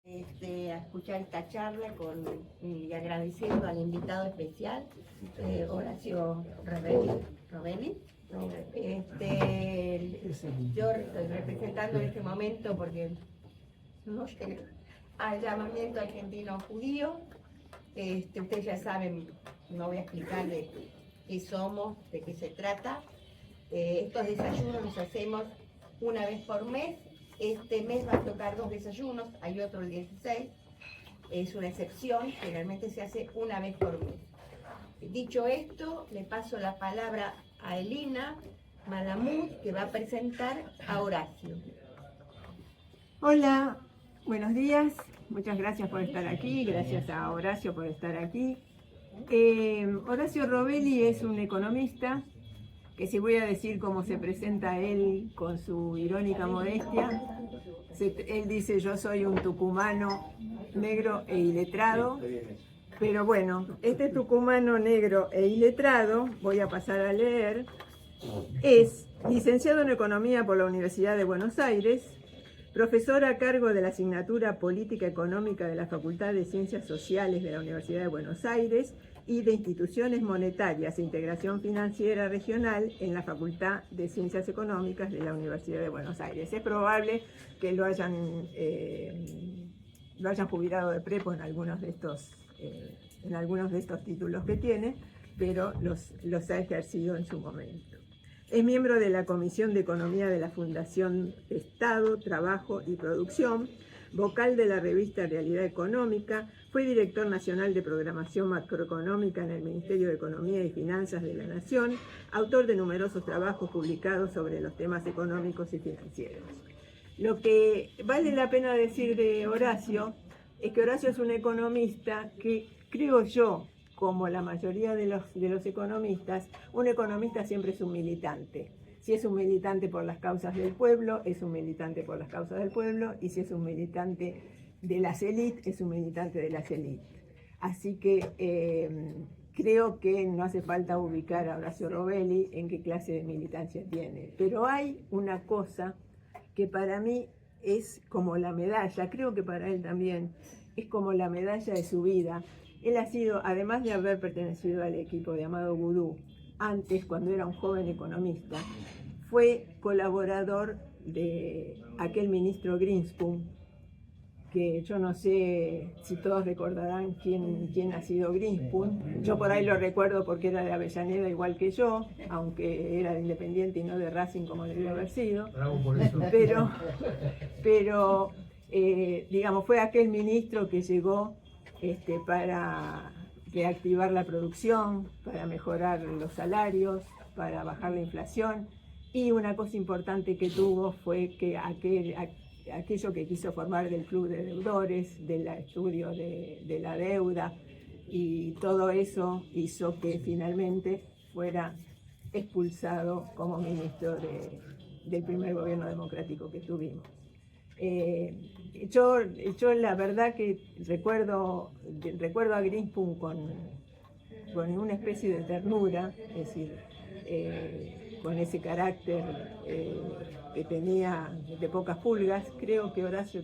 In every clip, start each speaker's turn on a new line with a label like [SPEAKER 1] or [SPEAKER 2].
[SPEAKER 1] A escuchar esta charla y agradeciendo al invitado especial, Horacio Rovelli. Yo estoy representando en este momento porque no sé, al llamamiento argentino judío. Ustedes ya saben, no voy a explicar de qué somos, de qué se trata. Estos desayunos los hacemos una vez por mes. Este mes va a tocar 2 desayunos, hay otro el 16, es una excepción, generalmente se hace una vez por mes. Dicho esto, le paso la palabra a Elina Malamud, que va a presentar a Horacio.
[SPEAKER 2] Hola, buenos días, muchas gracias por estar aquí, gracias a Horacio por estar aquí. Horacio Rovelli es un economista, que si voy a decir cómo se presenta él con su irónica modestia, él dice: yo soy un tucumano negro e iletrado, pero bueno, este tucumano negro e iletrado, voy a pasar a leer, es licenciado en Economía por la Universidad de Buenos Aires, profesor a cargo de la asignatura Política Económica de la Facultad de Ciencias Sociales de la Universidad de Buenos Aires y de Instituciones Monetarias e Integración Financiera Regional en la Facultad de Ciencias Económicas de la Universidad de Buenos Aires. Es probable que lo hayan jubilado de prepo en algunos de estos títulos que tiene, pero los ha ejercido en su momento. Es miembro de la Comisión de Economía de la Fundación Estado, Trabajo y Producción, vocal de la revista Realidad Económica, fue director nacional de programación macroeconómica en el Ministerio de Economía y Finanzas de la Nación, autor de numerosos trabajos publicados sobre los temas económicos y financieros. Lo que vale la pena decir de Horacio es que Horacio es un economista que, creo yo, como la mayoría de los economistas, un economista siempre es un militante. Si es un militante por las causas del pueblo, es un militante por las causas del pueblo, y si es un militante de las élites, es un militante de las élites. Así que creo que no hace falta ubicar a Horacio Rovelli en qué clase de militancia tiene. Pero hay una cosa que para mí es como la medalla, creo que para él también, es como la medalla de su vida. Él ha sido, además de haber pertenecido al equipo de Amado Boudou, antes, cuando era un joven economista, fue colaborador de aquel ministro Greenspoon, que yo no sé si todos recordarán quién ha sido Greenspoon. Yo por ahí lo recuerdo porque era de Avellaneda igual que yo, aunque era de Independiente y no de Racing como debió haber sido. Pero digamos, fue aquel ministro que llegó para reactivar la producción, para mejorar los salarios, para bajar la inflación. Y una cosa importante que tuvo fue que aquello que quiso formar del club de deudores, del estudio de la deuda, y todo eso hizo que finalmente fuera expulsado como ministro del primer gobierno democrático que tuvimos. Yo la verdad que recuerdo a Greenspoon con una especie de ternura, es decir, con ese carácter que tenía de pocas pulgas. Creo que Horacio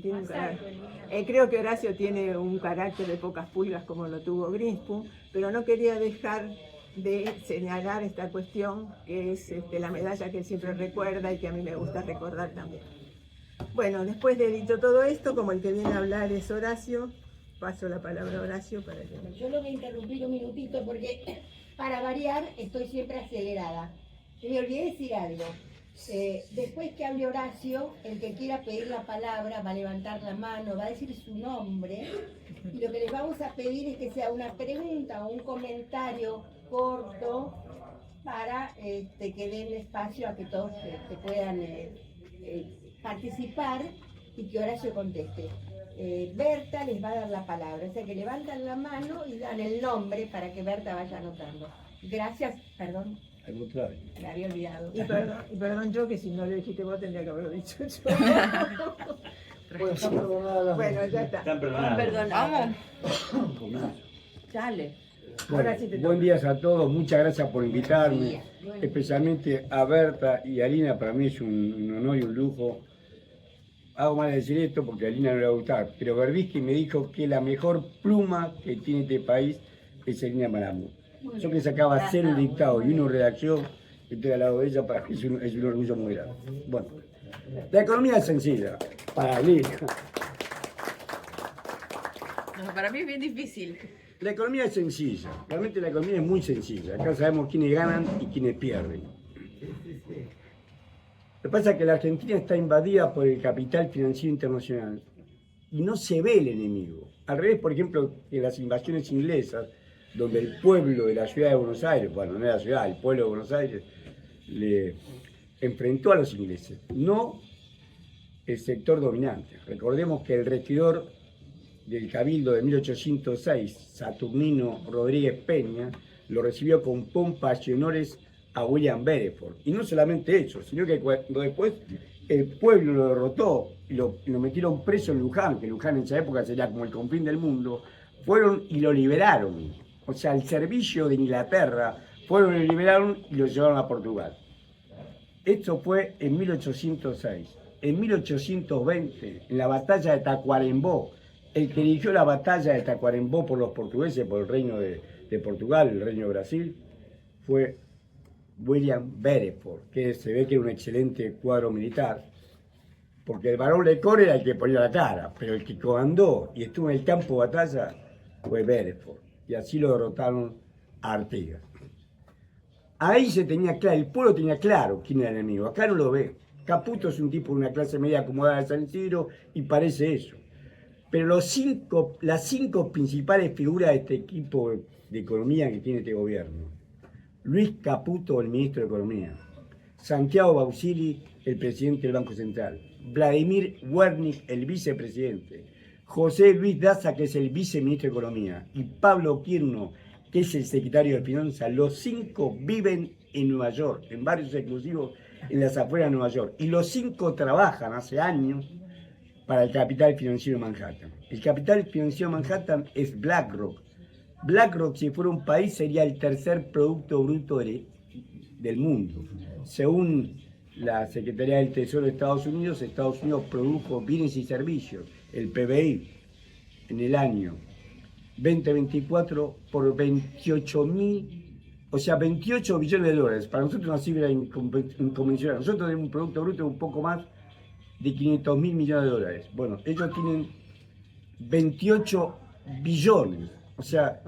[SPEAKER 2] tiene un carácter de pocas pulgas como lo tuvo Greenspoon, pero no quería dejar de señalar esta cuestión que es la medalla que él siempre recuerda y que a mí me gusta recordar también. Bueno, después de dicho todo esto, como el que viene a hablar es Horacio, paso la palabra a Horacio para que...
[SPEAKER 1] Yo lo voy a interrumpir un minutito porque, para variar, estoy siempre acelerada. Me olvidé decir algo. Después que hable Horacio, el que quiera pedir la palabra va a levantar la mano, va a decir su nombre, y lo que les vamos a pedir es que sea una pregunta o un comentario corto para que den espacio a que todos puedan participar y que Horacio conteste. Berta les va a dar la palabra, o sea que levantan la mano y dan el nombre para que Berta vaya anotando. Gracias, perdón.
[SPEAKER 3] Al contrario.
[SPEAKER 1] Me había olvidado.
[SPEAKER 2] Y perdón yo, que si no lo dijiste vos tendría que haberlo dicho yo.
[SPEAKER 3] Bueno, están perdonadas.
[SPEAKER 2] Bueno, ya está.
[SPEAKER 3] Están perdonadas.
[SPEAKER 1] Dale.
[SPEAKER 2] Ahora sí te toca.
[SPEAKER 3] Buen día a todos, muchas gracias por invitarme, especialmente a Berta y a Alina. Para mí es un honor y un lujo hago mal de decir esto porque a Lina no le va a gustar, pero Berbisky me dijo que la mejor pluma que tiene este país es Elina Malamud. Yo que sacaba 0 dictado y 1 redacción, estoy al lado de ella, para mí es un orgullo muy grande. Bueno, la economía es sencilla, para Lina.
[SPEAKER 4] No, para mí es bien difícil.
[SPEAKER 3] La economía es sencilla, realmente la economía es muy sencilla. Acá sabemos quiénes ganan y quiénes pierden. Lo que pasa es que la Argentina está invadida por el capital financiero internacional y no se ve el enemigo. Al revés, por ejemplo, que las invasiones inglesas, donde el pueblo de la ciudad de Buenos Aires, bueno, no era la ciudad, el pueblo de Buenos Aires, le enfrentó a los ingleses, no el sector dominante. Recordemos que el regidor del Cabildo de 1806, Saturnino Rodríguez Peña, lo recibió con pompas y honores a William Beresford. Y no solamente eso, sino que cuando después el pueblo lo derrotó y lo metieron preso en Luján, que Luján en esa época sería como el confín del mundo, fueron y lo liberaron. O sea, al servicio de Inglaterra, fueron y lo liberaron y lo llevaron a Portugal. Esto fue en 1806. En 1820, en la batalla de Tacuarembó, el que dirigió la batalla de Tacuarembó por los portugueses, por el reino de Portugal, el reino de Brasil, fue William Beresford, que se ve que era un excelente cuadro militar, porque el varón Lecor era el que ponía la cara, pero el que comandó y estuvo en el campo de batalla fue Beresford, y así lo derrotaron a Artigas. Ahí se tenía claro, el pueblo tenía claro quién era el enemigo, acá no lo ve. Caputo es un tipo de una clase media acomodada de San Isidro y parece eso. Pero las 5 principales figuras de este equipo de economía que tiene este gobierno: Luis Caputo, el ministro de Economía; Santiago Bausili, el presidente del Banco Central; Vladimir Wernicke, el vicepresidente; José Luis Daza, que es el viceministro de Economía; y Pablo Quirno, que es el secretario de Finanzas. Los 5 viven en Nueva York, en barrios exclusivos en las afueras de Nueva York. Y los 5 trabajan hace años para el capital financiero de Manhattan. El capital financiero de Manhattan es BlackRock. BlackRock, si fuera un país, sería el tercer producto bruto del mundo. Según la Secretaría del Tesoro de Estados Unidos produjo bienes y servicios, el PBI, en el año 2024 por 28 billones de dólares. Para nosotros una cifra inconmensurable. Nosotros tenemos un producto bruto un poco más de 500.000 millones de dólares. Bueno, ellos tienen 28 billones. O sea,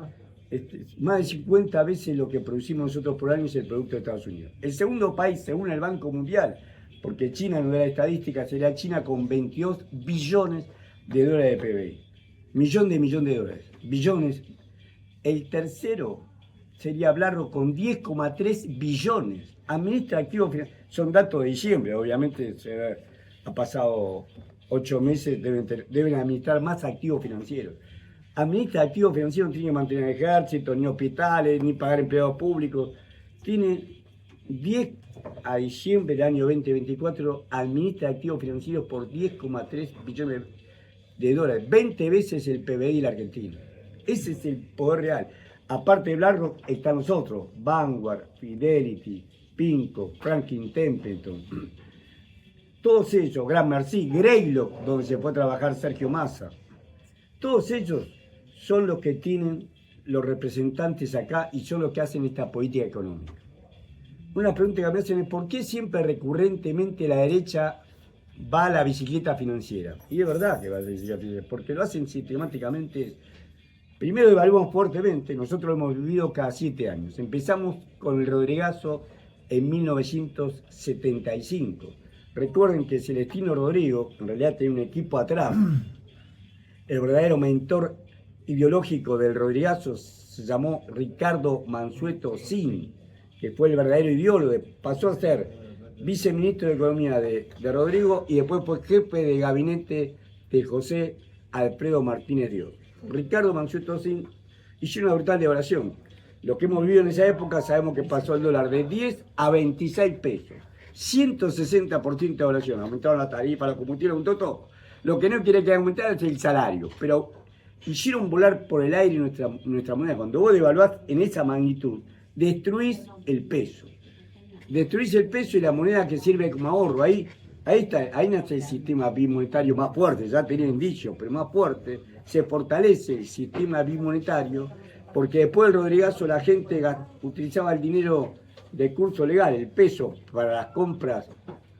[SPEAKER 3] más de 50 veces lo que producimos nosotros por año es el producto de Estados Unidos. El segundo país, según el Banco Mundial, porque China no da estadística, sería China con 22 billones de dólares de PBI. Millón de dólares. Billones. El tercero sería BlackRock con 10,3 billones. Administra activos financieros. Son datos de diciembre, obviamente ha pasado 8 meses, deben administrar más activos financieros. Administra activos financieros, no tiene que mantener ejército, ni hospitales, ni pagar empleados públicos. Tiene 10 a diciembre del año 2024, administra activos financieros por 10,3 billones de dólares, 20 veces el PBI de la Argentina. Ese es el poder real. Aparte de BlackRock, están nosotros: Vanguard, Fidelity, Pinco, Franklin Templeton. Todos ellos, Gramercy, Greylock, donde se fue a trabajar Sergio Massa. Todos ellos son los que tienen los representantes acá y son los que hacen esta política económica. Una pregunta que me hacen es: ¿por qué siempre recurrentemente la derecha va a la bicicleta financiera? Y es verdad que va a la bicicleta financiera, porque lo hacen sistemáticamente. Primero evaluamos fuertemente, nosotros lo hemos vivido cada 7 años. Empezamos con el Rodrigazo en 1975. Recuerden que Celestino Rodrigo, en realidad tenía un equipo atrás. El verdadero mentor ideológico del Rodrigazo se llamó Ricardo Mansueto Sin, que fue el verdadero ideólogo. Pasó a ser viceministro de Economía de Rodrigo y después fue jefe de gabinete de José Alfredo Martínez Dios. Ricardo Mansueto Sin hizo una brutal devaluación. Lo que hemos vivido en esa época, sabemos que pasó el dólar de 10 a 26 pesos. 160% de devaluación. Aumentaron la tarifa, los combustibles, aumentó todo. Lo que no quiere que aumentara es el salario. Pero hicieron volar por el aire nuestra moneda. Cuando vos devaluás en esa magnitud, destruís el peso. Destruís el peso y la moneda que sirve como ahorro. Ahí Ahí nace el sistema bimonetario más fuerte, ya tenía indicios, pero más fuerte. Se fortalece el sistema bimonetario porque después del Rodrigazo la gente utilizaba el dinero de curso legal, el peso, para las compras,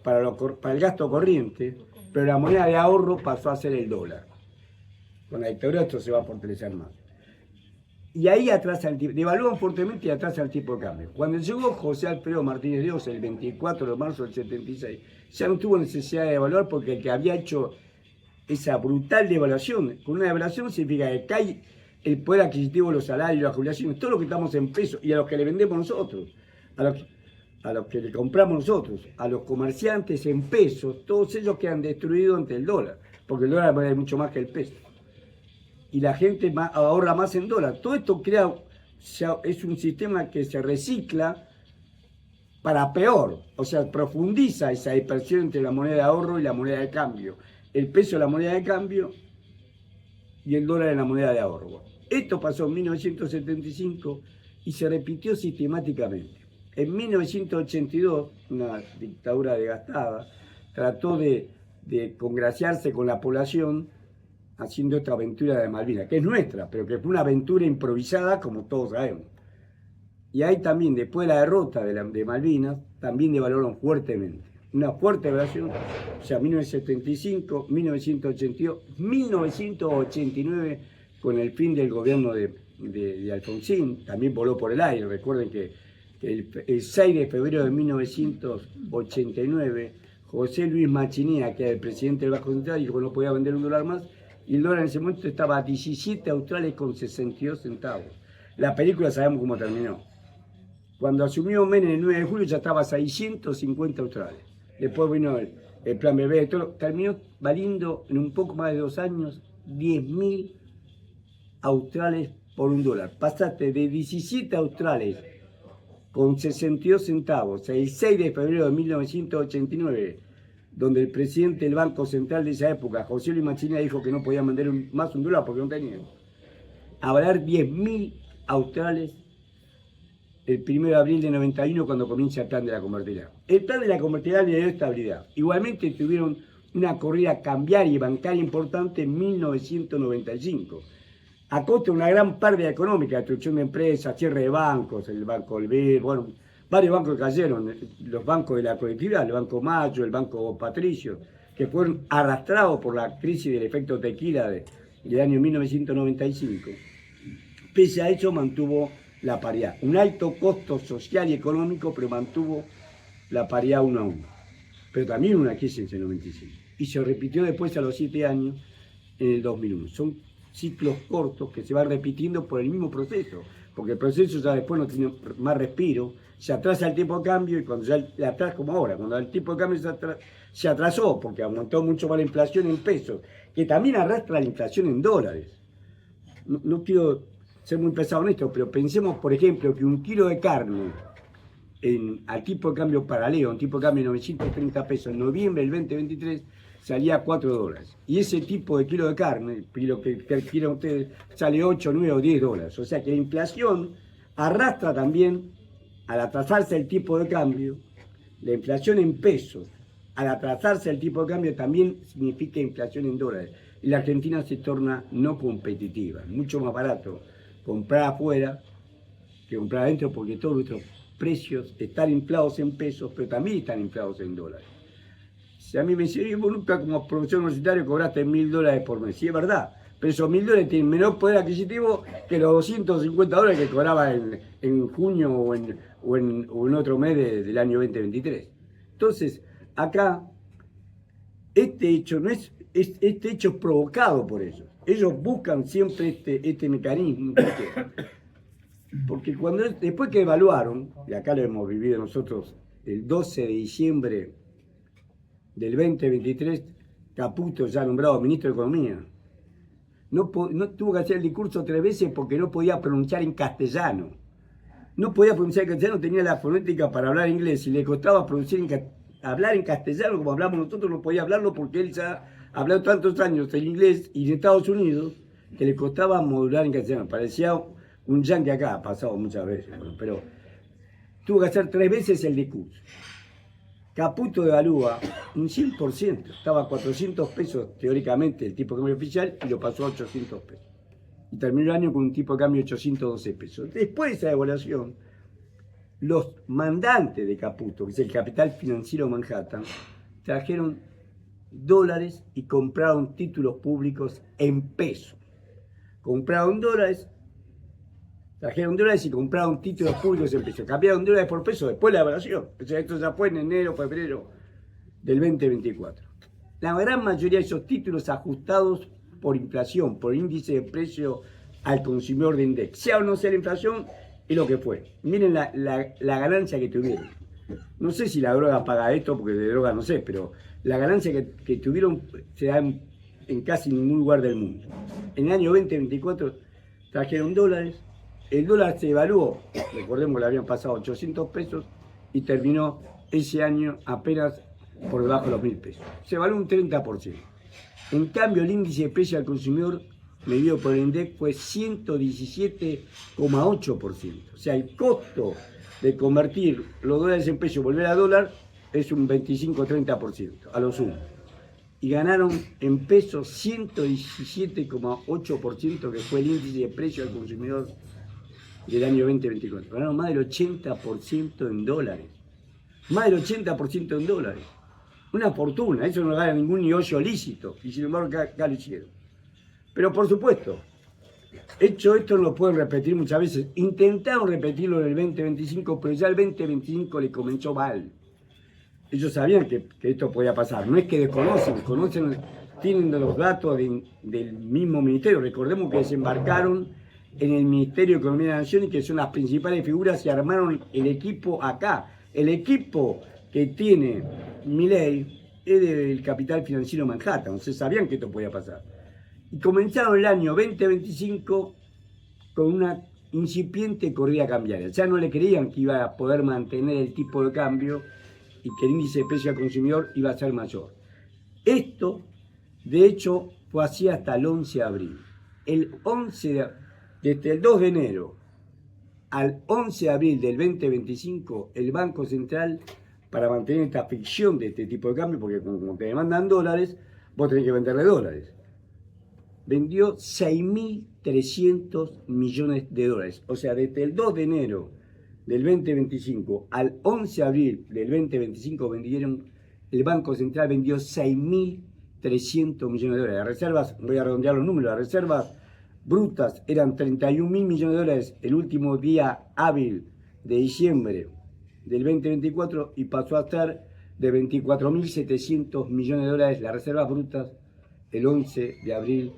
[SPEAKER 3] para el gasto corriente, pero la moneda de ahorro pasó a ser el dólar. Con la dictadura esto se va a fortalecer más. Y ahí atrasa el tipo, devalúan fuertemente y atrasa el tipo de cambio. Cuando llegó José Alfredo Martínez de Oz el 24 de marzo del 76, ya no tuvo necesidad de devaluar porque el que había hecho esa brutal devaluación, con una devaluación significa que cae el poder adquisitivo, los salarios, las jubilaciones, todo lo que estamos en pesos y a los que le vendemos nosotros, a los que le compramos nosotros, a los comerciantes en pesos, todos ellos quedan destruidos ante el dólar, porque el dólar vale mucho más que el peso. Y la gente ahorra más en dólar. Todo esto es un sistema que se recicla para peor, o sea, profundiza esa dispersión entre la moneda de ahorro y la moneda de cambio. El peso es la moneda de cambio y el dólar es la moneda de ahorro. Esto pasó en 1975 y se repitió sistemáticamente. En 1982, una dictadura desgastada trató de congraciarse con la población haciendo esta aventura de Malvinas, que es nuestra, pero que fue una aventura improvisada, como todos sabemos. Y ahí también, después de la derrota de Malvinas, también devaluaron fuertemente. Una fuerte devaluación, o sea, 1975, 1982, 1989, con el fin del gobierno de Alfonsín, también voló por el aire. Recuerden que el 6 de febrero de 1989, José Luis Machinía, que era el presidente del Banco Central, dijo que no podía vender $1 más, y el dólar en ese momento estaba a 17 australes con 62 centavos. La película sabemos cómo terminó. Cuando asumió Menem el 9 de julio ya estaba a 650 australes. Después vino el plan BB, terminó valiendo en un poco más de 2 años 10.000 australes por $1. Pasaste de 17 australes con 62 centavos el 6 de febrero de 1989, donde el presidente del Banco Central de esa época, José Luis Machinea, dijo que no podían vender más $1 porque no tenían. A valer 10.000 australes el 1 de abril de 91 cuando comienza el plan de la convertibilidad. El plan de la convertibilidad le dio estabilidad. Igualmente tuvieron una corrida cambiaria y bancaria importante en 1995. A costa de una gran pérdida económica, destrucción de empresas, cierre de bancos, el Banco Olver, bueno, varios bancos cayeron, los bancos de la colectividad, el Banco Mayo, el Banco Patricio, que fueron arrastrados por la crisis del efecto tequila del año 1995. Pese a eso mantuvo la paridad. Un alto costo social y económico, pero mantuvo la paridad 1 a 1. Pero también una crisis en el 95. Y se repitió después a los 7 años en el 2001. Son ciclos cortos que se van repitiendo por el mismo proceso, porque el proceso ya después no tiene más respiro, se atrasa el tipo de cambio y cuando ya atrás como ahora, cuando el tipo de cambio se atrasó porque aumentó mucho más la inflación en pesos, que también arrastra la inflación en dólares. No quiero ser muy pesado en esto, pero pensemos, por ejemplo, que un kilo de carne al tipo de cambio paralelo, un tipo de cambio de 930 pesos en noviembre del 2023, salía a $4. Y ese tipo de kilo de carne, lo que quieran ustedes, sale 8, 9 o $10. O sea que la inflación arrastra también, al atrasarse el tipo de cambio, la inflación en pesos, al atrasarse el tipo de cambio también significa inflación en dólares. Y la Argentina se torna no competitiva, mucho más barato comprar afuera que comprar adentro porque todos nuestros precios están inflados en pesos, pero también están inflados en dólares. Si a mí me dicen, vos nunca como profesor universitario cobraste $1.000 por mes, sí es verdad, pero esos $1.000 tienen menor poder adquisitivo que los $250 que cobraba en junio o en otro mes del año 2023. Entonces, acá, este hecho este hecho es provocado por ellos. Ellos buscan siempre este mecanismo. Porque después que evaluaron, y acá lo hemos vivido nosotros el 12 de diciembre del 2023, Caputo, ya nombrado ministro de Economía, no tuvo que hacer el discurso 3 veces porque no podía pronunciar en castellano. No podía pronunciar en castellano, tenía la fonética para hablar inglés y le costaba hablar en castellano como hablamos nosotros, no podía hablarlo porque él ya ha hablado tantos años el inglés y de Estados Unidos que le costaba modular en castellano. Parecía un yanqui acá, ha pasado muchas veces, pero tuvo que hacer 3 veces el discurso. Caputo devalúa un 100%. Estaba a 400 pesos teóricamente el tipo de cambio oficial y lo pasó a 800 pesos. Y terminó el año con un tipo de cambio de 812 pesos. Después de esa devaluación, los mandantes de Caputo, que es el capital financiero Manhattan, trajeron dólares y compraron títulos públicos en pesos. Compraron dólares, trajeron dólares y compraron títulos públicos en pesos. Cambiaron dólares por pesos después de la devaluación. O sea, esto ya fue en enero, febrero del 2024. La gran mayoría de esos títulos ajustados por inflación, por índice de precio al consumidor de index. Sea o no sea la inflación, es lo que fue. Miren la ganancia que tuvieron. No sé si la droga paga esto, porque de droga no sé, pero la ganancia que tuvieron se da en casi ningún lugar del mundo. En el año 2024 trajeron dólares, el dólar se evaluó, recordemos que le habían pasado 800 pesos y terminó ese año apenas por debajo de los 1.000 pesos. Se evaluó un 30%. En cambio, el índice de precio al consumidor medido por el INDEC fue 117,8%. O sea, el costo de convertir los dólares en pesos y volver a dólar es un 25-30%, a lo sumo. Y ganaron en pesos 117,8%, que fue el índice de precio al consumidor del año 2024. Ganaron más del 80% en dólares. Más del 80% en dólares. Una fortuna, eso no gana ningún negocio lícito, y sin embargo acá lo hicieron. Pero por supuesto, hecho esto no lo pueden repetir muchas veces. Intentaron repetirlo en el 2025, pero ya el 2025 le comenzó mal. Ellos sabían que esto podía pasar, no es que conocen, tienen los datos del mismo ministerio. Recordemos que desembarcaron en el Ministerio de Economía de la Nación y que son las principales figuras y armaron el equipo acá. El equipo que tiene Milei es del capital financiero Manhattan, o sea, sabían que esto podía pasar. Y comenzaron el año 2025 con una incipiente corrida cambiaria. Ya no le creían que iba a poder mantener el tipo de cambio y que el índice de precio al consumidor iba a ser mayor. Esto, de hecho, fue así hasta el 11 de abril. Desde el 2 de enero al 11 de abril del 2025, el Banco Central, para mantener esta ficción de este tipo de cambio, porque como te demandan dólares, vos tenés que venderle dólares, vendió 6.300 millones de dólares. O sea, desde el 2 de enero del 2025 al 11 de abril del 2025 el Banco Central vendió 6.300 millones de dólares. Las reservas, voy a redondear los números, las reservas brutas eran 31.000 millones de dólares el último día hábil de diciembre del 2024 y pasó a estar de 24.700 millones de dólares las reservas brutas el 11 de abril,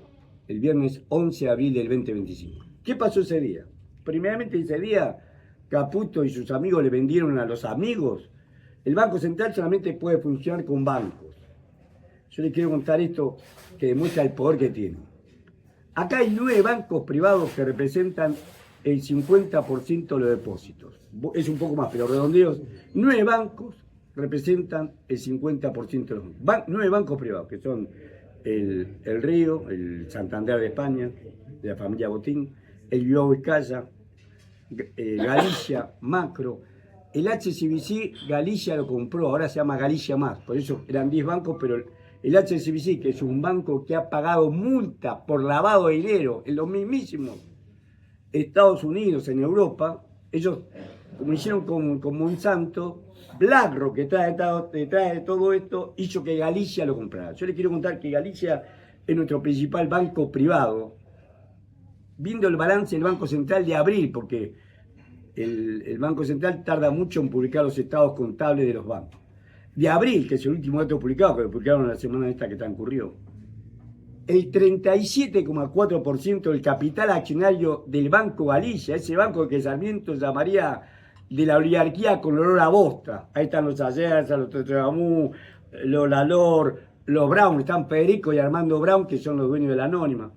[SPEAKER 3] el viernes 11 de abril del 2025. ¿Qué pasó ese día? Primeramente ese día Caputo y sus amigos le vendieron a los amigos. El Banco Central solamente puede funcionar con bancos. Yo les quiero contar esto que demuestra el poder que tiene. Acá hay 9 bancos privados que representan el 50% de los depósitos. Es un poco más, pero redondeos. 9 bancos representan el 50% de los 9 bancos privados, que son el Río, el Santander de España, de la familia Botín, el Bilbao Vizcaya, Galicia, Macro. El HSBC, Galicia lo compró, ahora se llama Galicia Más, por eso eran 10 bancos, pero el HSBC, que es un banco que ha pagado multa por lavado de dinero en los mismísimos Estados Unidos, en Europa, ellos, como hicieron con Monsanto, BlackRock, que está detrás de todo esto, hizo que Galicia lo comprara. Yo les quiero contar que Galicia es nuestro principal banco privado, viendo el balance del Banco Central de abril, porque el Banco Central tarda mucho en publicar los estados contables de los bancos. De abril, que es el último dato publicado, que lo publicaron la semana esta que transcurrió, el 37,4% del capital accionario del Banco Galicia, ese banco que Sarmiento llamaría de la oligarquía con olor a bosta. Ahí están los Ayerza, los Tetramú, los Lalor, los Brown, están Federico y Armando Brown, que son los dueños de la Anónima.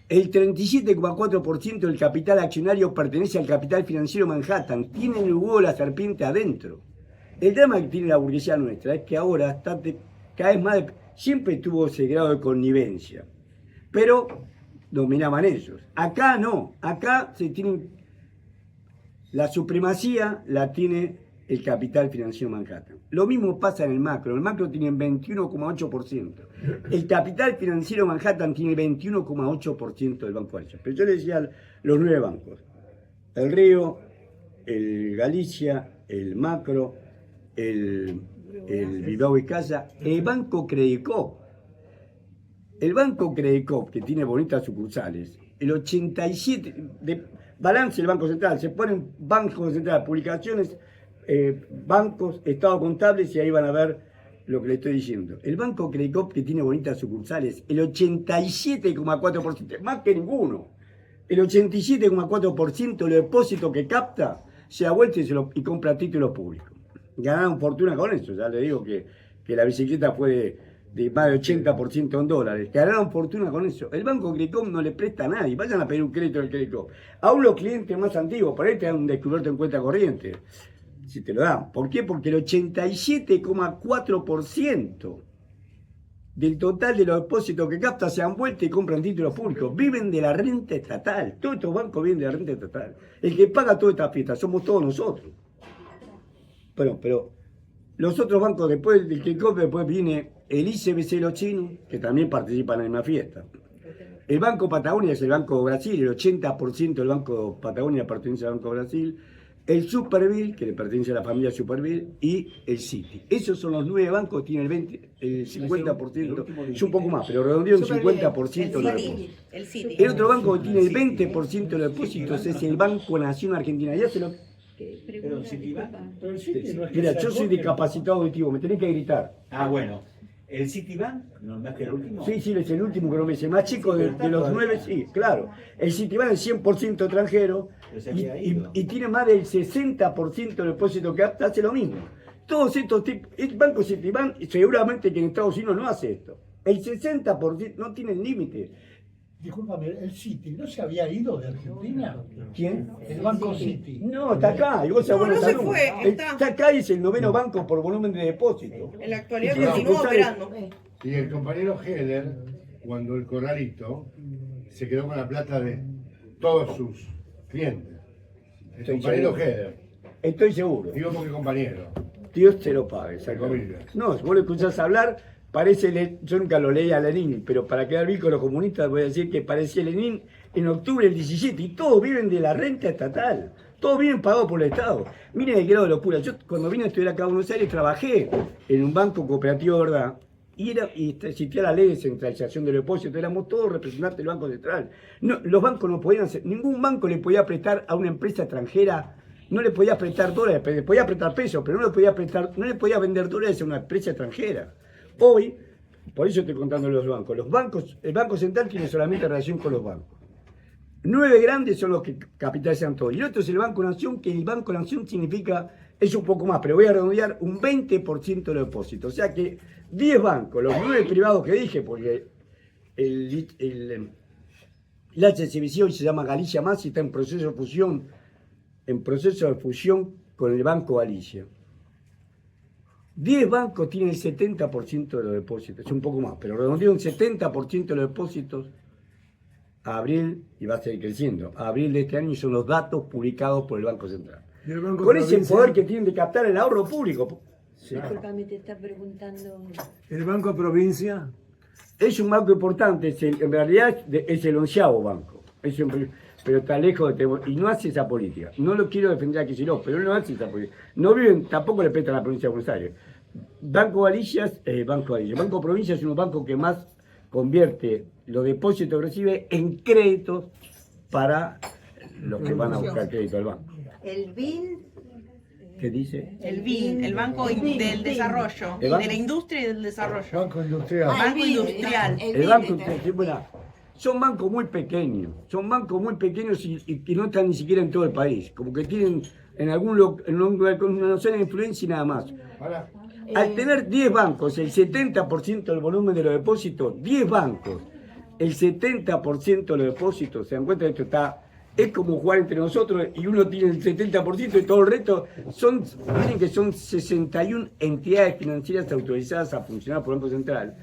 [SPEAKER 3] El 37,4% del capital accionario pertenece al capital financiero Manhattan. Tienen el huevo de la serpiente adentro. El drama que tiene la burguesía nuestra es que ahora está cada vez más... Siempre tuvo ese grado de connivencia, pero dominaban ellos. Acá no. Acá se tienen... La supremacía la tiene el capital financiero Manhattan. Lo mismo pasa en el macro. El macro tiene 21,8%. El capital financiero Manhattan tiene 21,8% del Banco Galicia. Pero yo le decía los 9 bancos. El Río, el Galicia, el Macro, el Bilbao y Casa, el Banco Credicop. El Banco Credicop, que tiene bonitas sucursales, el 87% de balance del Banco Central, se ponen Banco Central, publicaciones, bancos, estados contables y ahí van a ver lo que le estoy diciendo. El Banco Credicop, que tiene bonitas sucursales, el 87,4%, más que ninguno, el 87,4% de los depósitos que capta se da vuelta y compra títulos públicos. Ganaron fortuna con eso, ya le digo que la bicicleta fue de más de 80% en dólares. Ganaron fortuna con eso. El Banco Credicop no le presta a nadie. Vayan a pedir un crédito del Credicop. Aún los clientes más antiguos, por ahí te dan un descubierto en cuenta corriente. Si te lo dan. ¿Por qué? Porque el 87,4% del total de los depósitos que capta se han vuelto y compran títulos públicos. Viven de la renta estatal. Todos estos bancos viven de la renta estatal. El que paga toda esta fiesta somos todos nosotros. Bueno, pero los otros bancos, después del Credicop, después viene el ICBC, los chinos, que también participan en la misma fiesta. El Banco Patagonia es el Banco de Brasil, el 80% del Banco Patagonia pertenece al Banco de Brasil. El Superville, que le pertenece a la familia Superville, y el Citi. Esos son los 9 bancos, tienen el 50%, es un poco más, pero redondeo un 50% de los depósitos.
[SPEAKER 4] El Citi.
[SPEAKER 3] El otro banco que tiene el 20% de los depósitos es el Banco Nación Argentina. Ya se lo...
[SPEAKER 5] Pero el Citibank. Pero el Citi no es que
[SPEAKER 3] Mira,
[SPEAKER 5] sea
[SPEAKER 3] yo soy
[SPEAKER 5] copia.
[SPEAKER 3] discapacitado auditivo, me tenés que gritar.
[SPEAKER 5] Ah, bueno. ¿El Citibank no es que el último?
[SPEAKER 3] Sí, es el último que lo me dice, más chico de los 9, sí, claro. El Citibank es 100% extranjero y tiene más del 60% del depósito que hace lo mismo. Todos estos tipos, el Banco Citibank seguramente que en Estados Unidos no hace esto. El 60% no tiene límite.
[SPEAKER 6] Discúlpame, ¿el Citi no se había ido de Argentina?
[SPEAKER 3] ¿Quién?
[SPEAKER 6] El Banco Citi.
[SPEAKER 3] No, está acá. Y vos sabés,
[SPEAKER 4] No, no se
[SPEAKER 3] salud.
[SPEAKER 4] fue, está.
[SPEAKER 3] acá y es el 9º banco por volumen de depósito.
[SPEAKER 4] En la actualidad
[SPEAKER 3] Y
[SPEAKER 4] continúa
[SPEAKER 3] sucursales-
[SPEAKER 4] operando.
[SPEAKER 7] Y el compañero Heller, cuando el corralito, se quedó con la plata de todos sus clientes. El
[SPEAKER 3] Estoy
[SPEAKER 7] compañero
[SPEAKER 3] seguro.
[SPEAKER 7] Heller,
[SPEAKER 3] Estoy seguro.
[SPEAKER 7] digo porque compañero.
[SPEAKER 3] Dios te lo pague,
[SPEAKER 7] comillas.
[SPEAKER 3] exactamente. No, si vos lo escuchás hablar, yo nunca lo leí a Lenin, pero para quedar bien con los comunistas voy a decir que parecía Lenin en octubre del 17 y todos viven de la renta estatal. Todos vienen pagados por el Estado. Miren el grado de locura. Yo cuando vine a estudiar acá a Buenos Aires trabajé en un banco cooperativo, ¿verdad? Y existía la ley de centralización del depósito, éramos todos representantes del Banco Central. No, los bancos no podían hacer, ningún banco le podía prestar a una empresa extranjera, no le podía prestar dólares, le podía prestar pesos, pero no le podía vender dólares a una empresa extranjera. Hoy, por eso estoy contando los bancos, el Banco Central tiene solamente relación con los bancos. 9 grandes son los que capitalizan todo. Y el otro es el Banco Nación, que el Banco Nación significa, es un poco más, pero voy a redondear, un 20% de los depósitos. O sea que 10 bancos, los 9 privados que dije, porque el HSBC hoy se llama Galicia Más y está en proceso de fusión con el Banco Galicia. 10 bancos tienen el 70% de los depósitos, es un poco más, pero redondeo un 70% de los depósitos a abril, y va a seguir creciendo, a abril de este año, y son los datos publicados por el Banco Central.
[SPEAKER 8] ¿Y el Banco
[SPEAKER 3] Con ese
[SPEAKER 8] Provincia?
[SPEAKER 3] poder que tienen de captar el ahorro público. Sí.
[SPEAKER 9] Disculpame, te está preguntando.
[SPEAKER 8] ¿El Banco Provincia?
[SPEAKER 3] Es un banco importante, en realidad es el 11º banco, pero está lejos de y no hace esa política. No lo quiero defender a Kicillof, pero no hace esa política. No viven, tampoco le prestan a la provincia de Buenos Aires. Banco Provincia es uno de los bancos que más convierte los depósitos que recibe en créditos para los que van a buscar crédito al banco.
[SPEAKER 1] El BIN,
[SPEAKER 3] ¿Qué dice?
[SPEAKER 4] El BIN, el Banco del Desarrollo,
[SPEAKER 3] ¿El banco?
[SPEAKER 4] de la Industria y del Desarrollo.
[SPEAKER 6] Banco Industrial.
[SPEAKER 4] Banco Industrial.
[SPEAKER 3] El banco, bueno, son bancos muy pequeños, y no están ni siquiera en todo el país, como que tienen en algún lugar con una zona de influencia y nada más.
[SPEAKER 7] Para.
[SPEAKER 3] Al tener 10 bancos, el 70% del volumen de los depósitos, 10 bancos, el 70% de los depósitos, se dan cuenta de esto es como jugar entre nosotros y uno tiene el 70% y todo el resto miren que son 61 entidades financieras autorizadas a funcionar por el Banco Central.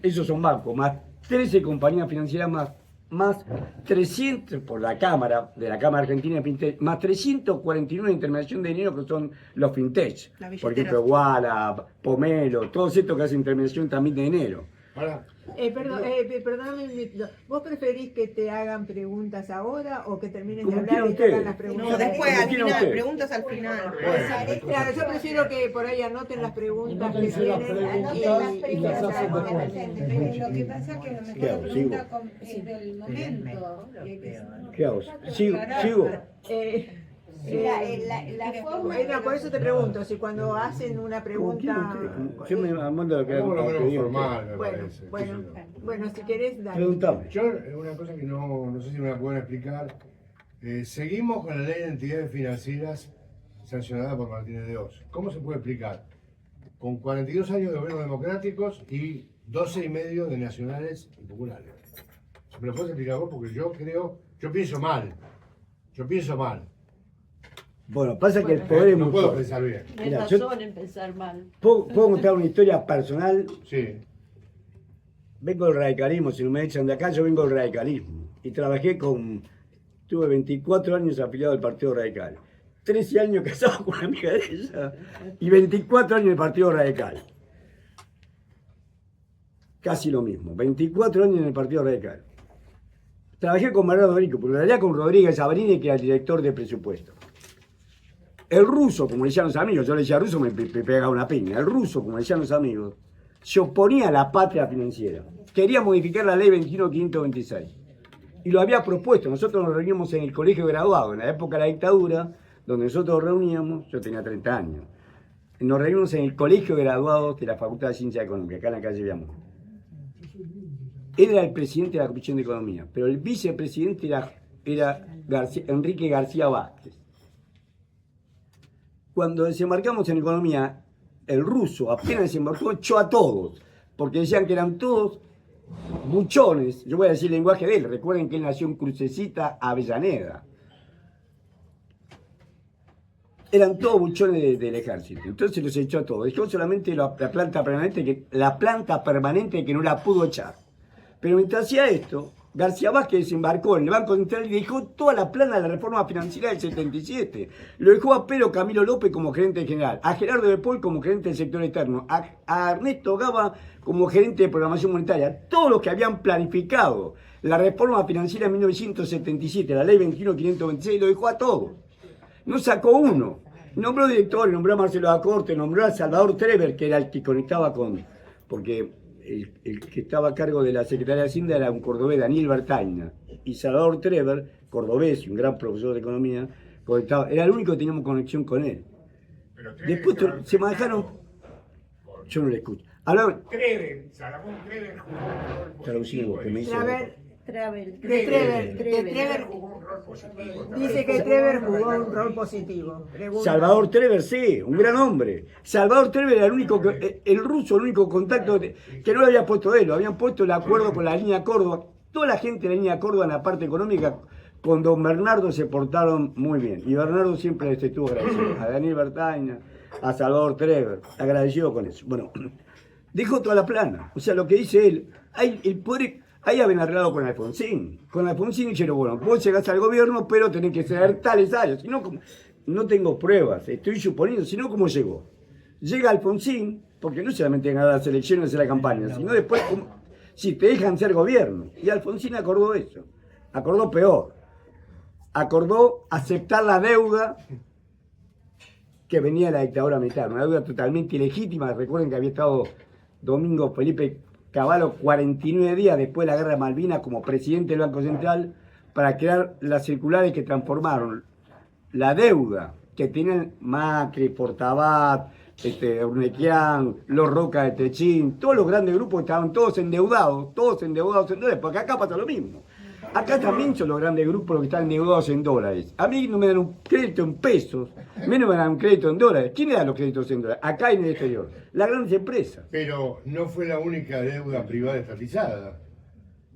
[SPEAKER 3] Esos son bancos, más 13 compañías financieras más, más 300 por la Cámara, de la Cámara Argentina de Fintech, más 349 de intermediación de dinero que son los fintech.
[SPEAKER 4] La billetera.
[SPEAKER 3] Por ejemplo, Walla, Pomelo, todos estos que hacen intermediación también de dinero.
[SPEAKER 7] Ahora,
[SPEAKER 2] Perdóname un minutito. ¿Vos preferís que te hagan preguntas ahora o que terminen de
[SPEAKER 3] Como
[SPEAKER 2] hablar y
[SPEAKER 3] quieran
[SPEAKER 2] te hagan
[SPEAKER 3] ustedes.
[SPEAKER 2] las preguntas?
[SPEAKER 4] No, después,
[SPEAKER 3] Como
[SPEAKER 4] al
[SPEAKER 3] quieran
[SPEAKER 4] final,
[SPEAKER 3] ustedes.
[SPEAKER 4] preguntas al final.
[SPEAKER 2] Claro, yo prefiero que por ahí anoten las preguntas que
[SPEAKER 6] Anótense las
[SPEAKER 2] tienen
[SPEAKER 6] preguntas y las hacen después.
[SPEAKER 10] Lo que pasa es que a lo mejor
[SPEAKER 3] ¿Qué
[SPEAKER 10] la
[SPEAKER 3] hago?
[SPEAKER 10] pregunta es del momento.
[SPEAKER 3] ¿Qué hago? Sigo.
[SPEAKER 10] La forma.
[SPEAKER 2] No, por eso te pregunto, si cuando hacen una
[SPEAKER 3] Como quieran
[SPEAKER 2] pregunta...
[SPEAKER 3] ustedes. Yo me mando lo que
[SPEAKER 7] hagamos lo
[SPEAKER 3] que
[SPEAKER 7] menos
[SPEAKER 3] digan
[SPEAKER 7] formal, me
[SPEAKER 2] Bueno,
[SPEAKER 7] parece.
[SPEAKER 2] bueno,
[SPEAKER 7] qué sé yo.
[SPEAKER 2] bueno, si querés, dale.
[SPEAKER 3] Preguntame.
[SPEAKER 7] Yo, una cosa que no sé si me la pueden explicar. Seguimos con la ley de entidades financieras sancionada por Martínez de Oz. ¿Cómo se puede explicar? Con 42 años de gobiernos democráticos y 12 y medio de nacionales y populares. ¿Me lo puedes explicar vos? Porque yo pienso mal.
[SPEAKER 3] Bueno, pasa que el poder es
[SPEAKER 7] No
[SPEAKER 3] muy
[SPEAKER 7] puedo
[SPEAKER 3] fuerte.
[SPEAKER 7] pensar bien.
[SPEAKER 9] No
[SPEAKER 3] Mira,
[SPEAKER 9] es
[SPEAKER 3] yo-
[SPEAKER 9] razón en pensar mal.
[SPEAKER 3] ¿Puedo contar una historia personal?
[SPEAKER 7] Sí.
[SPEAKER 3] Vengo del radicalismo, si no me echan de acá, yo vengo del radicalismo. Y tuve 24 años afiliado al Partido Radical. 13 años casado con una amiga de ella y 24 años en el Partido Radical. Casi lo mismo, 24 años en el Partido Radical. Trabajé con Mariano Dorico, pero en realidad con Rodríguez Sabrini, que era el director de presupuesto. El ruso, como le decían los amigos, yo le decía ruso, me pegaba una piña. El ruso, como le decían los amigos, se oponía a la patria financiera. Quería modificar la ley 21.526. Y lo había propuesto. Nosotros nos reuníamos en el colegio graduado, en la época de la dictadura, donde nosotros nos reuníamos, yo tenía 30 años. Nos reunimos en el colegio graduado de la Facultad de Ciencias Económicas, acá en la calle Viamón. Él era el presidente de la Comisión de Economía, pero el vicepresidente era Enrique García Vázquez. Cuando desembarcamos en Economía, el ruso apenas desembarcó, echó a todos, porque decían que eran todos buchones. Yo voy a decir el lenguaje de él. Recuerden que él nació en Crucecita, Avellaneda. Eran todos buchones del ejército. Entonces los echó a todos. Dejó solamente la planta permanente que no la pudo echar. Pero mientras hacía esto, García Vázquez desembarcó en el Banco Central y dejó toda la plana de la reforma financiera del 77. Lo dejó a Pedro Camilo López como gerente general, a Gerardo de Paul como gerente del sector externo, a Ernesto Gaba como gerente de programación monetaria. Todos los que habían planificado la reforma financiera en 1977, la ley 21.526, lo dejó a todos. No sacó uno. Nombró director, nombró a Marcelo Acorte, nombró a Salvador Trever, que era el que conectaba porque el que estaba a cargo de la Secretaría de Hacienda era un cordobés, Daniel Bertaina. Y Salvador Trever, cordobés y un gran profesor de economía, era el único que teníamos conexión con él. Después se manejaron. Yo no le escucho. Hablaban. Traducime vos, que me dice.
[SPEAKER 9] Trever.
[SPEAKER 2] Trever dice que Trever jugó un rol positivo. Pregunta.
[SPEAKER 3] Salvador Trever, sí, un gran hombre. Salvador Trever era el ruso, el único contacto que no lo había puesto él, lo habían puesto el acuerdo con la línea Córdoba. Toda la gente de la línea Córdoba en la parte económica, con don Bernardo se portaron muy bien. Y Bernardo siempre les estuvo agradecido. A Daniel Bertaina, a Salvador Trever, agradecido con eso. Bueno, dejó toda la plana. O sea, lo que dice él, hay el poder. Ahí habían arreglado con Alfonsín. Con Alfonsín dijeron, bueno, vos llegás al gobierno, pero tenés que ser tales años. Si no, no tengo pruebas, estoy suponiendo, si no, ¿cómo llegó? Llega Alfonsín, porque no solamente ganar las elecciones y la campaña, sino después, si te dejan ser gobierno. Y Alfonsín acordó eso. Acordó peor. Acordó aceptar la deuda que venía de la dictadura militar. Una deuda totalmente ilegítima. Recuerden que había estado Domingo Felipe Cavallo 49 días después de la guerra de Malvinas como presidente del Banco Central para crear las circulares que transformaron la deuda que tienen Macri, Portabat, Urnequian, Los Roca de Techín, todos los grandes grupos estaban todos endeudados en dólares, porque acá pasa lo mismo. Acá también son los grandes grupos los que están endeudados en dólares. A mí no me dan un crédito en pesos, menos me dan un crédito en dólares. ¿Quién le da los créditos en dólares? Acá y en el exterior. Las grandes empresas.
[SPEAKER 7] Pero no fue la única deuda privada estatizada.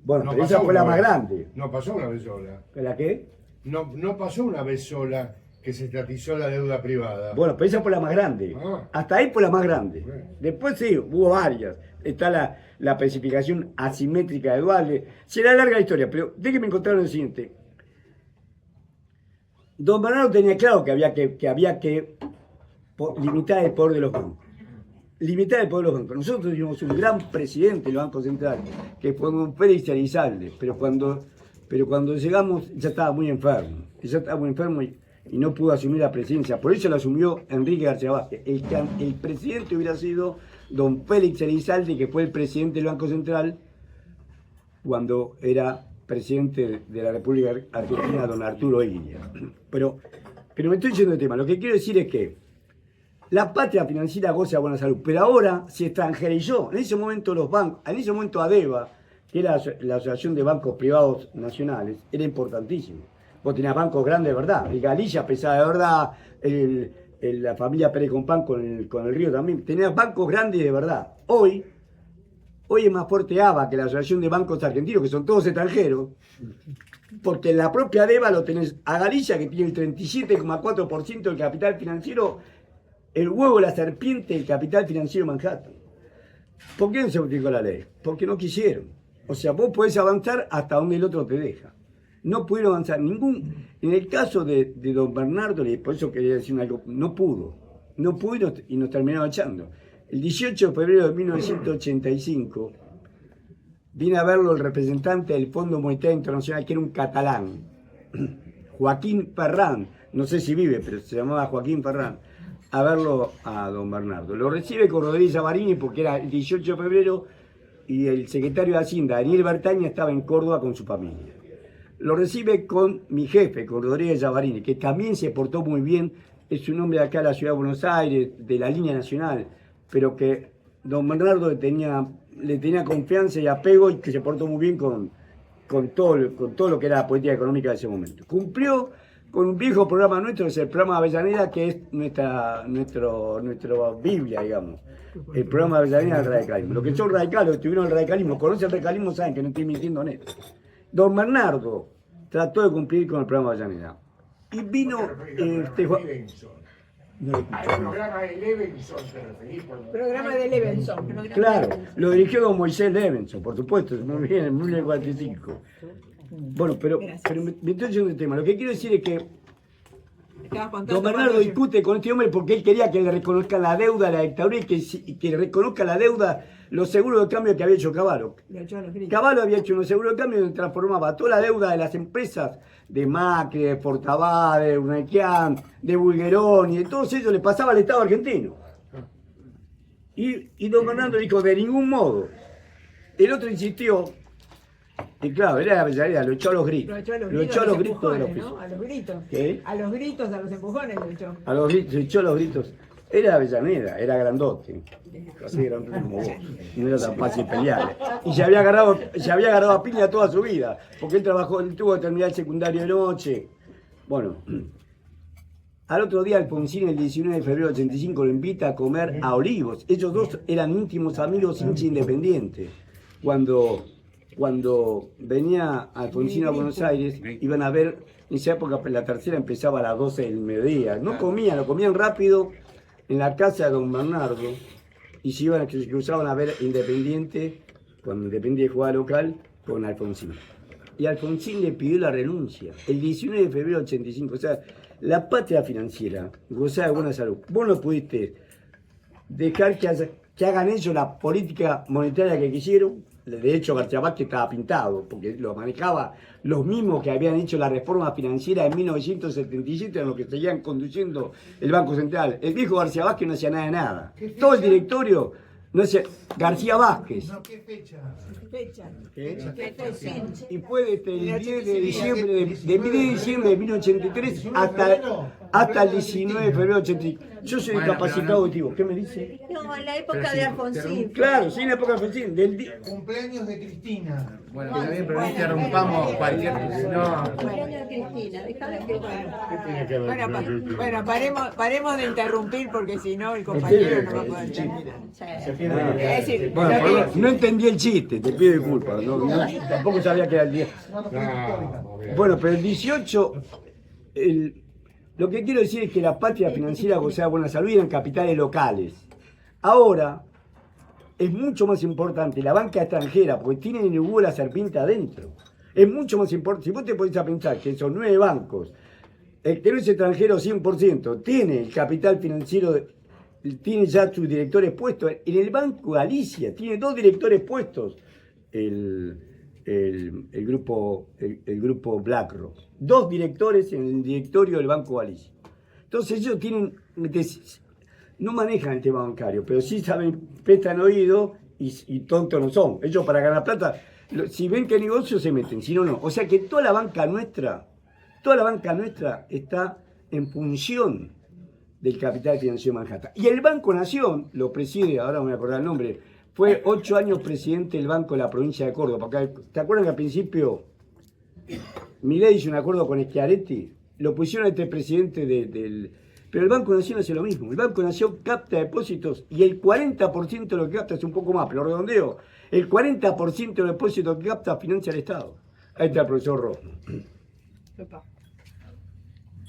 [SPEAKER 3] Bueno,
[SPEAKER 7] No
[SPEAKER 3] pero esa
[SPEAKER 7] pasó
[SPEAKER 3] fue la
[SPEAKER 7] una
[SPEAKER 3] más
[SPEAKER 7] vez.
[SPEAKER 3] grande.
[SPEAKER 7] No pasó una vez sola.
[SPEAKER 3] ¿La qué?
[SPEAKER 7] No pasó una vez sola que se estatizó la deuda privada.
[SPEAKER 3] Bueno, pero esa fue la más grande.
[SPEAKER 7] Ah.
[SPEAKER 3] Hasta ahí fue la más grande.
[SPEAKER 7] Bueno.
[SPEAKER 3] Después sí, hubo varias. Está la especificación asimétrica de Dualde. Será larga la historia, pero déjenme encontrar lo siguiente. Don Bernardo tenía claro que había que limitar el poder de los bancos. Limitar el poder de los bancos. Nosotros tuvimos un gran presidente del Banco Central, que fue don Félix Elizalde, pero cuando llegamos ya estaba muy enfermo. Y no pudo asumir la presidencia. Por eso la asumió Enrique García Vázquez. El presidente hubiera sido don Félix Elizalde, que fue el presidente del Banco Central cuando era presidente de la República Argentina, don Arturo Illia. Pero me estoy yendo de tema. Lo que quiero decir es que la patria financiera goza de buena salud, pero ahora se extranjerizó. En ese momento los bancos, en ese momento ADEBA, que era la Asociación de Bancos Privados Nacionales, era importantísimo. Vos tenías bancos grandes de verdad, el Galicia pesaba de verdad, la familia Pérez Compán con el Río también. Tenías bancos grandes de verdad. Hoy es más fuerte ABA que la Asociación de Bancos Argentinos, que son todos extranjeros, porque en la propia ADEBA lo tenés a Galicia, que tiene el 37,4% del capital financiero, el huevo de la serpiente del capital financiero de Manhattan. ¿Por qué no se modificó la ley? Porque no quisieron. O sea, vos podés avanzar hasta donde el otro te deja. No pudieron avanzar ningún. En el caso de don Bernardo, por eso quería decir algo, no pudo y nos terminaron echando. El 18 de febrero de 1985 vine a verlo el representante del Fondo Monetario Internacional, que era un catalán, Joaquín Ferran, no sé si vive, pero se llamaba Joaquín Ferran, a verlo a don Bernardo. Lo recibe con Rodríguez Zavarini porque era el 18 de febrero y el secretario de Hacienda, Daniel Bertaña, estaba en Córdoba con su familia. Lo recibe con mi jefe, con Rodríguez Zavarini, que también se portó muy bien, es un hombre de acá de la Ciudad de Buenos Aires, de la línea nacional, pero que don Bernardo le tenía confianza y apego y que se portó muy bien con todo lo que era la política económica de ese momento. Cumplió con un viejo programa nuestro, es el programa de Avellaneda, que es nuestra Biblia, digamos. El programa de Avellaneda del radicalismo. Los que son radicales, los que tuvieron el radicalismo, conocen el radicalismo, saben que no estoy mintiendo en esto. Don Bernardo trató de cumplir con el programa de Avellaneda. Y vino
[SPEAKER 2] Programa de Levenson.
[SPEAKER 3] Claro, lo dirigió don Moisés Levenson, por supuesto, muy bien, en 1945. Bueno, pero me estoy yendo del tema. Lo que quiero decir es que don Bernardo discute con este hombre porque él quería que le reconozcan la deuda a la dictadura y que le reconozca la deuda, los seguros de cambio que había hecho Cavallo. Cavallo había hecho unos seguros de cambio donde transformaba toda la deuda de las empresas de Macri, de Fortabá, de Urnequian, de Bulgerón y de todos ellos le pasaba al Estado argentino. Y don Bernardo dijo, de ningún modo. El otro insistió, y claro, era la Avellaneda, lo echó a los gritos. Lo echó a los gritos de los pisos.
[SPEAKER 2] A los gritos.
[SPEAKER 3] ¿Qué?
[SPEAKER 2] A los gritos, a los empujones lo echó.
[SPEAKER 3] A los gritos, echó a los gritos. Era Avellaneda, era grandote. Así grande como vos. No era tan fácil pelear. Y se había agarrado a piña toda su vida. Porque él tuvo que terminar el secundario de noche. Bueno. Al otro día Alfonsín, el 19 de febrero del 85, lo invita a comer a Olivos. Ellos dos eran íntimos amigos, hinchas independientes. Cuando venía Alfonsín a Buenos Aires, iban a ver, en esa época la tercera empezaba a las 12 del mediodía. No comían, lo comían rápido en la casa de don Bernardo y se cruzaban a ver Independiente, cuando Independiente jugaba local, con Alfonsín. Y Alfonsín le pidió la renuncia el 19 de febrero del 85. O sea, la patria financiera gozaba de buena salud. Vos no pudiste dejar que hagan ellos la política monetaria que quisieron. De hecho, García Vázquez estaba pintado, porque lo manejaba los mismos que habían hecho la reforma financiera en 1977, en lo que seguían conduciendo el Banco Central. El viejo García Vázquez no hacía nada de nada. Todo el directorio no hacía. García Vázquez.
[SPEAKER 6] ¿Qué fecha?
[SPEAKER 3] Y fue desde el 10 de diciembre de 1983 hasta el 19 de febrero de 85. Yo soy discapacitado auditivo. ¿Qué me dice?
[SPEAKER 9] No, en la época de Alfonsín.
[SPEAKER 3] Claro, sí, en la época de Alfonsín.
[SPEAKER 6] Cumpleaños de Cristina.
[SPEAKER 11] Bueno, está bien, pero no interrumpamos cualquier. No.
[SPEAKER 9] Cumpleaños de Cristina, déjala que
[SPEAKER 2] Bueno, paremos de interrumpir porque si no el compañero no va a poder terminar. Es decir,
[SPEAKER 3] Bueno, no entendí el chiste, te pido disculpas. Tampoco sabía que era el 10. Bueno, pero el 18, Lo que quiero decir es que la patria financiera gozaba de buena salud y eran capitales locales. Ahora es mucho más importante la banca extranjera, porque tienen el huevo de la serpiente adentro. Es mucho más importante. Si vos te podés pensar que esos 9 bancos, el que no es extranjero 100%, tiene el capital financiero, tiene ya sus directores puestos. En el Banco Galicia tiene 2 directores puestos el grupo BlackRock. 2 directores en el directorio del Banco Galicia. Entonces ellos tienen, no manejan el tema bancario, pero sí saben, prestan oído y tontos no son. Ellos para ganar plata, si ven que hay negocio se meten, si no, no. O sea que toda la banca nuestra está en función del capital financiero de Manhattan. Y el Banco Nación lo preside, ahora me voy a acordar el nombre, fue 8 años presidente del Banco de la provincia de Córdoba. ¿Te acuerdan que al principio Milei hizo un acuerdo con Schiaretti? Lo pusieron a este presidente del... Pero el Banco Nación hace lo mismo. El Banco Nación capta depósitos y el 40% de lo que capta es un poco más, pero redondeo. El 40% de los depósitos que capta financia el Estado. Ahí está el profesor Rojo.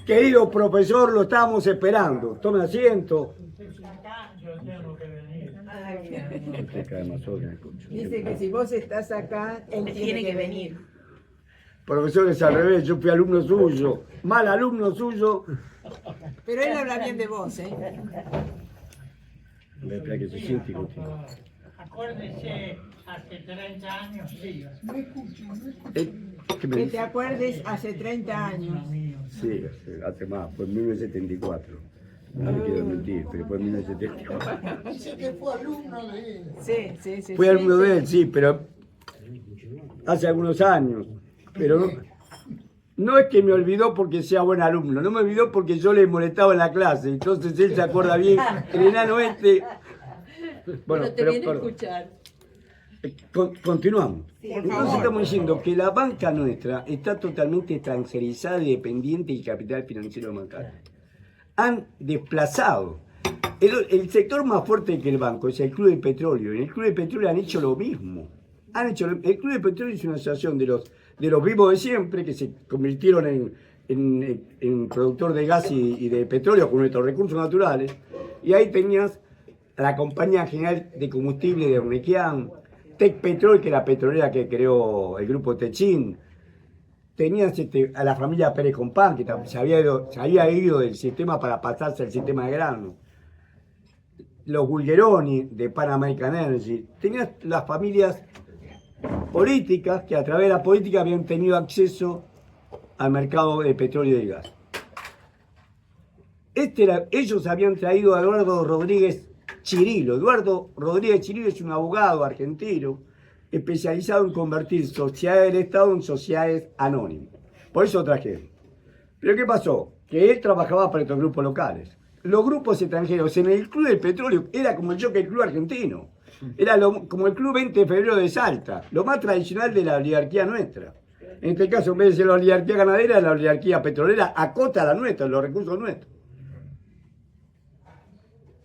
[SPEAKER 3] Querido profesor, lo estábamos esperando. Tome asiento.
[SPEAKER 2] Dice que si vos estás acá, él tiene que venir.
[SPEAKER 3] Profesor, es al revés, yo fui alumno suyo. Mal alumno suyo.
[SPEAKER 2] Pero él habla bien de vos, ¿eh?
[SPEAKER 3] Espera que se siente y continúa.
[SPEAKER 12] Acuérdese, hace 30 años, sí.
[SPEAKER 2] Que te acuerdes hace 30 años.
[SPEAKER 3] Sí, hace más, fue en 1974. No le quiero mentir, pero fue en 1974.
[SPEAKER 6] Dice que fue alumno de él.
[SPEAKER 2] Sí.
[SPEAKER 3] Fui alumno de él, sí, pero hace algunos años. Pero no es que me olvidó porque sea buen alumno, no me olvidó porque yo le molestaba en la clase. Entonces él se acuerda bien, el enano este. Bueno,
[SPEAKER 9] Pero te viene a escuchar.
[SPEAKER 3] Continuamos. Entonces estamos diciendo que la banca nuestra está totalmente extranjerizada y dependiente del capital financiero de Manhattan. Han desplazado. El sector más fuerte que el banco es el Club del Petróleo. En el Club del Petróleo han hecho lo mismo. El Club del Petróleo es una asociación de los vivos de siempre que se convirtieron en productor de gas y de petróleo con nuestros recursos naturales. Y ahí tenías a la Compañía General de Combustible de Ornequian, Tech Petrol, que es la petrolera que creó el grupo Techin. Tenías a la familia Pérez Compán, que se había ido del sistema para pasarse al sistema de grano. Los Bulgeroni de Pan American Energy. Tenías las familias políticas que a través de la política habían tenido acceso al mercado de petróleo y de gas. Ellos habían traído a Eduardo Rodríguez Chirilo. Eduardo Rodríguez Chirilo es un abogado argentino especializado en convertir sociedades del Estado en sociedades anónimas. Por eso trajeron. Pero ¿qué pasó? Que él trabajaba para estos grupos locales. Los grupos extranjeros en el Club del Petróleo era como el Jockey Club argentino. Era como el Club 20 de Febrero de Salta, lo más tradicional de la oligarquía nuestra. En este caso, en vez de ser la oligarquía ganadera, la oligarquía petrolera acota la nuestra, los recursos nuestros.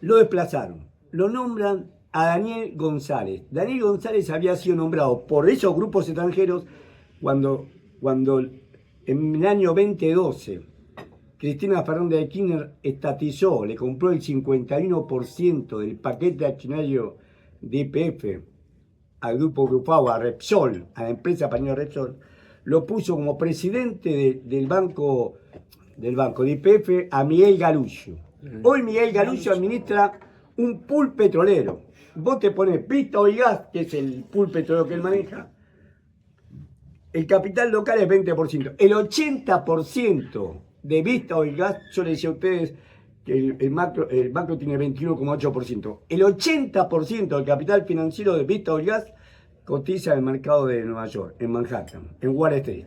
[SPEAKER 3] Lo desplazaron, lo nombran a Daniel González. Daniel González había sido nombrado por esos grupos extranjeros cuando en el año 2012 Cristina Fernández de Kirchner estatizó, le compró el 51% del paquete accionario de YPF al grupo Grupao, a Repsol, a la empresa española Repsol, lo puso como presidente del banco de YPF a Miguel Galuccio. Hoy Miguel Galuccio administra un pool petrolero. Vos te pones Vista Oil Gas, que es el pool petrolero que él maneja. El capital local es 20%. El 80% de Vista Oil Gas, yo les decía a ustedes que el banco tiene 21,8%. El 80% del capital financiero de Vista Oil Gas cotiza en el mercado de Nueva York, en Manhattan, en Wall Street.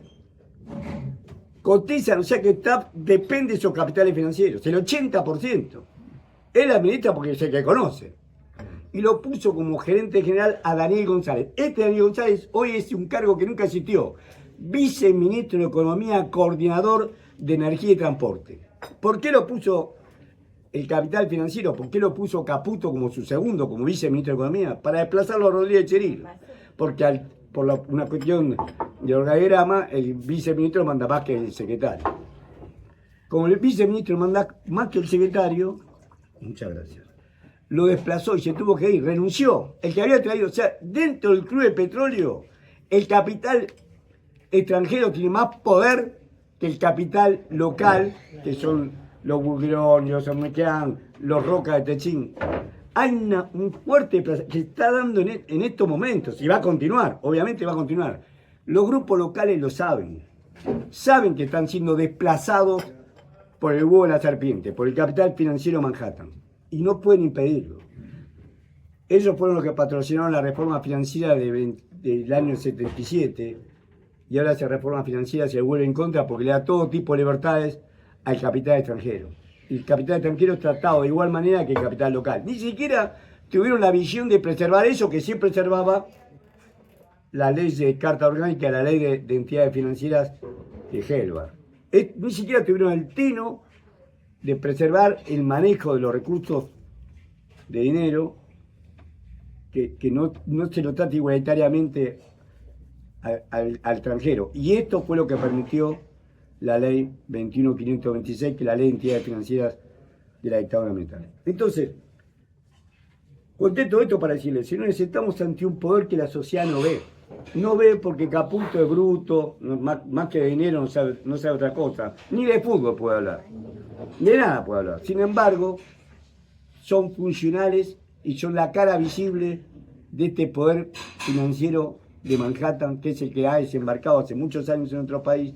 [SPEAKER 3] Cotizan, o sea que depende de esos capitales financieros, el 80%. Él administra porque es el que conoce. Y lo puso como gerente general a Daniel González. Este Daniel González hoy es un cargo que nunca existió. Viceministro de Economía, coordinador de Energía y Transporte. ¿Por qué lo puso el capital financiero? ¿Por qué lo puso Caputo como su segundo, como viceministro de Economía? Para desplazarlo a Rodríguez Chirilo. Porque una cuestión de organigrama, el viceministro manda más que el secretario. como el viceministro manda más que el secretario, muchas gracias, lo desplazó y se tuvo que ir, renunció. El que había traído, o sea, dentro del Club de Petróleo, el capital extranjero tiene más poder que el capital local, que son los Bugrón, los Amequán, los Roca de Techín. Hay un fuerte placer que está dando en estos momentos, y va a continuar, obviamente va a continuar. Los grupos locales lo saben que están siendo desplazados por el huevo de la serpiente, por el capital financiero Manhattan, y no pueden impedirlo. Ellos fueron los que patrocinaron la reforma financiera del año 77, y ahora esa reforma financiera se vuelve en contra porque le da todo tipo de libertades al capital extranjero. El capital extranjero es tratado de igual manera que el capital local. Ni siquiera tuvieron la visión de preservar eso que sí preservaba la ley de carta orgánica, la ley de entidades financieras de Helvar. Ni siquiera tuvieron el tino de preservar el manejo de los recursos de dinero, que no se lo trata igualitariamente al extranjero. Y esto fue lo que permitió la ley 21.526, que es la ley de entidades financieras de la dictadura militar. Entonces, conté todo esto para decirles, señores, estamos ante un poder que la sociedad no ve. No ve porque Caputo es bruto, más que de dinero no sabe otra cosa. Ni de fútbol puede hablar. De nada puede hablar. Sin embargo, son funcionales y son la cara visible de este poder financiero de Manhattan, que es el que ha desembarcado hace muchos años en nuestro país,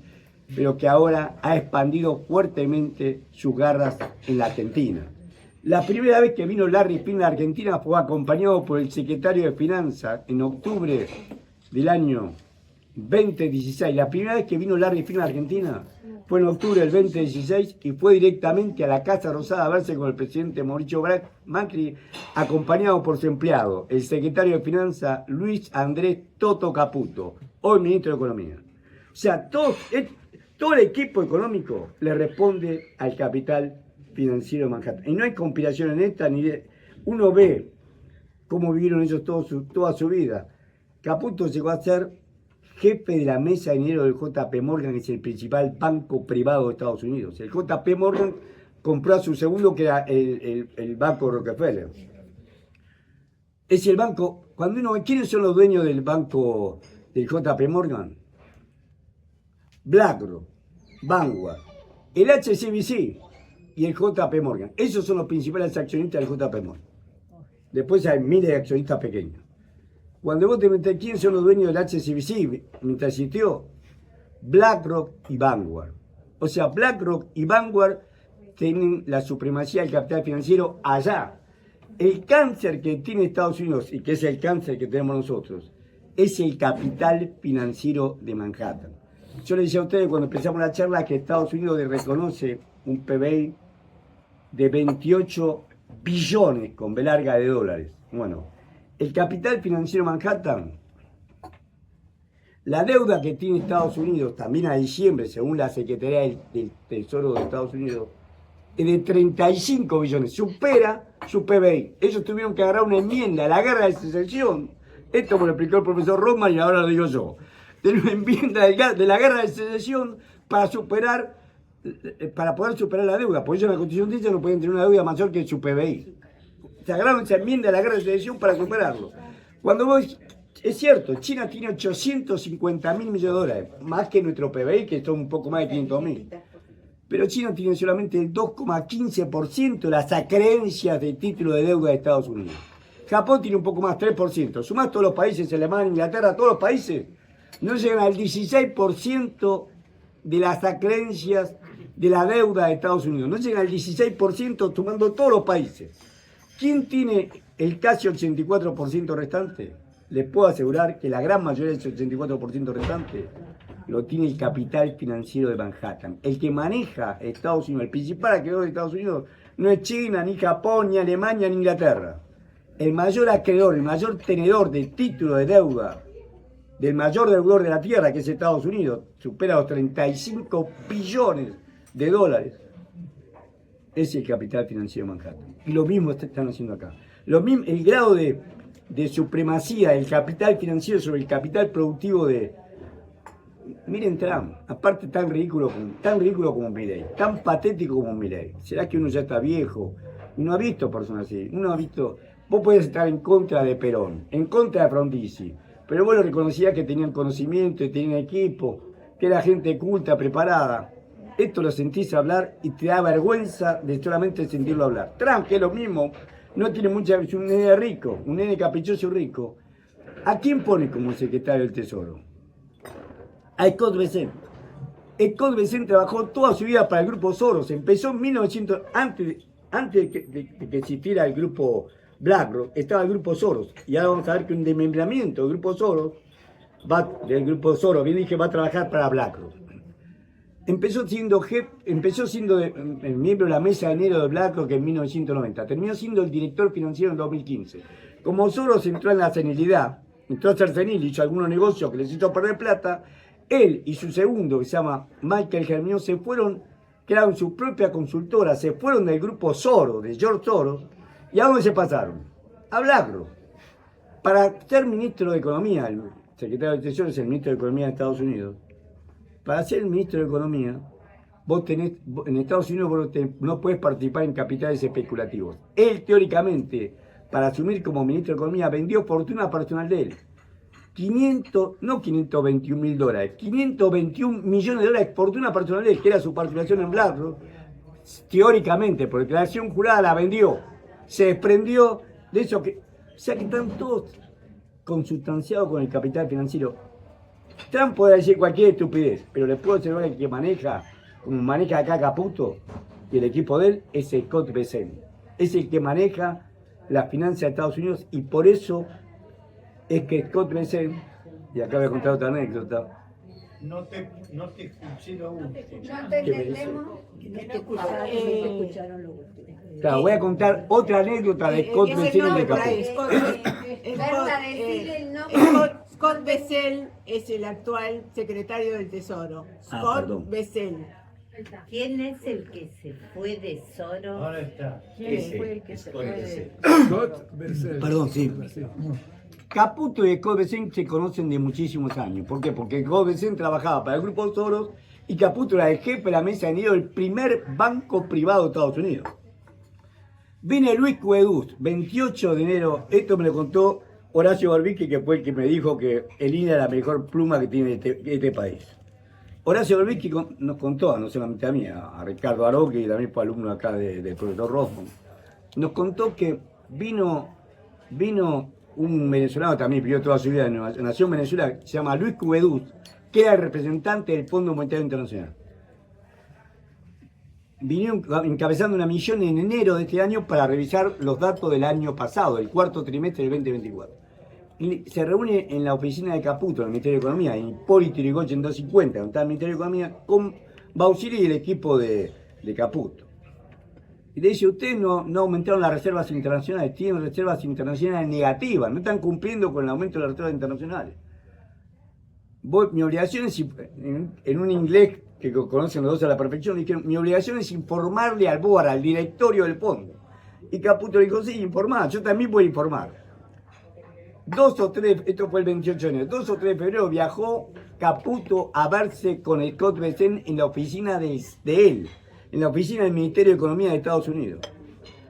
[SPEAKER 3] pero que ahora ha expandido fuertemente sus garras en la Argentina. La primera vez que vino Larry Fink a Argentina fue acompañado por el secretario de Finanzas en octubre del año 2016. La primera vez que vino Larry Fink a Argentina fue en octubre del 2016 y fue directamente a la Casa Rosada a verse con el presidente Mauricio Macri, acompañado por su empleado, el secretario de Finanzas Luis Andrés Toto Caputo, hoy ministro de Economía. O sea, todo el equipo económico le responde al capital financiero de Manhattan. Y no hay conspiración en esta, uno ve cómo vivieron ellos toda su vida. Caputo llegó a ser jefe de la mesa de dinero del JP Morgan, que es el principal banco privado de Estados Unidos. El JP Morgan compró a su segundo, que era el Banco Rockefeller. Es el banco, ¿quiénes son los dueños del banco del JP Morgan? BlackRock, Vanguard, el HSBC y el JP Morgan. Esos son los principales accionistas del JP Morgan. Después hay miles de accionistas pequeños. Cuando vos te metés, ¿quiénes son los dueños del HSBC mientras existió? BlackRock y Vanguard. O sea, BlackRock y Vanguard tienen la supremacía del capital financiero allá. El cáncer que tiene Estados Unidos, y que es el cáncer que tenemos nosotros, es el capital financiero de Manhattan. Yo les decía a ustedes cuando empezamos la charla que Estados Unidos le reconoce un PBI de 28 billones con B larga de dólares. Bueno, el capital financiero de Manhattan, la deuda que tiene Estados Unidos también a diciembre, según la Secretaría del Tesoro de Estados Unidos, es de 35 billones, supera su PBI. Ellos tuvieron que agarrar una enmienda a la guerra de secesión, esto me lo explicó el profesor Rothman y ahora lo digo yo, de una enmienda de la guerra de secesión para poder superar la deuda. Por eso en la Constitución dice que no pueden tener una deuda mayor que su PBI. Se agarraron esa enmienda de la guerra de secesión para superarlo. Cuando vos, es cierto, China tiene 850.000 millones de dólares, más que nuestro PBI, que son un poco más de 500.000. Pero China tiene solamente el 2,15% de las acreencias de título de deuda de Estados Unidos. Japón tiene un poco más, 3%. Sumás todos los países, Alemania, Inglaterra, todos los países, no llegan al 16% de las acreencias de la deuda de Estados Unidos. No llegan al 16% tomando todos los países. ¿Quién tiene el casi 84% restante? Les puedo asegurar que la gran mayoría de ese 84% restante lo tiene el capital financiero de Manhattan. El que maneja Estados Unidos, el principal acreedor de Estados Unidos, no es China, ni Japón, ni Alemania, ni Inglaterra. El mayor acreedor, el mayor tenedor de título de deuda del mayor deudor de la tierra, que es Estados Unidos, supera los 35 billones de dólares, es el capital financiero de Manhattan. Y lo mismo están haciendo acá. El grado de supremacía del capital financiero sobre el capital productivo de Miren Trump, aparte tan ridículo como Milei, tan patético como Milei. ¿Será que uno ya está viejo? Y no ha visto personas así. Uno ha visto, vos podés estar en contra de Perón, en contra de Frondizi, pero vos lo reconocías que tenían conocimiento y tenían equipo, que era gente culta, preparada. Esto lo sentís hablar y te da vergüenza de solamente sentirlo hablar. Trump, que es lo mismo, no tiene mucha, es un nene rico, un nene caprichoso y rico. ¿A quién pone como secretario del Tesoro? A Scott Bessent. Scott Bessent trabajó toda su vida para el grupo Soros. Empezó en 1900, antes de que existiera el grupo BlackRock, estaba el grupo Soros. Y ahora vamos a ver que un desmembramiento del grupo Soros, bien dije, va a trabajar para BlackRock. Empezó siendo miembro de la mesa de enero de BlackRock en 1990. Terminó siendo el director financiero en 2015. Como Soros entró en la senilidad, entró a ser senil, hizo algunos negocios que les hizo perder plata, él y su segundo, que se llama Michael Germió, se fueron, crearon su propia consultora, se fueron del grupo Soros, de George Soros, ¿y a dónde se pasaron? A BlackRock. Para ser ministro de Economía, el secretario de Tesoro es el ministro de Economía de Estados Unidos. Para ser ministro de Economía, en Estados Unidos no puedes participar en capitales especulativos. Él, teóricamente, para asumir como ministro de Economía, vendió fortuna personal de él. 521 mil dólares, 521 millones de dólares, fortuna personal de él, que era su participación en BlackRock. Teóricamente, por declaración jurada, la vendió. Se desprendió de eso que... O sea que están todos consustanciados con el capital financiero. Trump puede decir cualquier estupidez, pero le puedo asegurar que el que maneja, como maneja acá Caputo y el equipo de él, es Scott Bessent. Es el que maneja las finanzas de Estados Unidos y por eso es que Scott Bessent, y acá voy a contar otra anécdota.
[SPEAKER 6] No te escuché lo último.
[SPEAKER 10] No te entendemos.
[SPEAKER 9] No te escucharon lo último.
[SPEAKER 3] Claro, voy a contar otra anécdota de Scott Bessent y de Caputo.
[SPEAKER 10] Berta, decir el nombre.
[SPEAKER 2] Scott Bessent es el actual secretario del Tesoro.
[SPEAKER 3] Perdón.
[SPEAKER 2] Scott Bessent.
[SPEAKER 9] ¿Quién es el que se fue de Soros?
[SPEAKER 6] Ahora está.
[SPEAKER 5] ¿Quién
[SPEAKER 4] fue el que se fue de-
[SPEAKER 3] Perdón, sí. Caputo y Scott Bessent se conocen de muchísimos años. ¿Por qué? Porque Scott Bessent trabajaba para el grupo Soros y Caputo era el jefe de la mesa de enero del primer banco privado de Estados Unidos. Viene Luis Cuedús, 28 de enero, esto me lo contó Horacio Berbisky, que fue el que me dijo que el INE era la mejor pluma que tiene este país. Horacio Berbisky nos contó, no solamente a mí, a Ricardo Aroque y también fue alumno acá del profesor Rothman, nos contó que vino un venezolano también, vivió toda su vida, nació en Venezuela, se llama Luis Cuedús, que era el representante del Fondo Monetario Internacional. Vinieron encabezando una misión en enero de este año para revisar los datos del año pasado, el cuarto trimestre del 2024. Y se reúne en la oficina de Caputo, en el Ministerio de Economía, en Hipólito Yrigoyen 250, donde está el Ministerio de Economía, con Bausili y el equipo de Caputo. Y le dice, ustedes no aumentaron las reservas internacionales, tienen reservas internacionales negativas, no están cumpliendo con el aumento de las reservas internacionales. Mi obligación es, en un inglés que conocen los dos a la perfección, dijeron, mi obligación es informarle al BOAR, al directorio del fondo. Y Caputo dijo, sí, informar, yo también voy a informar. Esto fue el 28 de enero, 2 o 3 de febrero viajó Caputo a verse con Scott Bessent en la oficina de él, en la oficina del Ministerio de Economía de Estados Unidos.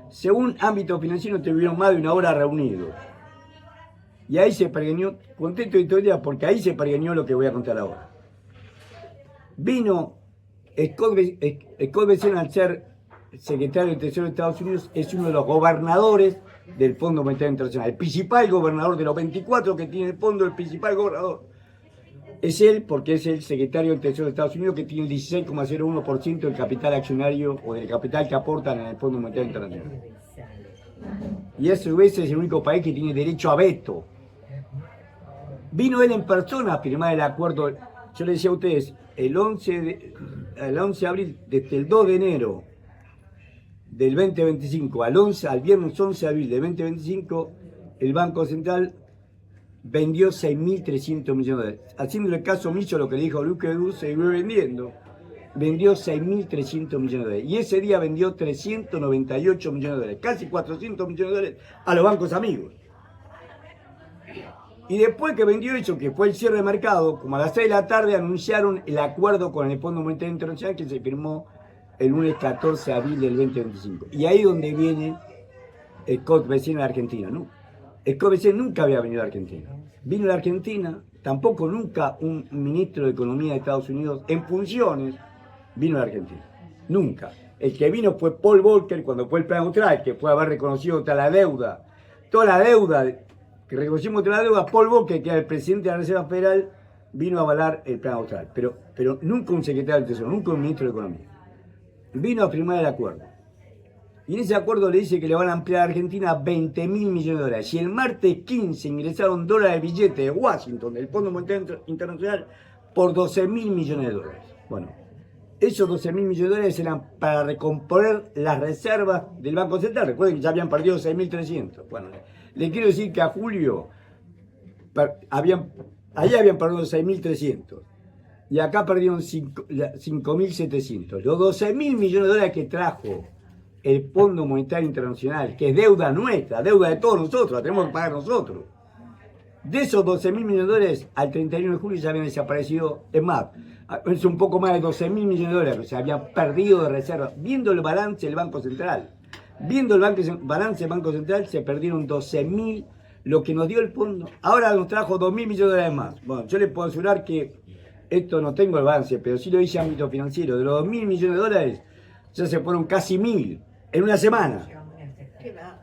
[SPEAKER 3] Según ámbito financiero, tuvieron más de una hora reunidos. Y ahí se pergeñó, conté esta historia porque ahí se pergeñó lo que voy a contar ahora. Vino Scott Bessent al ser secretario del Tesoro de Estados Unidos, es uno de los gobernadores del Fondo Monetario Internacional. El principal gobernador de los 24 que tiene el fondo, el principal gobernador es él, porque es el secretario del Tesoro de Estados Unidos que tiene el 16,01% del capital accionario o del capital que aportan en el Fondo Monetario Internacional. Y a su vez es el único país que tiene derecho a veto. Vino él en persona a firmar el acuerdo. Yo le decía a ustedes, el 11 de abril, desde el 2 de enero del 2025 al viernes 11 de abril del 2025, el Banco Central vendió 6.300 millones de dólares. Haciéndole caso omiso a lo que le dijo Luis Cuedús, se iba vendiendo. Vendió 6.300 millones de dólares. Y ese día vendió 398 millones de dólares, casi 400 millones de dólares a los bancos amigos. Y después que vendió eso, que fue el cierre de mercado, como a las 6 de la tarde anunciaron el acuerdo con el Fondo Monetario Internacional que se firmó el lunes 14 de abril del 2025. Y ahí donde viene el COT-BCE en la Argentina, ¿no? El COT-BCE nunca había venido a Argentina. Vino a la Argentina, tampoco nunca un ministro de Economía de Estados Unidos en funciones vino a la Argentina. Nunca. El que vino fue Paul Volcker cuando fue el plan austral, que fue haber reconocido toda la deuda, que reconocimos toda la deuda. Paul Volcker, que era el presidente de la Reserva Federal, vino a avalar el plan austral. Pero nunca un secretario del Tesoro, nunca un ministro de Economía. Vino a firmar el acuerdo. Y en ese acuerdo le dice que le van a ampliar a Argentina 20.000 millones de dólares. Y el martes 15 ingresaron dólares de billete de Washington, del Fondo Monetario Internacional, por 12.000 millones de dólares. Bueno, esos 12.000 millones de dólares eran para recomponer las reservas del Banco Central. Recuerden que ya habían perdido 6.300. Bueno, le quiero decir que a julio ahí habían perdido 6.300. Y acá perdieron 5.700. Los 12.000 millones de dólares que trajo el Fondo Monetario Internacional, que es deuda nuestra, deuda de todos nosotros, la tenemos que pagar nosotros. De esos 12.000 millones de dólares, al 31 de julio ya habían desaparecido, es más, es un poco más de 12.000 millones de dólares que se habían perdido de reserva. Viendo el balance del Banco Central, balance del Banco Central, se perdieron 12.000, lo que nos dio el fondo. Ahora nos trajo 2.000 millones de dólares más. Bueno, yo les puedo asegurar que esto no tengo el balance, pero sí lo hice ámbito financiero. De los 2.000 millones de dólares, ya se fueron casi 1.000 en una semana.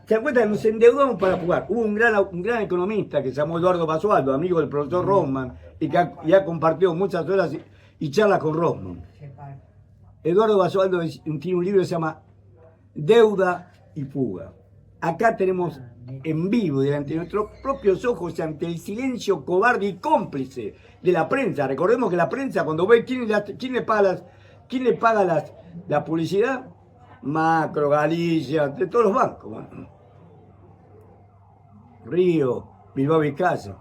[SPEAKER 3] ¿Se dan cuenta? Nos endeudamos para jugar. Hubo un gran economista que se llamó Eduardo Basualdo, amigo del profesor Rothman, y que ha compartido muchas horas y charlas con Rothman. Eduardo Basualdo tiene un libro que se llama Deuda y Fuga. Acá tenemos en vivo, delante de nuestros propios ojos, ante el silencio cobarde y cómplice de la prensa. Recordemos que la prensa, cuando ve quién le paga la publicidad, Macro, Galicia, de todos los bancos. Bueno. Río, Bilbao y Casa.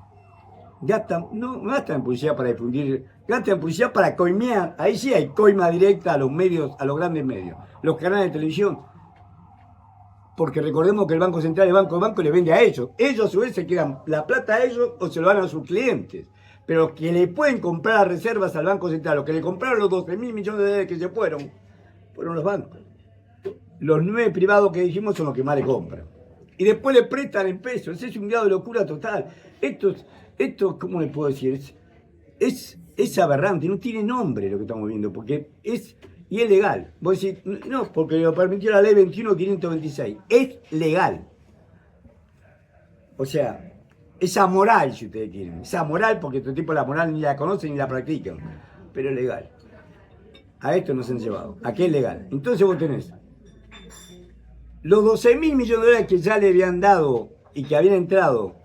[SPEAKER 3] No gastan publicidad para difundir, gastan publicidad para coimear. Ahí sí hay coima directa a los medios, a los grandes medios, los canales de televisión. Porque recordemos que el Banco Central, el banco le vende a ellos. Ellos a su vez se quedan la plata a ellos o se lo dan a sus clientes. Pero los que le pueden comprar reservas al Banco Central, los que le compraron los 12.000 millones de dólares que se fueron los bancos. Los 9 privados que dijimos son los que más le compran. Y después le prestan en pesos. Es un grado de locura total. Esto, ¿cómo le puedo decir? Es aberrante, no tiene nombre lo que estamos viendo, porque es legal. Vos decís, no, porque lo permitió la ley 21.526. Es legal. O sea, es amoral, si ustedes quieren. Es amoral porque este tipo la moral ni la conocen ni la practican. Pero es legal. A esto nos han llevado. ¿A qué es legal? Entonces vos tenés los 12.000 millones de dólares que ya le habían dado y que habían entrado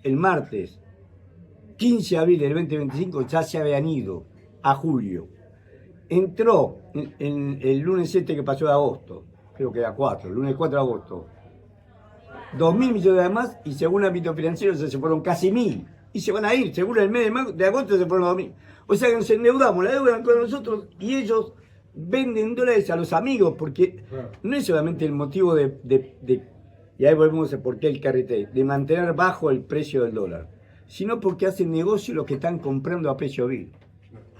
[SPEAKER 3] el martes 15 de abril del 2025, ya se habían ido a julio. Entró en el lunes 7 que pasó de agosto, creo que era 4, el lunes 4 de agosto, 2.000 millones de más, y según el ámbito financiero se fueron casi 1.000. Y se van a ir, según el mes de agosto se fueron 2.000. O sea que nos endeudamos, la deuda con nosotros y ellos venden dólares a los amigos, porque no es solamente el motivo y ahí volvemos a por qué el carrete, de mantener bajo el precio del dólar, sino porque hacen negocio los que están comprando a precio vil.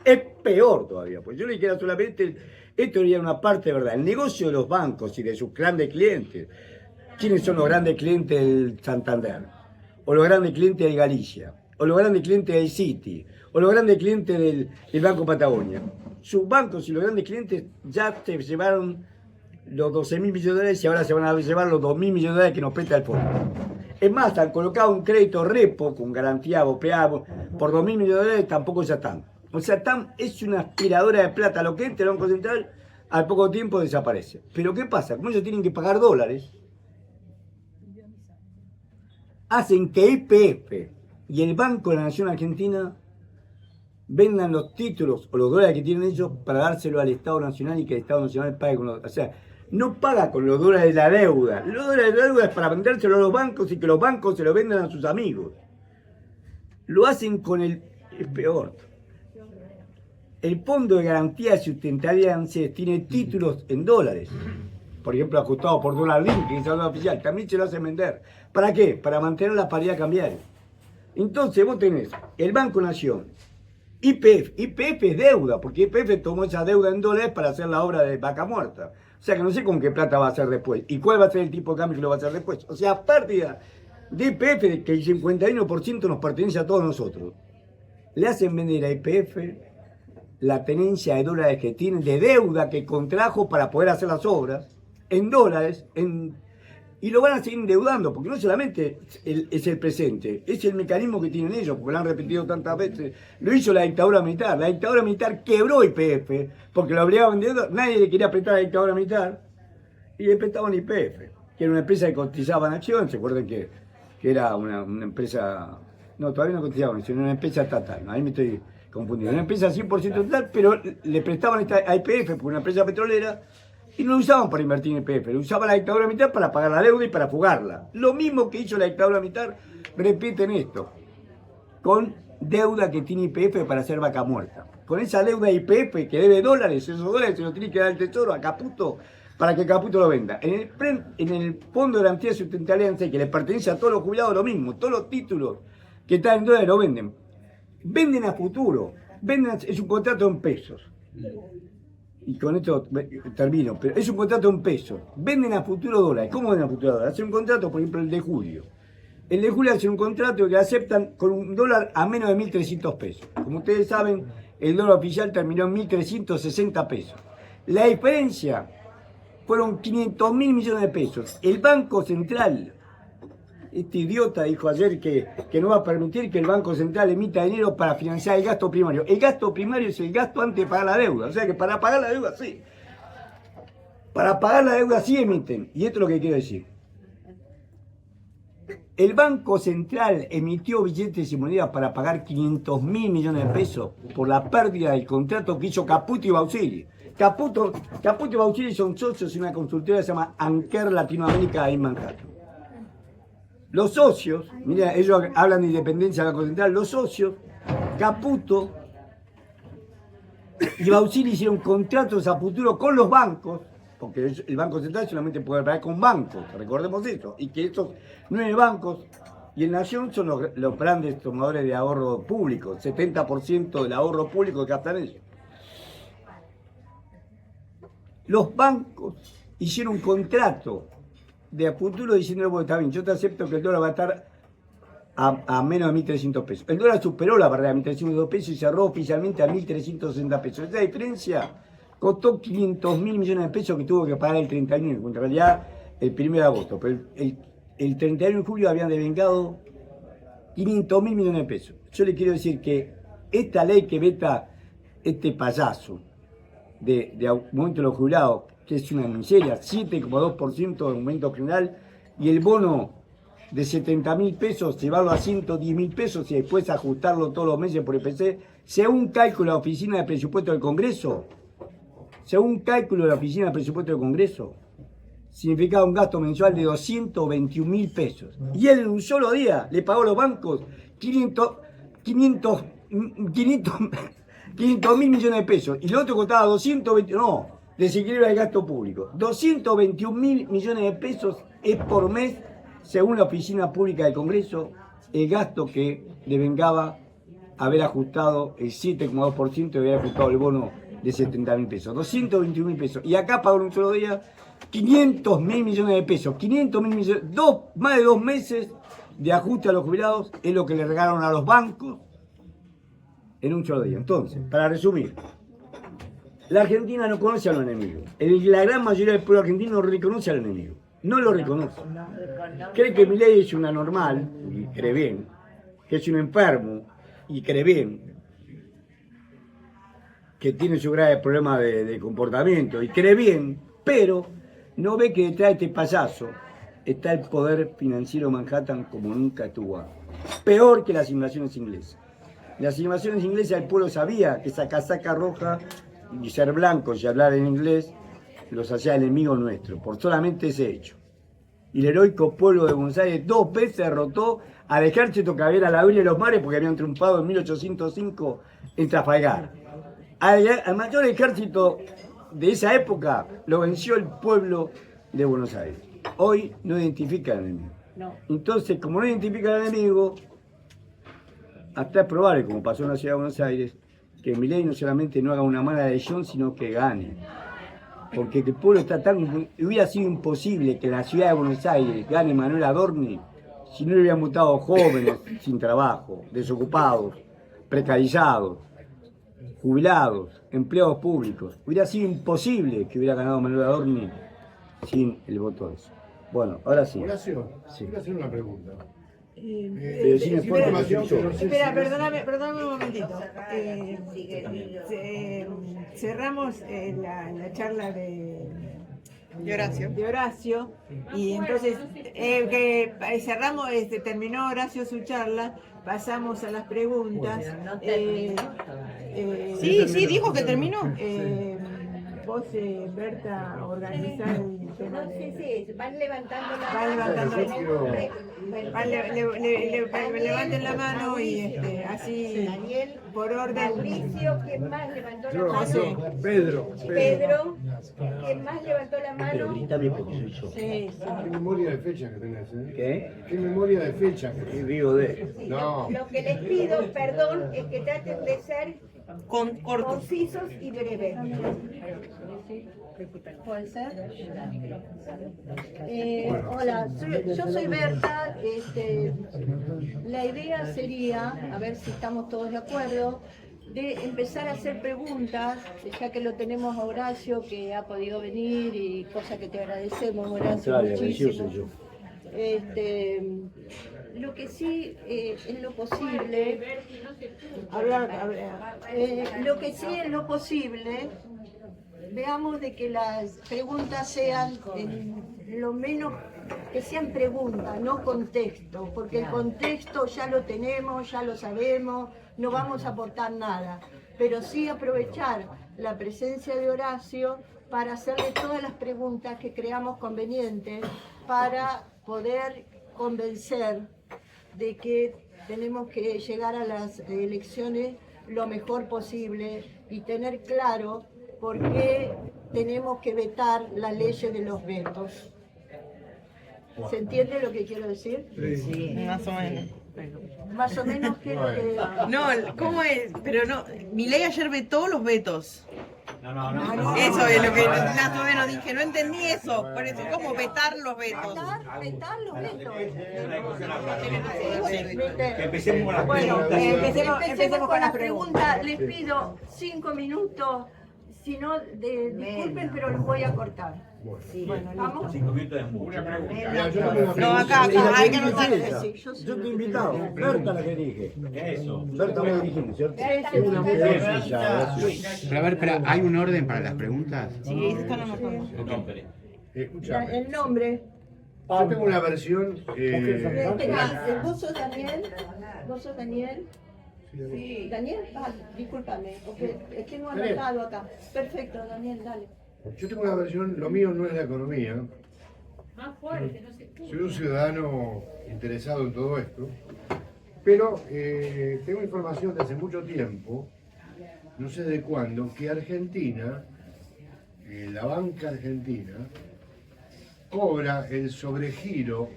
[SPEAKER 3] Es peor todavía, pues yo le quiero solamente, esto sería una parte de verdad, el negocio de los bancos y de sus grandes clientes. ¿Quiénes son los grandes clientes del Santander? O los grandes clientes de Galicia, o los grandes clientes del Citi, o los grandes clientes del Banco Patagonia. Sus bancos y los grandes clientes ya se llevaron los 12.000 millones de dólares y ahora se van a llevar los 2.000 millones de dólares que nos presta el fondo. Es más, han colocado un crédito repo con garantía BOPA por 2.000 millones de dólares, tampoco ya están. O sea, TAM es una aspiradora de plata. Lo que entra el Banco Central, al poco tiempo desaparece. Pero ¿qué pasa? Como ellos tienen que pagar dólares, hacen que YPF y el Banco de la Nación Argentina vendan los títulos o los dólares que tienen ellos para dárselo al Estado Nacional y que el Estado Nacional pague con los... O sea, no paga con los dólares de la deuda. Los dólares de la deuda es para vendérselo a los bancos y que los bancos se lo vendan a sus amigos. Lo hacen con el peor. El Fondo de Garantía de Sustentabilidad ANSES tiene títulos en dólares. Por ejemplo, ajustado por dólar link, que es el dólar oficial. También se lo hacen vender. ¿Para qué? Para mantener la paridad cambiaria. Entonces vos tenés el Banco Nación, YPF. YPF es deuda, porque YPF tomó esa deuda en dólares para hacer la obra de Vaca Muerta. O sea que no sé con qué plata va a hacer después. ¿Y cuál va a ser el tipo de cambio que lo va a hacer después? O sea, pérdida de YPF, que el 51% nos pertenece a todos nosotros. Le hacen vender a YPF la tenencia de dólares que tiene, de deuda que contrajo para poder hacer las obras, en dólares, y lo van a seguir endeudando, porque no solamente es el presente, es el mecanismo que tienen ellos, porque lo han repetido tantas veces. Lo hizo la dictadura militar. La dictadura militar quebró YPF, porque lo obligaban a endeudar. Nadie le quería prestar a la dictadura militar, y le prestaban YPF, que era una empresa que cotizaba en acción. ¿Se acuerdan que era una empresa? No, todavía no cotizaba, sino una empresa estatal. Ahí me estoy confundiendo. Una empresa 100% estatal, pero le prestaban a YPF, porque una empresa petrolera, y no lo usaban para invertir en YPF, lo usaba la dictadura militar para pagar la deuda y para fugarla. Lo mismo que hizo la dictadura militar, repiten esto, con deuda que tiene YPF para hacer Vaca Muerta. Con esa deuda de YPF que debe dólares, esos dólares se los tiene que dar el Tesoro a Caputo para que Caputo lo venda. En el Fondo de Garantía de Sustentabilidad, que le pertenece a todos los jubilados, lo mismo, todos los títulos que están en dólares lo venden. Venden a futuro, es un contrato en pesos. Y con esto termino, pero es un contrato en pesos. Venden a futuro dólares. ¿Cómo venden a futuro dólares? Hacen un contrato, por ejemplo, el de julio. El de julio hace un contrato que aceptan con un dólar a menos de 1.300 pesos. Como ustedes saben, el dólar oficial terminó en 1.360 pesos. La diferencia fueron 500.000 millones de pesos. El Banco Central, este idiota dijo ayer que no va a permitir que el Banco Central emita dinero para financiar el gasto primario. El gasto primario es el gasto antes de pagar la deuda. O sea que para pagar la deuda sí. Para pagar la deuda sí emiten. Y esto es lo que quiero decir. El Banco Central emitió billetes y monedas para pagar 500.000 millones de pesos por la pérdida del contrato que hizo Caputo y Bausilli. Caputo y Bausilli son socios de una consultora que se llama Anker Latinoamérica en Manhattan. Los socios, mira, ellos hablan de independencia del Banco Central, los socios, Caputo y Bausilli hicieron contratos a futuro con los bancos, porque el Banco Central solamente puede pagar con bancos, recordemos eso, y que estos 9 bancos y el Nación son los grandes tomadores de ahorro público, 70% del ahorro público que gastan ellos. Los bancos hicieron un contrato de a futuro diciendo, bueno, está bien, yo te acepto que el dólar va a estar a menos de 1.300 pesos. El dólar superó la barrera de 1.300 pesos y cerró oficialmente a 1.360 pesos. Esa diferencia costó 500.000 millones de pesos que tuvo que pagar el 31, en realidad el 1 de agosto. Pero el 31 de julio habían devengado 500.000 millones de pesos. Yo le quiero decir que esta ley que veta este payaso de aumento de los jubilados, que es una miseria, 7,2% de aumento general, y el bono de 70.000 pesos, llevarlo a 110.000 pesos y después ajustarlo todos los meses por IPC, según cálculo de la Oficina de Presupuesto del Congreso, significaba un gasto mensual de 221.000 pesos. Y él en un solo día le pagó a los bancos 500.000 millones de pesos, y lo otro costaba 220, no, desequilibra el gasto público. 221.000 millones de pesos es por mes, según la Oficina Pública del Congreso, el gasto que devengaba haber ajustado el 7,2% y haber ajustado el bono de 70.000 pesos. 221.000 pesos. Y acá pagó en un solo día 500.000 millones de pesos. 500.000 millones, más de 2 meses de ajuste a los jubilados es lo que le regalaron a los bancos en un solo día. Entonces, para resumir, la Argentina no conoce a los enemigos. La gran mayoría del pueblo argentino no reconoce al enemigo. No lo reconoce. Cree que Milei es una normal, y cree bien. Que es un enfermo, y cree bien. Que tiene su grave problema de comportamiento, y cree bien. Pero no ve que detrás de este payaso está el poder financiero de Manhattan como nunca estuvo antes. Peor que las invasiones inglesas. Las invasiones inglesas, el pueblo sabía que esa casaca roja y ser blancos y hablar en inglés los hacía enemigos nuestros, por solamente ese hecho. Y el heroico pueblo de Buenos Aires 2 veces derrotó al ejército que había en la orilla de los mares porque habían triunfado en 1805 en Trafalgar. Al mayor ejército de esa época lo venció el pueblo de Buenos Aires. Hoy no identifica al enemigo. Entonces, como no identifica al enemigo, hasta es probable, como pasó en la ciudad de Buenos Aires, que Milei no solamente no haga una mala elección, sino que gane. Porque el pueblo está tan... Hubiera sido imposible que en la ciudad de Buenos Aires gane Manuel Adorni si no le hubieran votado jóvenes sin trabajo, desocupados, precarizados, jubilados, empleados públicos. Hubiera sido imposible que hubiera ganado Manuel Adorni sin el voto de eso. Bueno, ahora sí.
[SPEAKER 7] Horacio,
[SPEAKER 3] Sí.
[SPEAKER 7] quiero hacer una pregunta.
[SPEAKER 2] Espera, perdóname un momentito. Cerramos la charla de Horacio y entonces cerramos, terminó Horacio su charla, pasamos a las preguntas.
[SPEAKER 4] Sí, dijo que terminó.
[SPEAKER 2] Vos, Berta, organizar el tema
[SPEAKER 10] No,
[SPEAKER 2] de...
[SPEAKER 10] sí, van levantando la
[SPEAKER 2] Van levantando
[SPEAKER 10] mano.
[SPEAKER 2] levanten la mano y así
[SPEAKER 10] Daniel,
[SPEAKER 2] por orden.
[SPEAKER 10] Mauricio, ¿quién más levantó la mano?
[SPEAKER 2] José.
[SPEAKER 6] Pedro.
[SPEAKER 10] Pedro, ¿quién más levantó la
[SPEAKER 3] Pero
[SPEAKER 10] mano?
[SPEAKER 3] grítame porque soy yo.
[SPEAKER 2] Sí,
[SPEAKER 7] Qué memoria de fecha que tenés, ¿eh?
[SPEAKER 3] ¿Qué?
[SPEAKER 7] Qué memoria de fecha que
[SPEAKER 3] ¿Qué
[SPEAKER 7] tenés.
[SPEAKER 3] vivo de?
[SPEAKER 10] Sí,
[SPEAKER 7] No.
[SPEAKER 10] Lo que les pido, perdón, es que traten de ser
[SPEAKER 4] Cortos.
[SPEAKER 10] concisos y breves.
[SPEAKER 1] ¿Puede ser? Hola, yo soy Berta. La idea sería, a ver si estamos todos de acuerdo, de empezar a hacer preguntas, ya que lo tenemos a Horacio, que ha podido venir y cosa que te agradecemos, Horacio,
[SPEAKER 3] Dale,
[SPEAKER 1] muchísimo.
[SPEAKER 3] soy yo.
[SPEAKER 1] Lo que sí, en lo posible, lo que sí en lo posible, veamos de que las preguntas sean lo menos, que sean preguntas, no contexto, porque el contexto ya lo tenemos, ya lo sabemos, no vamos a aportar nada, pero sí aprovechar la presencia de Horacio para hacerle todas las preguntas que creamos convenientes para poder convencer de que tenemos que llegar a las elecciones lo mejor posible y tener claro por qué tenemos que vetar las leyes de los vetos. ¿Se entiende lo que quiero decir?
[SPEAKER 4] Más o menos.
[SPEAKER 1] Más o menos que lo que...
[SPEAKER 4] No, ¿cómo es? Pero no, Milei ayer vetó los vetos.
[SPEAKER 5] No.
[SPEAKER 4] Eso es lo que más o menos dije, no entendí eso. Por eso, ¿cómo vetar los vetos?
[SPEAKER 1] Vetar los vetos.
[SPEAKER 5] Que empecemos con las
[SPEAKER 1] Bueno,
[SPEAKER 5] preguntas.
[SPEAKER 1] empecemos con las preguntas. Les pido 5 minutos, si no, disculpen, pero los voy a cortar. Bueno, ¿vamos?
[SPEAKER 5] 5 minutos es mucho.
[SPEAKER 7] Mira, yo tengo una
[SPEAKER 4] No, acá, hay que anotar.
[SPEAKER 3] Yo te he invitado, Berta la que dije.
[SPEAKER 5] Eso.
[SPEAKER 3] Berta me dijimos, ¿cierto?
[SPEAKER 7] Tengo una muy sencilla.
[SPEAKER 11] Pero a ver, espera, ¿hay un orden para las preguntas?
[SPEAKER 4] Sí, eso está anotado.
[SPEAKER 5] Nombre.
[SPEAKER 7] Escuchame.
[SPEAKER 1] El nombre.
[SPEAKER 7] Yo tengo una versión.
[SPEAKER 1] ¿Vos sos Daniel? ¿Vos sos Daniel? Sí. ¿Daniel? Discúlpame, porque tengo anotado acá. Perfecto, Daniel, dale.
[SPEAKER 7] Yo tengo una versión, lo mío no es la economía. Soy un ciudadano interesado en todo esto, pero tengo información de hace mucho tiempo, no sé de cuándo, que Argentina, la banca argentina, cobra el sobregiro,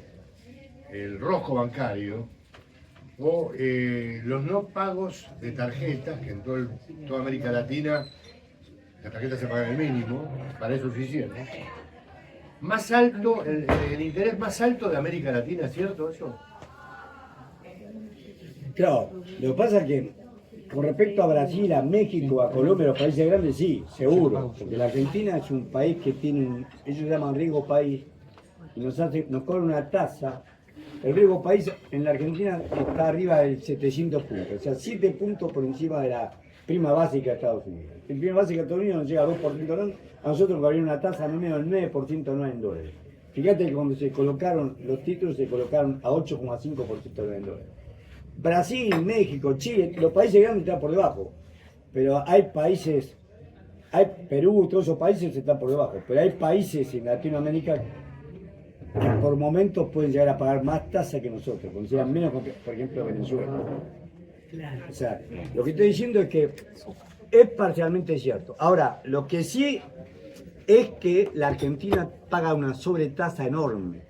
[SPEAKER 7] el rojo bancario, o los no pagos de tarjetas, que en toda América Latina las tarjetas se pagan el mínimo, para eso se hicieron. Más alto, el interés más alto de América Latina, ¿cierto eso?
[SPEAKER 3] Claro, lo que pasa es que con respecto a Brasil, a México, a Colombia, los países grandes, sí, seguro. Porque la Argentina es un país que tiene, ellos llaman riesgo país, y nos cobran una tasa. El riesgo país en la Argentina está arriba del 700 puntos, o sea, 7 puntos por encima de la prima básica de Estados Unidos. El prima básica de Estados Unidos nos llega a 2%, a nosotros nos cabería una tasa no menos del 9% no en dólares. Fíjate que cuando se colocaron los títulos, se colocaron a 8,5% en dólares. Brasil, México, Chile, los países grandes están por debajo, pero hay países, Perú, todos esos países están por debajo, pero hay países en Latinoamérica que por momentos pueden llegar a pagar más tasa que nosotros, consideran menos, por ejemplo, Venezuela. O sea, lo que estoy diciendo es que es parcialmente cierto. Ahora, lo que sí es que la Argentina paga una sobretasa enorme.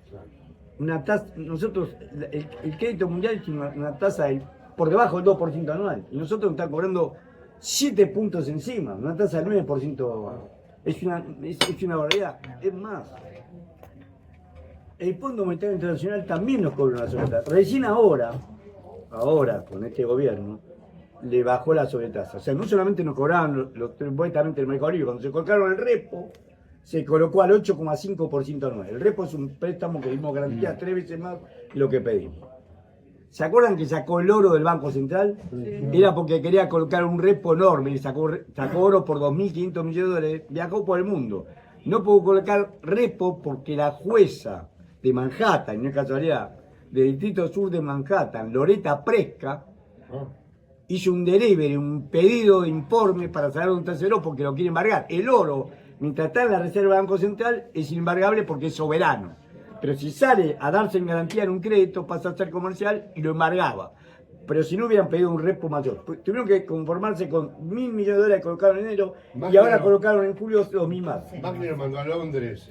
[SPEAKER 3] Una tasa, nosotros, el crédito mundial tiene una tasa del por debajo del 2% anual. Y nosotros nos están cobrando 7 puntos encima, una tasa del 9%. Es una barbaridad. Es más, el Fondo Monetario Internacional también nos cobra una sobretasa. Recién ahora, con este gobierno, le bajó la sobretasa. O sea, no solamente nos cobraban supuestamente el Mercado Libre, cuando se colocaron el repo, se colocó al 8,5% anual. El repo es un préstamo que dimos garantía 3 veces más de lo que pedimos. ¿Se acuerdan que sacó el oro del Banco Central? Sí. Era porque quería colocar un repo enorme y sacó oro por 2.500 millones de dólares. Viajó por el mundo. No pudo colocar repo porque la jueza de Manhattan, no es casualidad, del Distrito Sur de Manhattan, Loretta Presca, hizo un delivery, un pedido de informe para saber dónde está el oro porque lo quiere embargar. El oro, mientras está en la Reserva del Banco Central, es inembargable porque es soberano. Pero si sale a darse en garantía en un crédito, pasa a ser comercial y lo embargaba. Pero si no hubieran pedido un repo mayor. Tuvieron que conformarse con 1.000 millones de dólares que colocaron en enero y ahora colocaron en julio 2.000 más.
[SPEAKER 7] Macri lo mandó a Londres.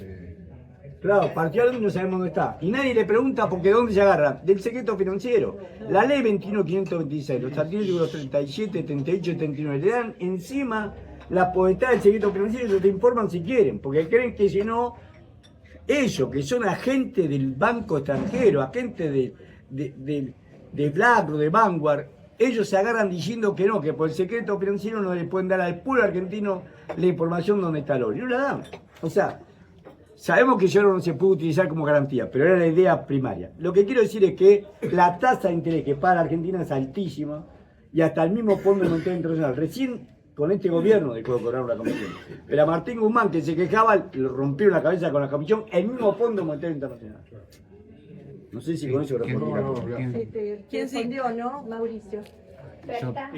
[SPEAKER 3] Claro, partió a Londres y no sabemos dónde está. Y nadie le pregunta porque ¿dónde se agarra? Del secreto financiero. La ley 21.526, los artículos 37, 38 y 39 le dan encima la potestad del secreto financiero y ellos te informan si quieren. Porque creen que si no, ellos que son agentes del banco extranjero, agentes de BlackRock, de Vanguard, ellos se agarran diciendo que no, que por el secreto financiero no le pueden dar al pueblo argentino la información donde está el oro. Y no la dan. O sea, sabemos que el oro no se puede utilizar como garantía, pero era la idea primaria. Lo que quiero decir es que la tasa de interés que paga la Argentina es altísima y hasta el mismo Fondo Monetario Internacional. Recién con este gobierno dejó de cobrar una comisión. Pero a Martín Guzmán, que se quejaba, le rompieron la cabeza con la comisión, el mismo Fondo Monetario Internacional. No sé si con eso respondí.
[SPEAKER 10] ¿Quién respondió, no, Mauricio? Berta.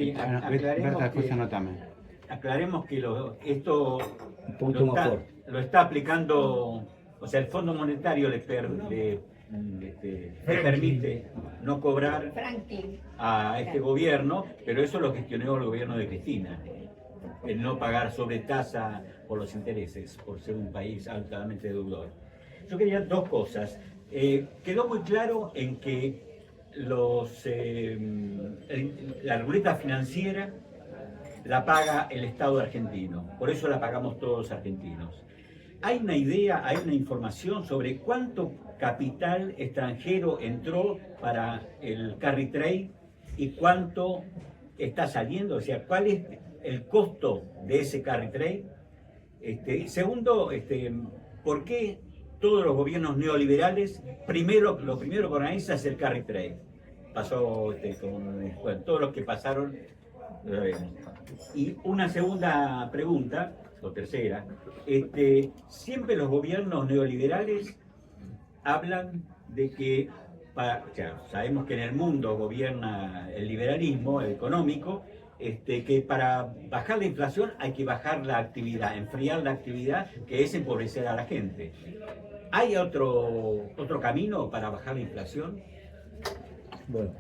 [SPEAKER 5] Aclaremos que esto
[SPEAKER 3] punto
[SPEAKER 5] lo está aplicando, o sea, el Fondo Monetario le permite no cobrar a este gobierno, pero eso lo gestionó el gobierno de Cristina. El no pagar sobretasa por los intereses, por ser un país altamente deudor. Yo quería dos cosas. Quedó muy claro en que la ruleta financiera la paga el Estado argentino, por eso la pagamos todos los argentinos. ¿Hay una idea, hay una información sobre cuánto capital extranjero entró para el carry trade y cuánto está saliendo? O sea, ¿cuál es el costo de ese carry trade? Segundo, ¿por qué todos los gobiernos neoliberales lo primero que organizan es el carry trade? Pasó con todos los que pasaron, lo vemos. Y una segunda pregunta, o tercera, siempre los gobiernos neoliberales hablan de que, sabemos que en el mundo gobierna el liberalismo económico, que para bajar la inflación hay que bajar la actividad, enfriar la actividad, que es empobrecer a la gente. ¿Hay otro camino para bajar la inflación?
[SPEAKER 3] Bueno,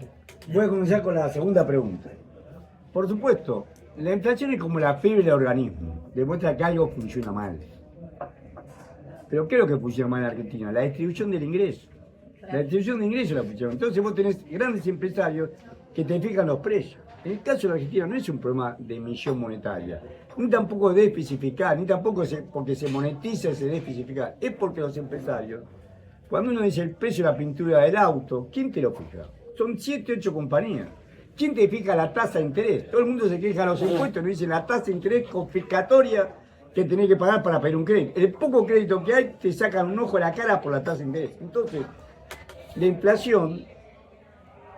[SPEAKER 3] voy a comenzar con la segunda pregunta. Por supuesto, la inflación es como la fiebre del organismo, demuestra que algo funciona mal. Pero ¿qué es lo que funciona mal en Argentina? La distribución del ingreso. La distribución de ingresos la funciona. Entonces vos tenés grandes empresarios que te fijan los precios. En el caso de la Argentina no es un problema de emisión monetaria, ni tampoco de déficit fiscal, ni tampoco porque se monetiza ese déficit fiscal. Es porque los empresarios, cuando uno dice el precio de la pintura del auto, ¿quién te lo fija? Son 7, 8 compañías. ¿Quién te fija la tasa de interés? Todo el mundo se queja de los impuestos, nos dicen la tasa de interés confiscatoria que tenés que pagar para pedir un crédito. El poco crédito que hay te sacan un ojo a la cara por la tasa de interés. Entonces, la inflación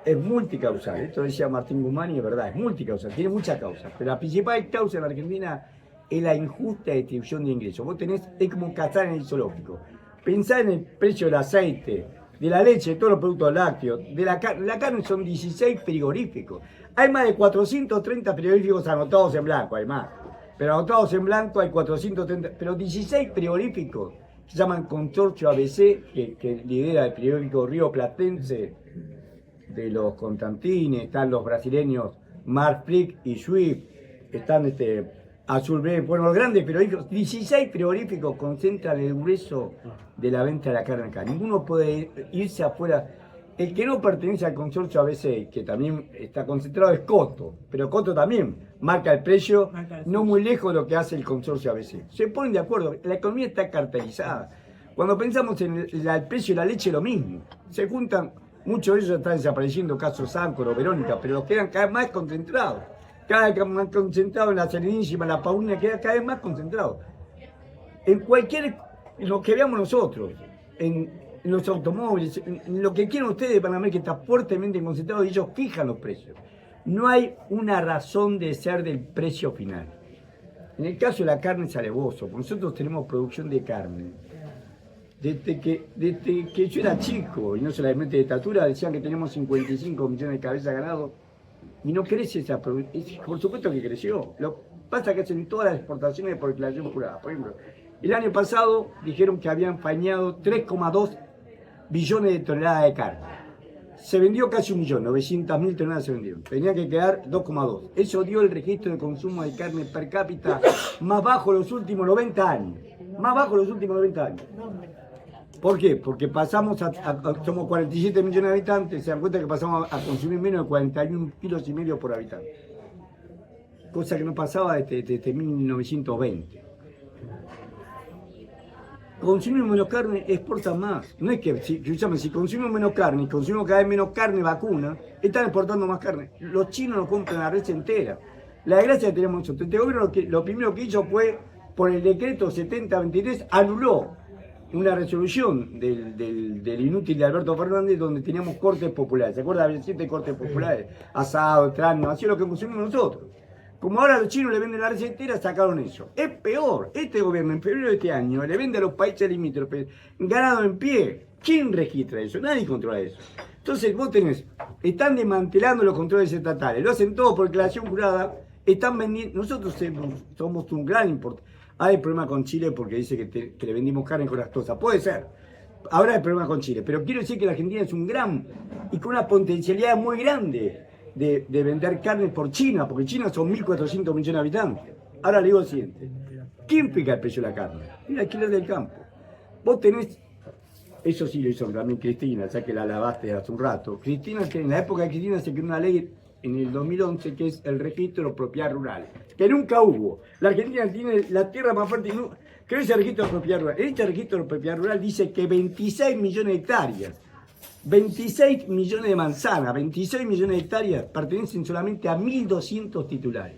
[SPEAKER 3] es multicausal. Esto decía Martín Guzmán y es verdad, es multicausal, tiene muchas causas. Pero la principal causa en la Argentina es la injusta distribución de ingresos. Vos es como cazar en el zoológico. Pensá en el precio del aceite, de la leche, de todos los productos lácteos, de la carne son 16 frigoríficos. Hay más de 430 frigoríficos anotados en blanco, hay más. Pero anotados en blanco hay 430, pero 16 frigoríficos que se llaman Consorcio ABC, que lidera el frigorífico Río Platense de los Constantines, están los brasileños Marfrig y Swift, están Azul Breve, bueno, los grandes frigoríficos, 16 frigoríficos concentran el grueso de la venta de la carne acá. Ninguno puede irse afuera. El que no pertenece al consorcio ABC, que también está concentrado, es Coto. Pero Coto también marca el precio no muy lejos de lo que hace el consorcio ABC. Se ponen de acuerdo, la economía está cartelizada. Cuando pensamos en el precio de la leche, lo mismo. Se juntan, muchos de ellos están desapareciendo, casos Sáncoro, Verónica, pero los quedan cada vez más concentrados. Cada vez más concentrados en la Serenísima, la Paulina, queda cada vez más concentrado. En cualquier, en lo que veamos nosotros, en los automóviles, en lo que quieran ustedes van a ver que está fuertemente concentrado y ellos fijan los precios. No hay una razón de ser del precio final. En el caso de la carne es alevoso, nosotros tenemos producción de carne. Desde que yo era chico, y no solamente de estatura, decían que tenemos 55 millones de cabezas de ganado, y no crece esa producción. Por supuesto que creció. Lo que pasa es que hacen todas las exportaciones por declaración jurada. Por ejemplo, el año pasado dijeron que habían fañado 3,2 billones de toneladas de carne. Se vendió casi 1.900.000 toneladas se vendieron. Tenía que quedar 2,2. Eso dio el registro de consumo de carne per cápita más bajo los últimos 90 años. Más bajo los últimos 90 años. ¿Por qué? Porque pasamos somos 47 millones de habitantes, se dan cuenta que pasamos a consumir menos de 41 kilos y medio por habitante. Cosa que no pasaba desde 1920. Consumimos menos carne, exportan más. No es que, si consumimos menos carne y consumimos cada vez menos carne vacuna, están exportando más carne. Los chinos nos compran la red entera. La desgracia que tenemos nosotros. Este gobierno lo primero que hizo fue, por el decreto 7023, anuló una resolución del inútil de Alberto Fernández donde teníamos cortes populares. ¿Se acuerdan? Había 7 cortes populares. Asado, trano, así es lo que consumimos nosotros. Como ahora los chinos le venden la red entera, sacaron eso. Es peor. Este gobierno en febrero de este año le vende a los países limítrofes ganado en pie. ¿Quién registra eso? Nadie controla eso. Entonces vos tenés, están desmantelando los controles estatales, lo hacen todo por declaración jurada, están vendiendo, nosotros somos un gran importador. Hay problema con Chile porque dice que le vendimos carne corastosa. Puede ser. Ahora hay problema con Chile. Pero quiero decir que la Argentina es un gran y con una potencialidad muy grande de vender carne por China, porque China son 1.400 millones de habitantes. Ahora le digo lo siguiente. ¿Quién fija el precio de la carne? El alquiler del campo. Vos tenés, eso sí lo hizo también Cristina, ya que la lavaste hace un rato. Cristina, que en la época de Cristina se creó una ley en el 2011 que es el registro de los propiedades rurales, que nunca hubo. La Argentina tiene la tierra más fuerte, que es el registro de propiedad rural. Este registro de propiedad rural dice que 26 millones de hectáreas, 26 millones de manzanas, 26 millones de hectáreas pertenecen solamente a 1.200 titulares.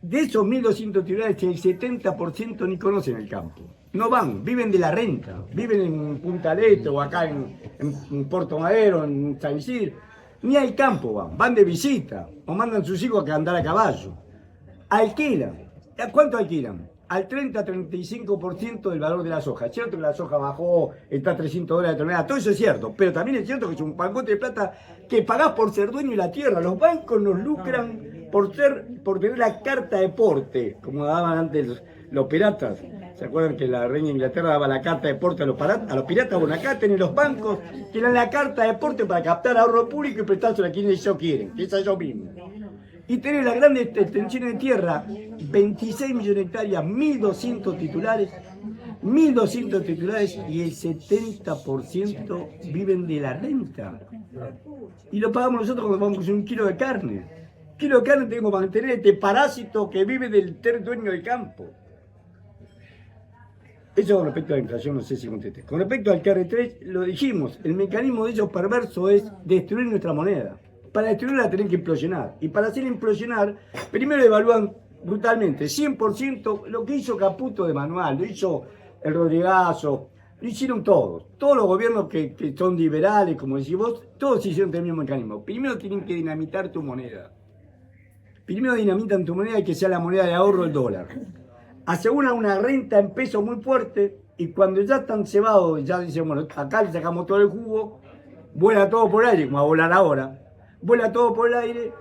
[SPEAKER 3] De esos 1.200 titulares, el 70% ni conocen el campo. No van, viven de la renta, viven en Punta Alto o acá en Puerto Madero, en San Isidro. Ni al campo van de visita o mandan sus hijos a andar a caballo. Alquilan. ¿A cuánto alquilan? Al 30-35% del valor de la soja. Es cierto que la soja bajó, está a $300 de tonelada, todo eso es cierto, pero también es cierto que es un pacote de plata que pagás por ser dueño de la tierra. Los bancos nos lucran por tener la carta de porte, como daban antes los piratas. ¿Se acuerdan que la reina de Inglaterra daba la carta de porte a los piratas? Bueno, acá tienen los bancos que dan la carta de porte para captar ahorro público y prestárselo a quienes ellos quieren, que es a ellos mismos. Y tienen las grandes extensiones de tierra, 26 millones de hectáreas, 1.200 titulares, y el 70% viven de la renta. Y lo pagamos nosotros cuando vamos a un kilo de carne. Un kilo de carne tengo que mantener este parásito que vive del dueño del campo. Eso con respecto a la inflación, no sé si contesté. Con respecto al KR3, lo dijimos, el mecanismo de ellos perverso es destruir nuestra moneda. Para destruirla tienen que implosionar. Y para hacer implosionar, primero evalúan brutalmente, 100% lo que hizo Caputo de manual, lo hizo el Rodrigazo, lo hicieron todos. Todos los gobiernos que son liberales, como decís vos, todos hicieron el mismo mecanismo. Primero tienen que dinamitar tu moneda. Primero dinamitan tu moneda y que sea la moneda de ahorro el dólar. Aseguran una renta en peso muy fuerte y cuando ya están cebados, ya dicen, bueno, acá le sacamos todo el jugo, vuela todo por el aire, como a volar ahora, vuela todo por el aire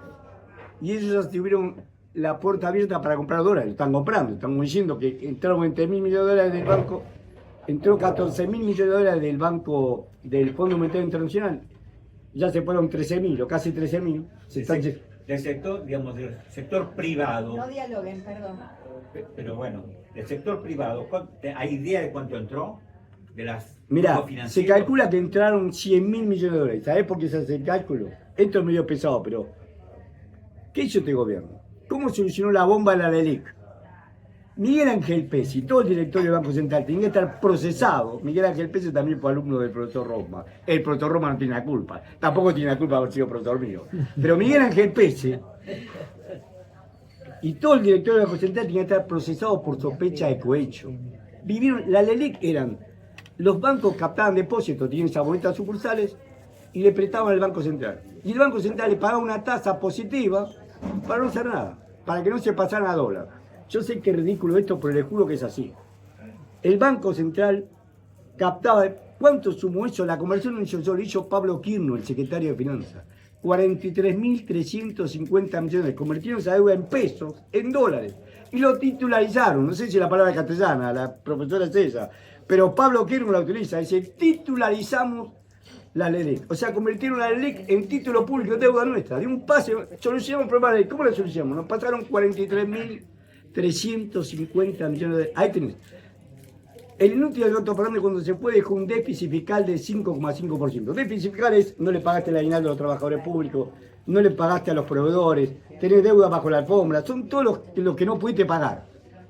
[SPEAKER 3] y ellos ya tuvieron la puerta abierta para comprar dólares, están comprando, estamos diciendo que entraron 20.000 millones de dólares del banco, entró 14.000 millones de dólares del banco del Fondo Monetario Internacional, ya se fueron 13.000 o casi 13.000,
[SPEAKER 5] del sector, digamos, del sector privado.
[SPEAKER 1] No dialoguen, perdón.
[SPEAKER 5] Pero bueno, del sector privado, ¿hay idea de cuánto entró? de las
[SPEAKER 3] Mirá,
[SPEAKER 5] grupos
[SPEAKER 3] se
[SPEAKER 5] financieros.
[SPEAKER 3] calcula que entraron 100.000 millones de dólares. ¿Sabés por qué se hace el cálculo? Esto es medio pesado, pero ¿qué hizo este gobierno? ¿Cómo solucionó la bomba de la LELIC? Miguel Ángel Pez y todo el directorio del Banco Central tenía que estar procesado. Miguel Ángel Pez también fue alumno del profesor Roma. El profesor Roma no tiene la culpa. Tampoco tiene la culpa de haber sido profesor mío. Pero Miguel Ángel Pez y todo el directorio del Banco Central tenía que estar procesado por sospecha de cohecho. Vivieron, la LELIC eran, los bancos captaban depósitos, tienen esas bonitas sucursales, y le prestaban al Banco Central. Y el Banco Central le pagaba una tasa positiva para no hacer nada, para que no se pasaran a dólar. Yo sé que es ridículo esto, pero les juro que es así. El Banco Central captaba, ¿cuánto sumó eso? La conversión lo hizo Pablo Kirno, el secretario de Finanzas. 43.350 millones, convirtieron esa deuda en pesos, en dólares, y lo titularizaron. No sé si la palabra castellana, la profesora es esa, pero Pablo Kirno la utiliza, dice, titularizamos la LELIC. O sea, convirtieron la LELIC en título público de deuda nuestra. De un pase, solucionamos el problema de ¿cómo lo solucionamos? Nos pasaron 43.350 millones de... Ahí tenés. El inútil Alberto Fernández cuando se fue dejó un déficit fiscal de 5,5%. Déficit fiscal es no le pagaste el aguinaldo a los trabajadores públicos, no le pagaste a los proveedores, tenés deuda bajo la alfombra, son todos los que no pudiste pagar.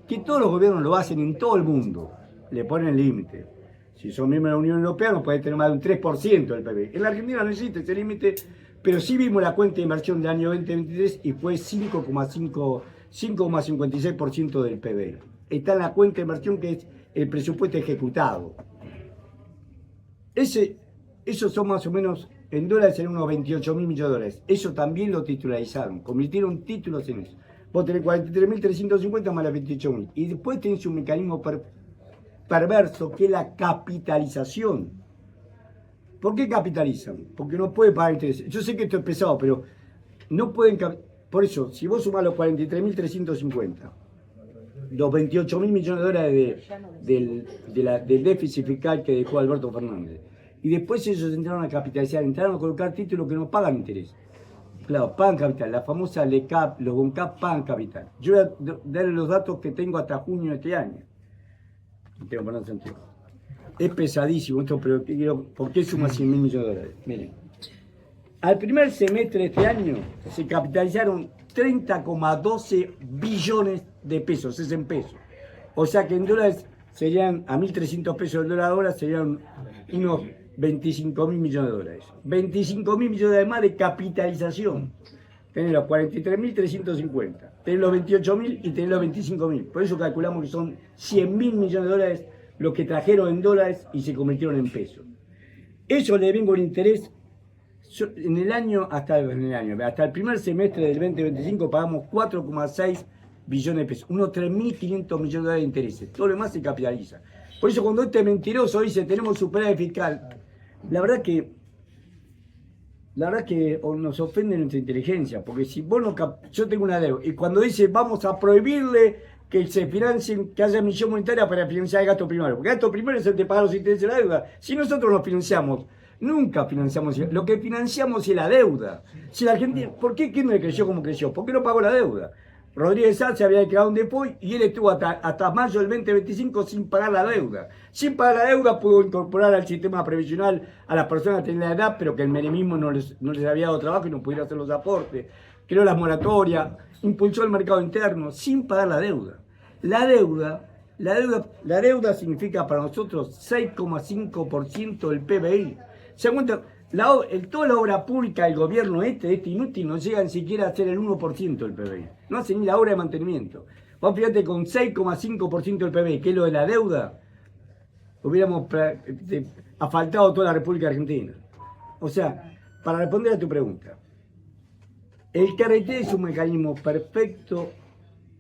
[SPEAKER 3] Que todos los gobiernos lo hacen en todo el mundo, le ponen límite. Si son miembros de la Unión Europea no puede tener más de un 3% del PIB. En la Argentina no existe ese límite, pero sí vimos la cuenta de inversión del año 2023 y fue 5,56% del PIB. Está en la cuenta de inversión que es el presupuesto ejecutado. Esos son más o menos, en dólares, en unos 28.000 millones de dólares. Eso también lo titularizaron, convirtieron títulos en eso. Vos tenés 43.350 más las 28.000. Y después tenés un mecanismo perverso que es la capitalización. ¿Por qué capitalizan? Porque no puede pagar intereses. Yo sé que esto es pesado, pero no pueden... Por eso, si vos sumás los 43.350, los 28.000 millones de dólares del déficit fiscal que dejó Alberto Fernández, y después ellos entraron a capitalizar, entraron a colocar títulos que no pagan interés. Claro, pagan capital, la famosa LECAP, los BONCAP pagan capital. Yo voy a darle los datos que tengo hasta junio de este año. No tengo para nada sentido. Es pesadísimo esto, pero ¿por qué suma 100.000 millones de dólares? Miren, al primer semestre de este año se capitalizaron 30,12 billones de pesos, es en pesos. O sea que en dólares serían, a 1.300 pesos el dólar ahora, serían unos 25.000 millones de dólares. 25.000 millones de dólares más de capitalización. Tenés los 43.350, tenés los 28.000 y tenés los 25.000. Por eso calculamos que son 100.000 millones de dólares los que trajeron en dólares y se convirtieron en pesos. Eso le vengo el interés. En el año, hasta el primer semestre del 2025 pagamos 4,6 billones de pesos, unos 3.500 millones de dólares de intereses. Todo lo demás se capitaliza. Por eso cuando este mentiroso dice tenemos superávit fiscal, la verdad que nos ofende nuestra inteligencia, porque si vos no yo tengo una deuda, y cuando dice vamos a prohibirle que se financien, que haya emisión monetaria para financiar el gasto primario, porque el gasto primario es el de pagar los intereses de la deuda. Si nosotros nos financiamos, nunca financiamos, lo que financiamos es la deuda. Si la Argentina, ¿por qué Kirchner creció como creció? ¿Por qué no pagó la deuda? Rodríguez Sá se había creado un depoy y él estuvo hasta mayo del 2025 sin pagar la deuda. Sin pagar la deuda pudo incorporar al sistema previsional a las personas que tenían la edad, pero que el menemismo no les había dado trabajo y no pudieron hacer los aportes. Creó las moratorias, impulsó el mercado interno sin pagar la deuda. La deuda significa para nosotros 6,5% del PBI. ¿Se dan cuenta? Toda la obra pública del gobierno este inútil, no llega ni siquiera a ser el 1% del PBI. No hace ni la obra de mantenimiento. Vos fíjate, con 6,5% del PBI, que es lo de la deuda, hubiéramos asfaltado toda la República Argentina. O sea, para responder a tu pregunta, el KRT es un mecanismo perfecto,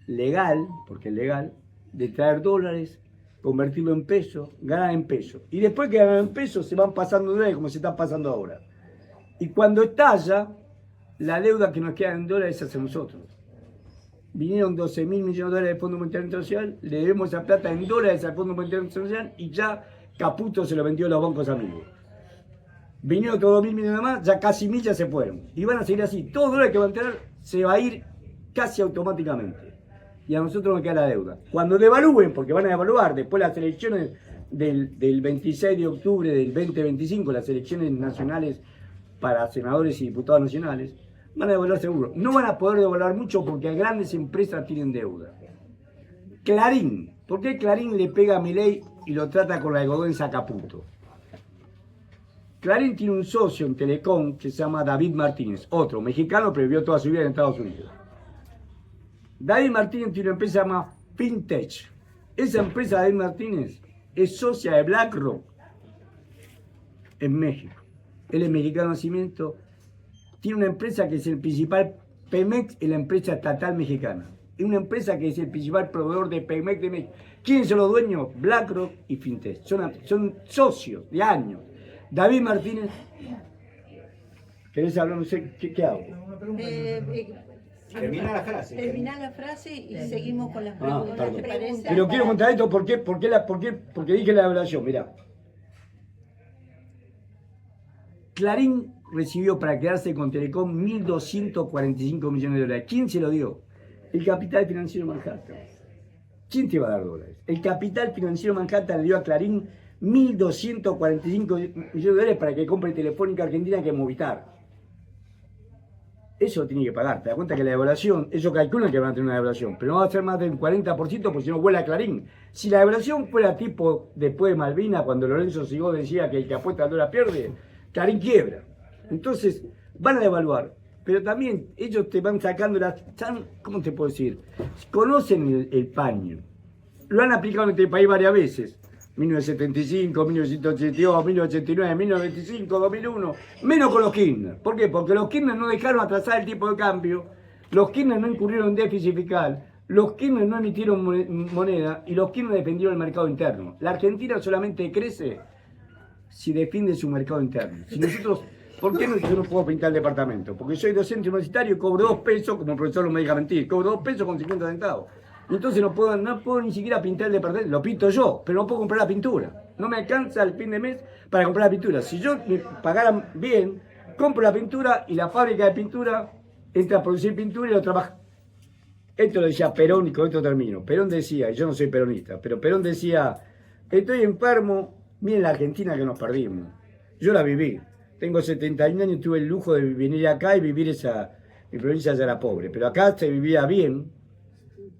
[SPEAKER 3] legal, porque es legal, de traer dólares, convertirlo en pesos, ganar en pesos. Y después que ganan en pesos se van pasando dólares como se están pasando ahora. Y cuando estalla, la deuda que nos queda en dólares es hacia nosotros. Vinieron 12.000 millones de dólares del Fondo Monetario Internacional, le debemos esa plata en dólares al Fondo Monetario Internacional y ya Caputo se lo vendió a los bancos amigos. Vinieron todos 2.000 millones más, ya casi 1.000 ya se fueron. Y van a seguir así. Todo dólar que van a tener se va a ir casi automáticamente. Y a nosotros nos queda la deuda. Cuando devalúen, porque van a devaluar, después las elecciones del 26 de octubre del 2025, las elecciones nacionales para senadores y diputados nacionales, van a devaluar seguro. No van a poder devaluar mucho porque grandes empresas tienen deuda. Clarín, ¿por qué Clarín le pega a Milei y lo trata con la algodón en Sacaputo? Clarín tiene un socio en Telecom que se llama David Martínez, otro mexicano, pero vivió toda su vida en Estados Unidos. David Martínez tiene una empresa llamada Fintech. Esa empresa de David Martínez es socia de BlackRock en México. Él es mexicano de nacimiento. Tiene una empresa que es el principal, Pemex es la empresa estatal mexicana. Es una empresa que es el principal proveedor de Pemex de México. ¿Quiénes son los dueños? BlackRock y Fintech. Son socios de años. David Martínez, ¿querés hablar? No sé, ¿qué hago?
[SPEAKER 5] Termina la frase.
[SPEAKER 9] Termina la frase y seguimos con las preguntas,
[SPEAKER 3] Perdón.
[SPEAKER 9] ¿te parece?
[SPEAKER 3] Pero quiero contar esto porque dije la evaluación, mirá. Clarín recibió para quedarse con Telecom 1.245 millones de dólares. ¿Quién se lo dio? El capital financiero Manhattan. ¿Quién te va a dar dólares? El capital financiero Manhattan le dio a Clarín 1.245 millones de dólares para que compre Telefónica Argentina que es Movistar. Eso tiene que pagar. Te das cuenta que la devaluación, ellos calculan que van a tener una devaluación, pero no va a ser más del 40% porque si no vuela Clarín. Si la devaluación fuera tipo después de Malvinas, cuando Lorenzo Sigó decía que el que apuesta al dólar pierde, Clarín quiebra. Entonces van a devaluar. Pero también ellos te van sacando ¿cómo te puedo decir? Conocen el paño. Lo han aplicado en este país varias veces. 1975, 1982, 1989, 1995, 2001, menos con los Kirchner. ¿Por qué? Porque los Kirchner no dejaron atrasar el tipo de cambio, los Kirchner no incurrieron en déficit fiscal, los Kirchner no emitieron moneda y los Kirchner defendieron el mercado interno. La Argentina solamente crece si defiende su mercado interno. Si nosotros, ¿por qué yo no puedo pintar el departamento? Porque soy docente universitario y cobro 2 pesos, como el profesor no me deja mentir, cobro 2 pesos con 50 centavos. Entonces no puedo ni siquiera pintar el departamento, lo pinto yo, pero no puedo comprar la pintura. No me alcanza al fin de mes para comprar la pintura. Si yo me pagaran bien, compro la pintura y la fábrica de pintura entra a producir pintura y lo trabaja. Esto lo decía Perón y con esto termino. Perón decía, y yo no soy peronista, pero Perón decía, estoy enfermo, miren la Argentina que nos perdimos. Yo la viví. Tengo 71 años y tuve el lujo de venir acá y vivir mi provincia ya era pobre, pero acá se vivía bien.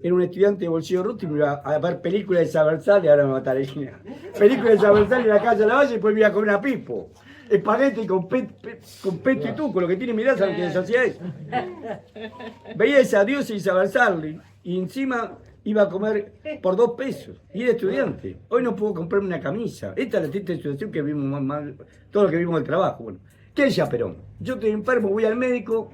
[SPEAKER 3] Era un estudiante de bolsillo roto y me iba a ver películas de Sabersal y ahora me mataría. Películas de Sabersal en la calle de la Valle y después me iba a comer a Pipo. Espagueti con peto y tuco, lo que tiene mirada lo que les hacía eso. Veía esa diosa y Sabersal y encima iba a comer por 2 pesos. Y era estudiante. Hoy no puedo comprarme una camisa. Esta es la triste situación que vivimos mal, todo lo que vivimos del trabajo. Bueno, ¿qué decía Perón? Yo estoy enfermo, voy al médico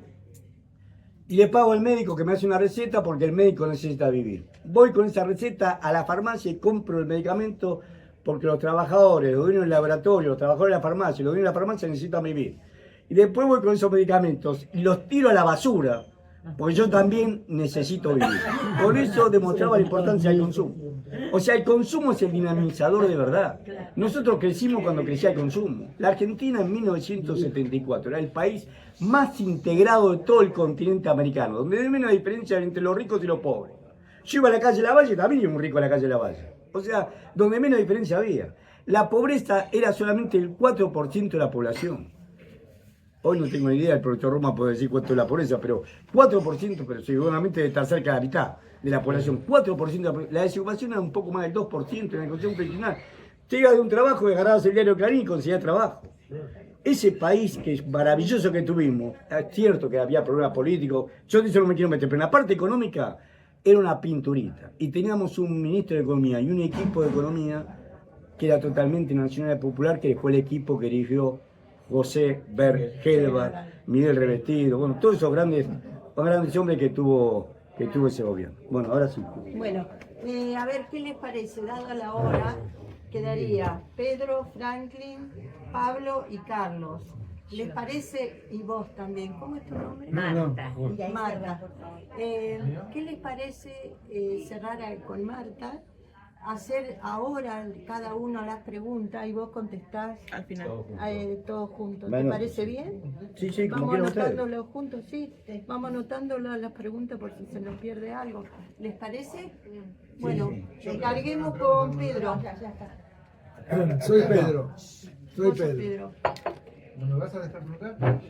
[SPEAKER 3] y le pago al médico que me hace una receta porque el médico necesita vivir. Voy con esa receta a la farmacia y compro el medicamento porque los trabajadores, los dueños del laboratorio, los trabajadores de la farmacia, los dueños de la farmacia necesitan vivir. Y después voy con esos medicamentos y los tiro a la basura porque yo también necesito vivir. Con eso demostraba la importancia del consumo. O sea, el consumo es el dinamizador de verdad. Nosotros crecimos cuando crecía el consumo. La Argentina en 1974 era el país más integrado de todo el continente americano, donde hay menos diferencia entre los ricos y los pobres. Yo iba a la calle Lavalle, también iba un rico a la calle Lavalle. O sea, donde menos diferencia había. La pobreza era solamente el 4% de la población. Hoy no tengo ni idea, el profesor Roma puede decir cuánto es la pobreza, pero 4%, pero seguramente debe estar cerca de la mitad de la población. 4% la desocupación era un poco más del 2% en la condición tradicional. Llegas de un trabajo y agarrabas el diario Clarín y conseguías trabajo. Ese país que es maravilloso que tuvimos, es cierto que había problemas políticos, yo de eso no me quiero meter, pero en la parte económica era una pinturita. Y teníamos un ministro de Economía y un equipo de Economía que era totalmente nacional y popular, que fue el equipo que dirigió José Bergelba, Miguel Revestido, bueno, todos esos grandes hombres que tuvo ese gobierno. Bueno, ahora sí.
[SPEAKER 1] Bueno, a ver, ¿qué les parece? Dada la hora, quedaría Pedro, Franklin, Pablo y Carlos. ¿Les parece? Y vos también. ¿Cómo es tu nombre?
[SPEAKER 9] Marta.
[SPEAKER 1] Marta. ¿Qué les parece cerrar con Marta? Hacer ahora cada uno las preguntas y vos contestás
[SPEAKER 4] Al final.
[SPEAKER 1] todos juntos.
[SPEAKER 3] Bueno,
[SPEAKER 1] ¿Te parece bien?
[SPEAKER 3] Sí, como
[SPEAKER 1] Vamos
[SPEAKER 3] quieran ustedes.
[SPEAKER 1] anotándolo juntos, sí. Vamos anotando las preguntas por si se nos pierde algo. ¿Les parece? Bueno, carguemos con Pedro.
[SPEAKER 8] Soy Pedro. Soy
[SPEAKER 1] Vos sos
[SPEAKER 8] Pedro.
[SPEAKER 6] ¿No me vas a dejar preguntar?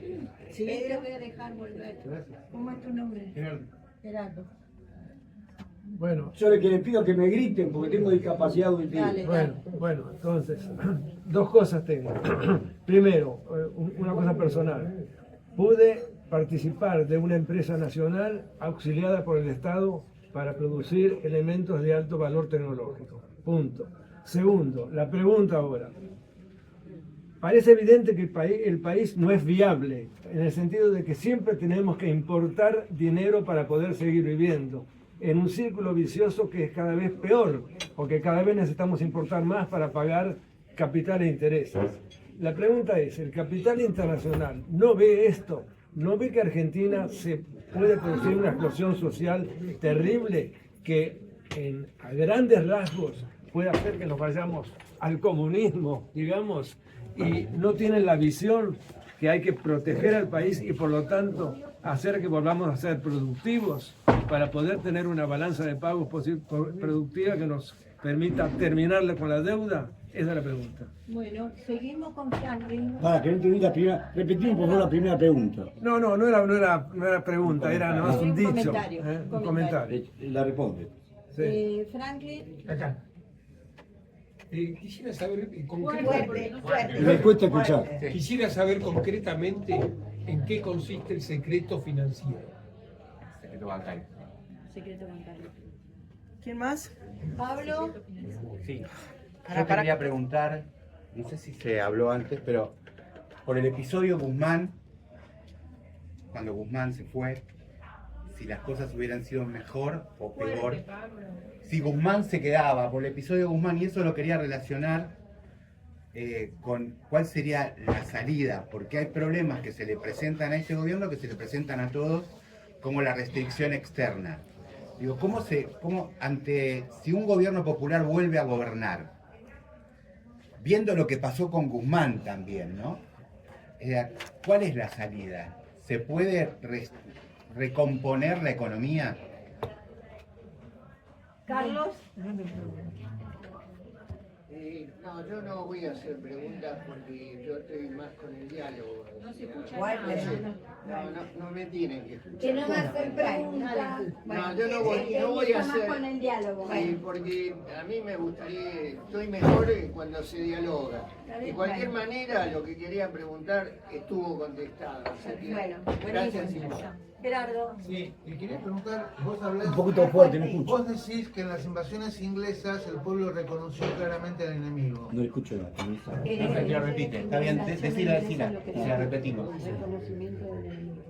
[SPEAKER 1] Sí, te voy a dejar volver.
[SPEAKER 6] Gracias.
[SPEAKER 1] ¿Cómo es tu nombre?
[SPEAKER 6] Gerardo.
[SPEAKER 1] Gerardo.
[SPEAKER 8] Bueno,
[SPEAKER 3] Yo lo que les pido es que me griten porque tengo discapacidad auditiva.
[SPEAKER 1] Dale.
[SPEAKER 8] bueno, entonces, dos cosas tengo. Primero, una cosa personal. Pude participar de una empresa nacional auxiliada por el Estado para producir elementos de alto valor tecnológico. Punto. Segundo, la pregunta ahora. Parece evidente que el país no es viable, en el sentido de que siempre tenemos que importar dinero para poder seguir viviendo, en un círculo vicioso que es cada vez peor, porque cada vez necesitamos importar más para pagar capital e intereses. La pregunta es, ¿el capital internacional no ve esto? ¿No ve que Argentina se puede producir una explosión social terrible que a grandes rasgos puede hacer que nos vayamos al comunismo, digamos, y no tienen la visión que hay que proteger al país y por lo tanto hacer que volvamos a ser productivos para poder tener una balanza de pagos productiva que nos permita terminarla con la deuda? Esa es la pregunta.
[SPEAKER 1] Bueno, seguimos con Franklin.
[SPEAKER 3] Para que no entendí la primera, repetimos por favor la primera pregunta.
[SPEAKER 8] No era pregunta, era nada más un dicho. Un comentario.
[SPEAKER 3] La responde.
[SPEAKER 8] Sí.
[SPEAKER 1] Franklin.
[SPEAKER 6] Acá. Quisiera saber
[SPEAKER 1] Fuerte.
[SPEAKER 3] Me cuesta escuchar.
[SPEAKER 6] Quisiera saber concretamente en qué consiste el secreto financiero.
[SPEAKER 11] Secreto bancario.
[SPEAKER 1] Secreto bancario.
[SPEAKER 4] ¿Quién más?
[SPEAKER 1] Pablo.
[SPEAKER 11] Sí. Yo quería preguntar, no sé si se habló antes, pero por el episodio Guzmán, cuando Guzmán se fue, si las cosas hubieran sido mejor o peor. Si Guzmán se quedaba, por el episodio Guzmán, y eso lo quería relacionar con cuál sería la salida, porque hay problemas que se le presentan a este gobierno que se le presentan a todos, como la restricción externa. Digo, si un gobierno popular vuelve a gobernar, viendo lo que pasó con Guzmán también, ¿no? ¿Cuál es la salida? ¿Se puede recomponer la economía?
[SPEAKER 1] Carlos.
[SPEAKER 13] No, yo no voy a hacer preguntas porque yo estoy más con el diálogo.
[SPEAKER 1] No se escucha
[SPEAKER 13] No me tienen que escuchar.
[SPEAKER 10] Que no va a hacer preguntas.
[SPEAKER 13] No, yo no voy a hacer.
[SPEAKER 10] con el diálogo.
[SPEAKER 13] Sí, porque a mí me gustaría, estoy mejor cuando se dialoga. De cualquier manera, lo que quería preguntar estuvo contestado. Así que,
[SPEAKER 1] Bueno,
[SPEAKER 13] gracias.
[SPEAKER 1] Gerardo.
[SPEAKER 6] Sí, le quería preguntar, vos hablás...
[SPEAKER 3] Un poquito fuerte, no escucho.
[SPEAKER 6] Vos decís que en las invasiones inglesas el pueblo reconoció claramente al enemigo.
[SPEAKER 3] No escucho nada.
[SPEAKER 11] No, lo repite. Está bien, decila. Si la repetimos.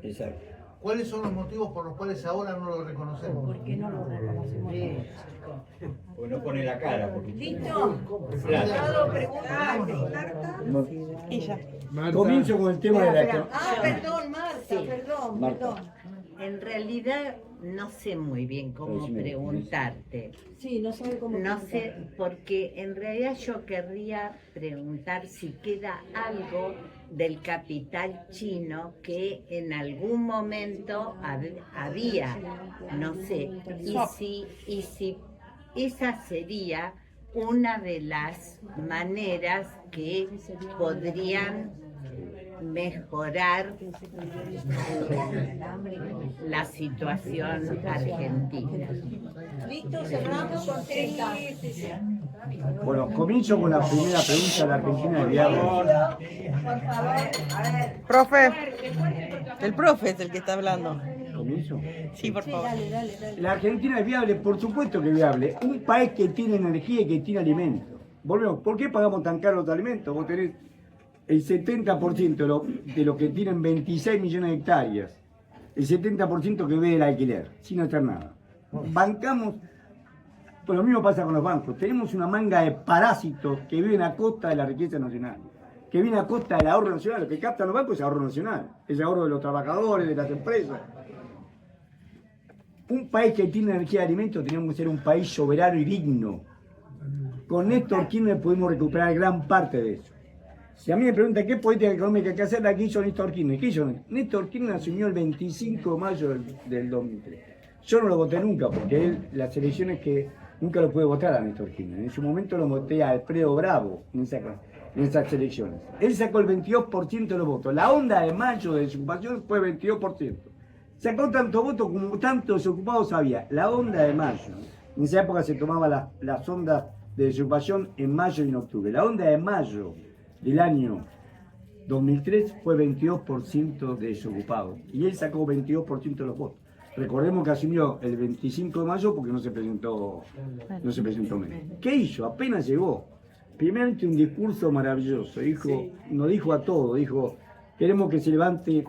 [SPEAKER 3] Exacto.
[SPEAKER 6] ¿Cuáles son los motivos por los cuales ahora no lo reconocemos?
[SPEAKER 1] ¿Por qué no lo reconocemos?
[SPEAKER 5] Porque no pone la cara. Porque...
[SPEAKER 1] ¿Listo?
[SPEAKER 5] Claro.
[SPEAKER 4] Ella.
[SPEAKER 3] Comienzo con el tema de la...
[SPEAKER 1] Perdón, Marta, perdón.
[SPEAKER 9] En realidad no sé muy bien cómo preguntarte.
[SPEAKER 1] Sí, no sabe cómo.
[SPEAKER 9] No sé, porque en realidad yo querría preguntar si queda algo del capital chino que en algún momento había, no sé, y si esa sería una de las maneras que podrían mejorar la situación argentina.
[SPEAKER 1] ¿Listo? Cerramos con esta.
[SPEAKER 3] Bueno, comienzo con la primera pregunta de la Argentina de viable.
[SPEAKER 1] Por favor, a ver.
[SPEAKER 4] Profe. El profe es el que está hablando.
[SPEAKER 3] ¿Comienzo?
[SPEAKER 4] Sí, por favor.
[SPEAKER 1] Dale.
[SPEAKER 3] La Argentina es viable, por supuesto que es viable. Un país que tiene energía y que tiene alimentos. Volvemos, ¿por qué pagamos tan caros los alimentos? Vos tenés el 70% de lo que tienen 26 millones de hectáreas, el 70% que ve el alquiler, sin hacer nada. Bancamos, pues lo mismo pasa con los bancos, tenemos una manga de parásitos que viven a costa de la riqueza nacional, que viven a costa del ahorro nacional. Lo que captan los bancos es ahorro nacional, es ahorro de los trabajadores, de las empresas. Un país que tiene energía de alimentos tenemos que ser un país soberano y digno. Con Néstor Kirchner pudimos recuperar gran parte de eso. Si a mí me preguntan qué política económica hay que hacer, aquí hizo Néstor Kirchner. ¿Qué hizo? Néstor Kirchner asumió el 25 de mayo del 2003. Yo no lo voté nunca porque las elecciones que nunca lo pude votar a Néstor Kirchner. En su momento lo voté a Alfredo Bravo en esas elecciones. Él sacó el 22% de los votos. La onda de mayo de desocupación fue 22%. Sacó tanto voto como tantos desocupados había. La onda de mayo. En esa época se tomaban las ondas de desocupación en mayo y en octubre. La onda de mayo del año 2003 fue 22% de desocupados. Y él sacó 22% de los votos. Recordemos que asumió el 25 de mayo porque no se presentó menos. ¿Qué hizo? Apenas llegó. Primeramente un discurso maravilloso. Nos dijo a todos, dijo, queremos que se levante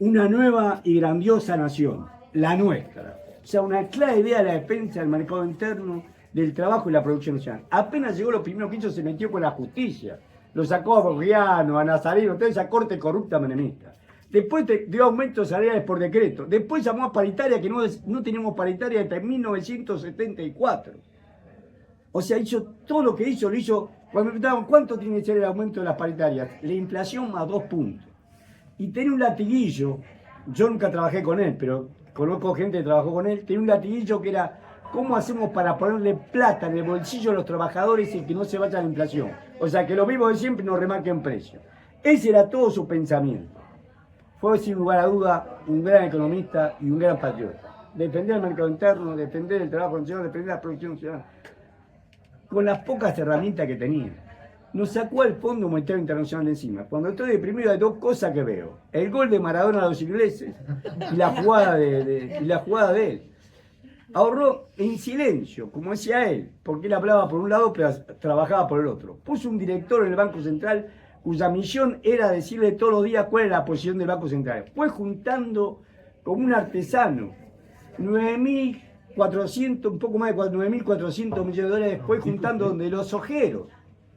[SPEAKER 3] una nueva y grandiosa nación, la nuestra. O sea, una clara idea de la defensa del mercado interno, del trabajo y la producción nacional. Apenas llegó, lo primero que hizo se metió con la justicia. Lo sacó a Borgiano, a Nazareno, toda esa corte corrupta menemista. Después dio aumentos salariales por decreto. Después llamó a paritaria, que no teníamos paritaria desde 1974. O sea, hizo todo lo que hizo, lo hizo. Cuando me preguntaban cuánto tiene que ser el aumento de las paritarias, la inflación más 2 puntos. Y tenía un latiguillo, yo nunca trabajé con él, pero conozco gente que trabajó con él, tenía un latiguillo que era, ¿cómo hacemos para ponerle plata en el bolsillo a los trabajadores y que no se vaya la inflación? O sea, que los vivos de siempre nos remarquen precio. Ese era todo su pensamiento. Fue sin lugar a duda un gran economista y un gran patriota. Defender el mercado interno, defender el trabajo nacional, defender la producción nacional. Con las pocas herramientas que tenía. Nos sacó al Fondo Monetario Internacional de encima. Cuando estoy deprimido hay 2 cosas que veo. El gol de Maradona a los ingleses y la jugada de él. Ahorró en silencio, como decía él, porque él hablaba por un lado pero trabajaba por el otro. Puso un director en el Banco Central cuya misión era decirle todos los días cuál era la posición del Banco Central. Fue juntando como un artesano 9.400, un poco más de 9.400 millones de dólares, fue juntando de los ojeros.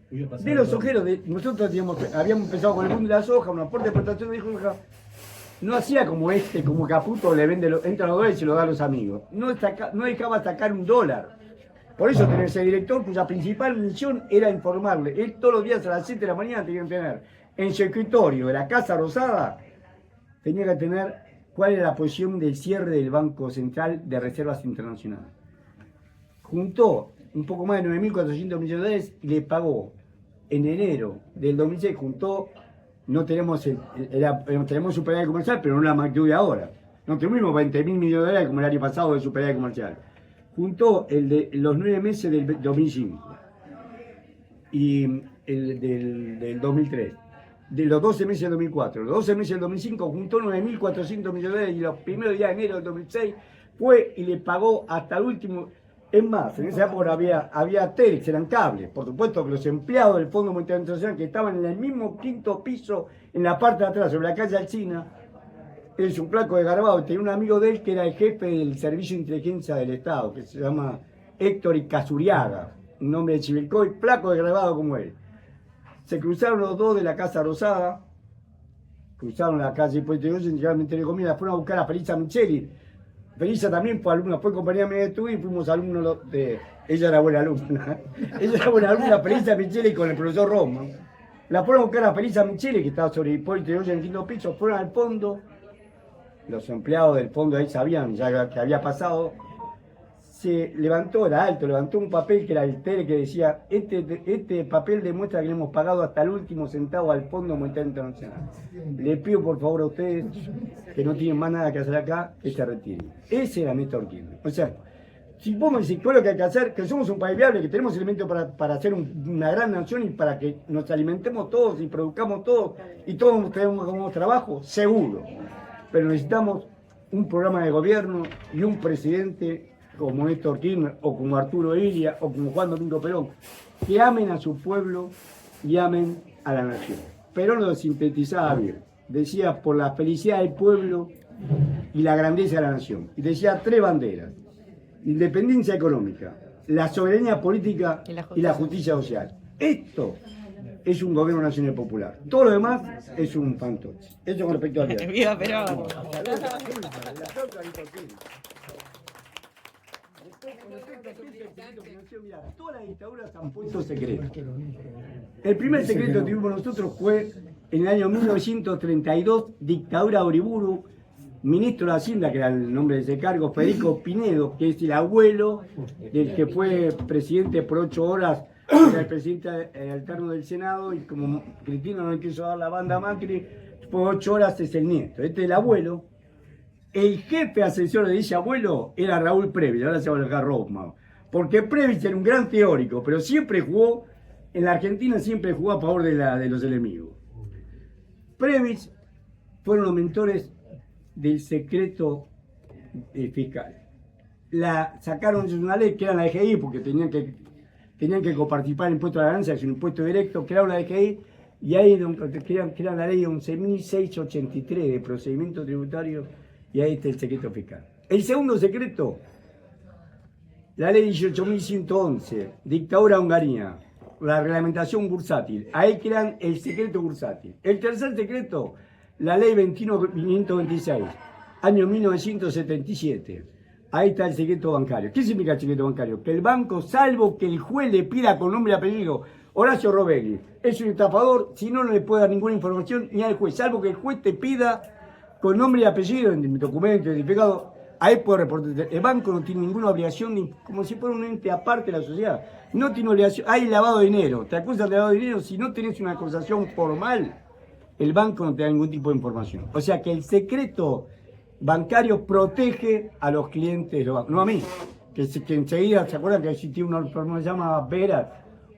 [SPEAKER 3] De los ojeros, nosotros habíamos empezado con el boom de la soja, un aporte de exportación de soja. No hacía como como Caputo le vende, entra los dólares y se los da a los amigos. No dejaba sacar un dólar. Por eso tenía ese director cuya principal misión era informarle. Él todos los días a las 7 de la mañana tenía que tener en su escritorio de la Casa Rosada, tenía que tener cuál era la posición del cierre del Banco Central de Reservas Internacionales. Juntó un poco más de 9.400 millones de dólares y le pagó en enero del 2006, no tenemos tenemos superávit comercial, pero no la magnitud de ahora. No tuvimos 20.000 millones de dólares como el año pasado de superávit comercial. Juntó el de los 9 meses del 2005 y el del 2003. De los 12 meses del 2004, los 12 meses del 2005 juntó 9.400 millones de dólares y los primeros días de enero del 2006 fue y le pagó hasta el último. Es más, en esa época había telex, eran cables. Por supuesto que los empleados del Fondo Monetario Internacional que estaban en el mismo 5.º piso, en la parte de atrás, sobre la calle Alsina, es un flaco de Garbado. Tenía un amigo de él que era el jefe del Servicio de Inteligencia del Estado, que se llama Héctor Icazuriaga, un nombre de Chivilcoy, flaco de Garbado como él. Se cruzaron los dos de la Casa Rosada, cruzaron la calle Puente de Oye, llegaron al Ministerio de Comida, fueron a buscar a Felisa Micheli. Felisa también fue alumna, fue compañera mía de estudio y fuimos alumnos de... Ella era buena alumna. Ella era buena alumna, Felisa Micheli con el profesor Roma. La fueron a buscar a Felisa Micheli, que estaba sobre Hipólito de Oye en el 5.º piso, fueron al fondo. Los empleados del fondo ahí sabían ya que había pasado. Se levantó, era alto, levantó un papel que era el tele que decía, este papel demuestra que le hemos pagado hasta el último centavo al Fondo Monetario Internacional. Le pido por favor a ustedes, que no tienen más nada que hacer acá, que se retiren. Ese era Néstor Kirchner. O sea, si vos me decís todo lo que hay que hacer, que somos un país viable, que tenemos elementos para ser una gran nación y para que nos alimentemos todos y produzcamos todos y todos tengamos trabajo, seguro. Pero necesitamos un programa de gobierno y un presidente como Néstor Kirchner, o como Arturo Illia, o como Juan Domingo Perón, que amen a su pueblo y amen a la nación. Perón lo sintetizaba bien. Decía, por la felicidad del pueblo y la grandeza de la nación. Y decía 3 banderas. Independencia económica, la soberanía política y la justicia social. Esto es un gobierno nacional popular. Todo lo demás es un fantoche. Eso con respecto al día.
[SPEAKER 4] ¡Viva Perón!
[SPEAKER 3] Todas las dictaduras han puesto secretos. El primer secreto que tuvimos nosotros fue en el año 1932, dictadura de Uriburu, ministro de Hacienda, que era el nombre de ese cargo, Federico Pinedo, que es el abuelo del que fue presidente por 8 horas, era el presidente alterno del Senado, y como Cristina no le quiso dar la banda a Macri, por 8 horas es el nieto. Este es el abuelo. El jefe asesor de ese abuelo era Raúl Previs, ahora se llama Rosman. Porque Previs era un gran teórico, pero siempre jugó, en la Argentina siempre jugó a favor de los enemigos. Previs fueron los mentores del secreto fiscal. Sacaron una ley que era la DGI, porque tenían que coparticipar en el impuesto a la ganancia, que es un impuesto directo, crearon la DGI, y ahí crearon la ley 11.683 de procedimiento tributario, y ahí está el secreto fiscal. El segundo secreto, la ley 18.111, dictadura húngara, la reglamentación bursátil, ahí crean el secreto bursátil. El tercer secreto, la ley 21.526, año 1977. Ahí está el secreto bancario. ¿Qué significa el secreto bancario? Que el banco, salvo que el juez le pida con nombre y apellido, Horacio Robelli es un estafador, si no, no le puede dar ninguna información ni al juez, salvo que el juez te pida con nombre y apellido, en el documento identificado, ahí puede reportar. El banco no tiene ninguna obligación, como si fuera un ente aparte de la sociedad. No tiene obligación. Hay lavado de dinero. Te acusan de lavado de dinero. Si no tenés una acusación formal, el banco no te da ningún tipo de información. O sea que el secreto bancario protege a los clientes de los bancos. No a mí. Que enseguida, ¿se acuerdan que existía una forma que se llama Veras?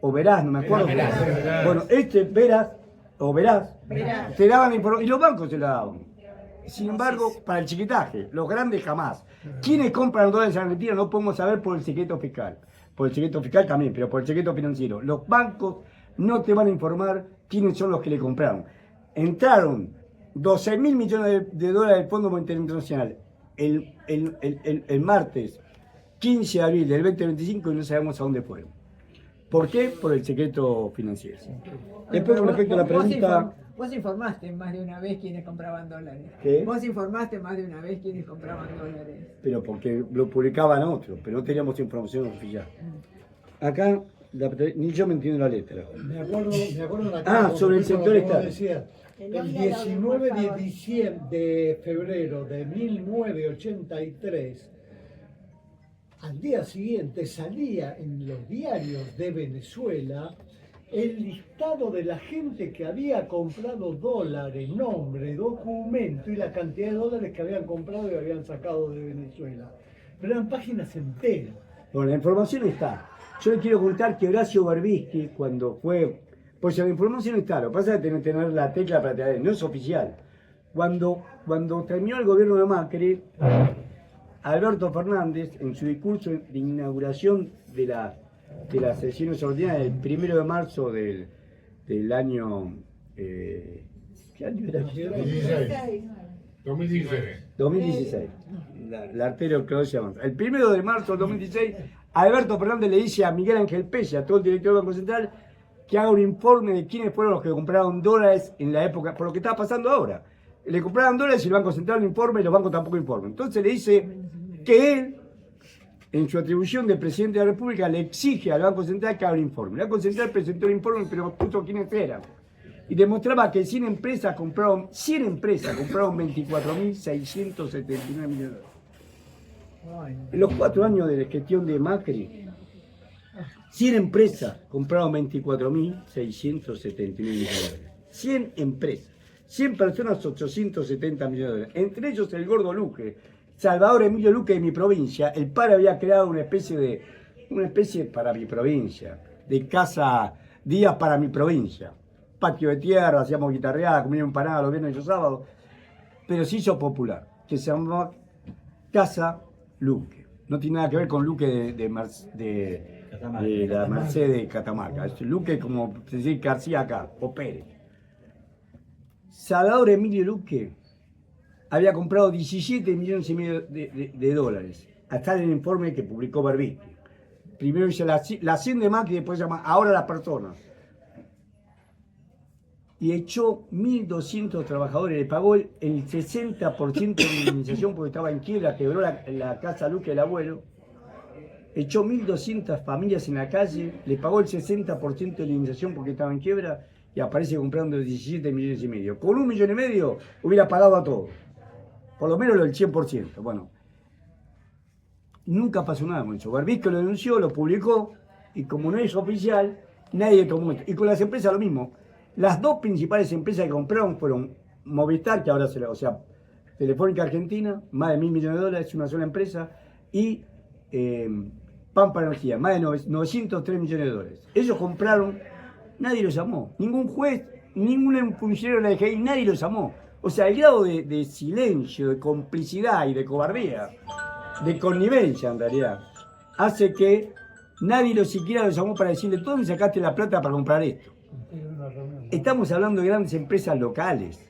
[SPEAKER 3] O Verás, no me acuerdo.
[SPEAKER 11] Verás.
[SPEAKER 3] Bueno, Veras o Verás, te daban la información. Y los bancos te la daban. Sin embargo, para el chiquitaje, los grandes jamás. ¿Quiénes compran dólares en Argentina? No podemos saber por el secreto fiscal. Por el secreto fiscal también, pero por el secreto financiero. Los bancos no te van a informar quiénes son los que le compraron. Entraron 12.000 millones de dólares del Fondo Monetario Internacional el martes 15 de abril del 2025 y no sabemos a dónde fueron. ¿Por qué? Por el secreto financiero. Después, con respecto a la pregunta...
[SPEAKER 2] Vos informaste más de una vez quiénes compraban dólares.
[SPEAKER 3] ¿Qué?
[SPEAKER 2] Vos informaste más de una vez quiénes compraban dólares.
[SPEAKER 3] Pero porque lo publicaban otros, pero no teníamos información oficial. Acá, ni yo me entiendo la letra.
[SPEAKER 14] Me acuerdo la
[SPEAKER 3] sobre el sector Estado.
[SPEAKER 14] El 19 de diciembre, de febrero de 1983, al día siguiente salía en los diarios de Venezuela el listado de la gente que había comprado dólares, nombre, documento y la cantidad de dólares que habían comprado y habían sacado de Venezuela. Pero eran páginas enteras.
[SPEAKER 3] Bueno, la información está. Yo le quiero contar que Horacio Berbisky, cuando fue... Pues la información está, lo que pasa es que tener la tecla para traer, no es oficial. Cuando terminó el gobierno de Macri, Alberto Fernández, en su discurso de inauguración de las sesiones ordinarias del 1 de marzo del año... ¿Qué año era? 2016. La arteria Claudia Manza. El 1 de marzo del 2016, Alberto Fernández le dice a Miguel Ángel Pella, todo el director del Banco Central, que haga un informe de quiénes fueron los que compraron dólares en la época, por lo que está pasando ahora. Le compraron dólares y el Banco Central no informa y los bancos tampoco informan. Entonces le dice que él, en su atribución de presidente de la República, le exige al Banco Central que haga un informe. El Banco Central presentó el informe, pero puso quiénes eran. Y demostraba que 100 empresas compraron 24.679 millones de dólares. En los 4 años de la gestión de Macri, 100 empresas compraron 24.679 millones de dólares. 100 empresas. 100 personas, 870 millones de dólares. Entre ellos el gordo Luque, Salvador Emilio Luque de mi provincia. El padre había creado una especie para mi provincia, de casa días para mi provincia. Patio de tierra, hacíamos guitarreada, comíamos empanada los viernes y los sábados. Pero se hizo popular, que se llamaba Casa Luque. No tiene nada que ver con Luque de la Mercedes Catamarca. Es Luque como decir García acá, o Pérez. Salvador Emilio Luque había comprado 17 millones y medio de dólares. Hasta en el informe que publicó Berbisky. Primero dice la 100 de Macri y después llama ahora las personas. Y echó 1.200 trabajadores, le pagó el 60% de la indemnización porque estaba en quiebra, quebró la casa Luque del abuelo. Echó 1.200 familias en la calle, le pagó el 60% de la indemnización porque estaba en quiebra y aparece comprando 17 millones y medio. Con 1,5 millones hubiera pagado a todos. por lo menos el 100%. Bueno, nunca pasó nada con eso. Berbisky lo denunció, lo publicó, y como no es oficial, nadie tomó esto. Y con las empresas lo mismo. Las dos principales empresas que compraron fueron Movistar, que ahora o sea, Telefónica Argentina, más de $1.000 millones, es una sola empresa, y Pampa Energía, más de 903 millones de dólares. Ellos compraron, nadie los llamó, ningún juez, ningún funcionario de la DGI, nadie los llamó. O sea, el grado de silencio, de complicidad y de cobardía, de connivencia en realidad, hace que nadie siquiera los llamó para decirle, ¿dónde sacaste la plata para comprar esto? Estamos hablando de grandes empresas locales.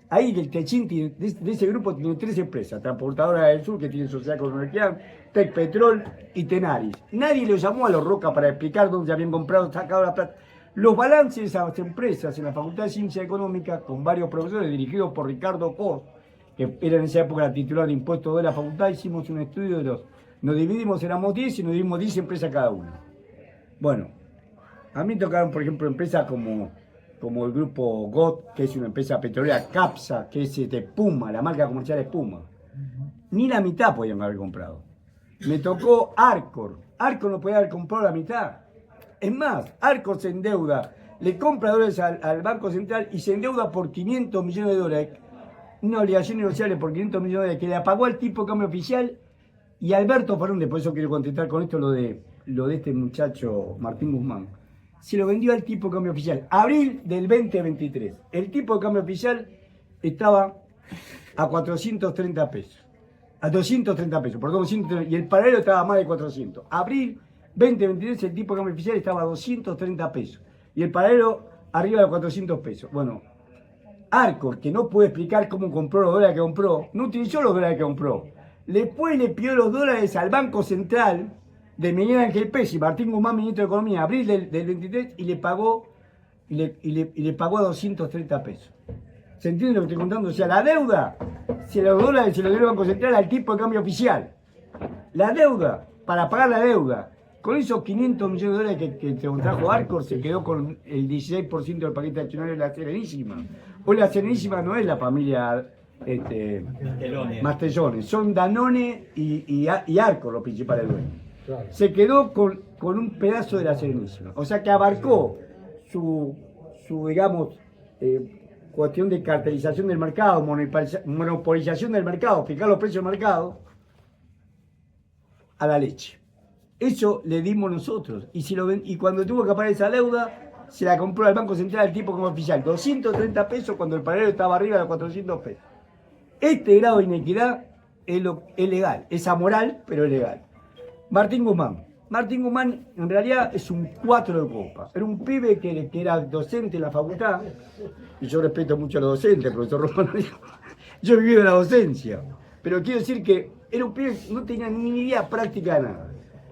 [SPEAKER 3] Ahí el Techín, de ese grupo, tiene 3 empresas: Transportadora del Sur, que tiene sociedad con Energía, Tecpetrol y Tenaris. Nadie los llamó a los Roca para explicar dónde habían comprado, sacado la plata. Los balances de esas empresas en la Facultad de Ciencia Económica, con varios profesores dirigidos por Ricardo Cos, que era en esa época titular de impuestos de la facultad, hicimos un estudio de nos dividimos, éramos 10 y nos dimos 10 empresas cada uno. Bueno, a mí tocaron, por ejemplo, empresas como el grupo GOT, que es una empresa petrolera, Capsa, que es de Puma, la marca comercial es Puma. Ni la mitad podían haber comprado. Me tocó Arcor. Arcor no podía haber comprado la mitad. Es más, Arcor se endeuda, le compra dólares al Banco Central y se endeuda por $500 millones, una obligación negociable por $500 millones que le apagó al tipo de cambio oficial, y Alberto Fernández, por eso quiero contestar con esto lo de este muchacho Martín Guzmán, se lo vendió al tipo de cambio oficial. Abril del 2023. El tipo de cambio oficial estaba a 430 pesos. A 230 pesos, perdón, 230, y el paralelo estaba a más de 400. Abril 2023 el tipo de cambio oficial estaba a 230 pesos. Y el paralelo arriba de 400 pesos. Bueno, Arcor, que no puede explicar cómo compró los dólares que compró, no utilizó los dólares que compró. Después le pidió los dólares al Banco Central de Miguel Ángel Pesi, Martín Guzmán, ministro de Economía, abril del 23, y le pagó a 230 pesos. ¿Se entiende lo que estoy contando? O sea, la deuda, si los dólares se los dio el Banco Central al tipo de cambio oficial. La deuda, para pagar la deuda. Con esos $500 millones que se contrajo Arcor, se quedó con el 16% del paquete accionario de la Serenísima. Hoy la Serenísima no es la familia Mastellones, son Danone y Arcor los principales dueños. Claro. Se quedó con un pedazo de la Serenísima. O sea que abarcó su digamos, cuestión de cartelización del mercado, monopolización del mercado, fijar los precios del mercado, a la leche. Eso le dimos nosotros. Y cuando tuvo que pagar esa deuda, se la compró al Banco Central al tipo como oficial. 230 pesos cuando el paralelo estaba arriba de 400 pesos. Este grado de inequidad es legal. Es amoral, pero es legal. Martín Guzmán. Martín Guzmán en realidad es un 4 de copa. Era un pibe que era docente en la facultad. Y yo respeto mucho a los docentes, profesor Romano. Yo he vivido en la docencia. Pero quiero decir que era un pibe que no tenía ni idea práctica de nada.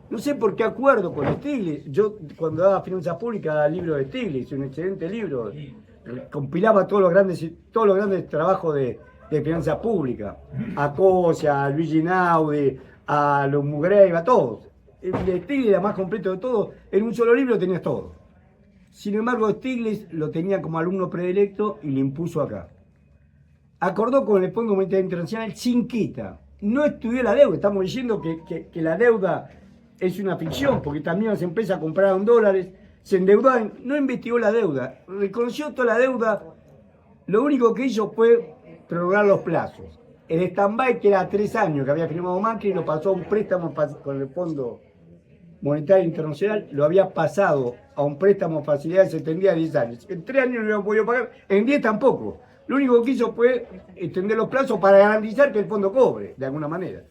[SPEAKER 3] No sé por qué acuerdo con Stiglitz. Yo cuando daba finanzas públicas daba el libro de Stiglitz, un excelente libro. Compilaba todos los grandes trabajos de finanzas públicas. A Cosa, a Luigi Naudi, a los Mugreira, a todos. El Stiglitz era más completo de todo. En un solo libro tenías todo. Sin embargo, Stiglitz lo tenía como alumno predilecto y lo impuso acá. Acordó con el Fondo Monetario Internacional sin quita. No estudió la deuda. Estamos diciendo que la deuda es una ficción, porque también las empresas compraron dólares, se endeudaron, no investigó la deuda, reconoció toda la deuda, lo único que hizo fue prorrogar los plazos. El stand-by, que era 3 años que había firmado Macri, lo pasó a un préstamo con el Fondo Monetario Internacional, lo había pasado a un préstamo facilidad que se extendía a 10 años. En 3 años no lo había podido pagar, en 10 tampoco. Lo único que hizo fue extender los plazos para garantizar que el fondo cobre, de alguna manera.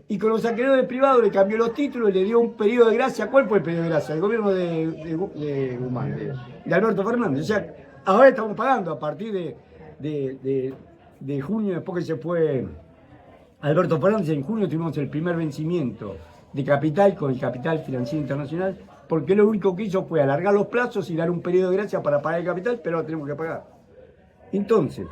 [SPEAKER 3] Y con los acreedores privados le cambió los títulos y le dio un periodo de gracia. ¿Cuál fue el periodo de gracia? El gobierno de Guzmán, de Alberto Fernández. O sea, ahora estamos pagando a partir de junio, después que se fue Alberto Fernández, en junio tuvimos el primer vencimiento de capital con el capital financiero internacional, porque lo único que hizo fue alargar los plazos y dar un periodo de gracia para pagar el capital, pero ahora tenemos que pagar. Entonces,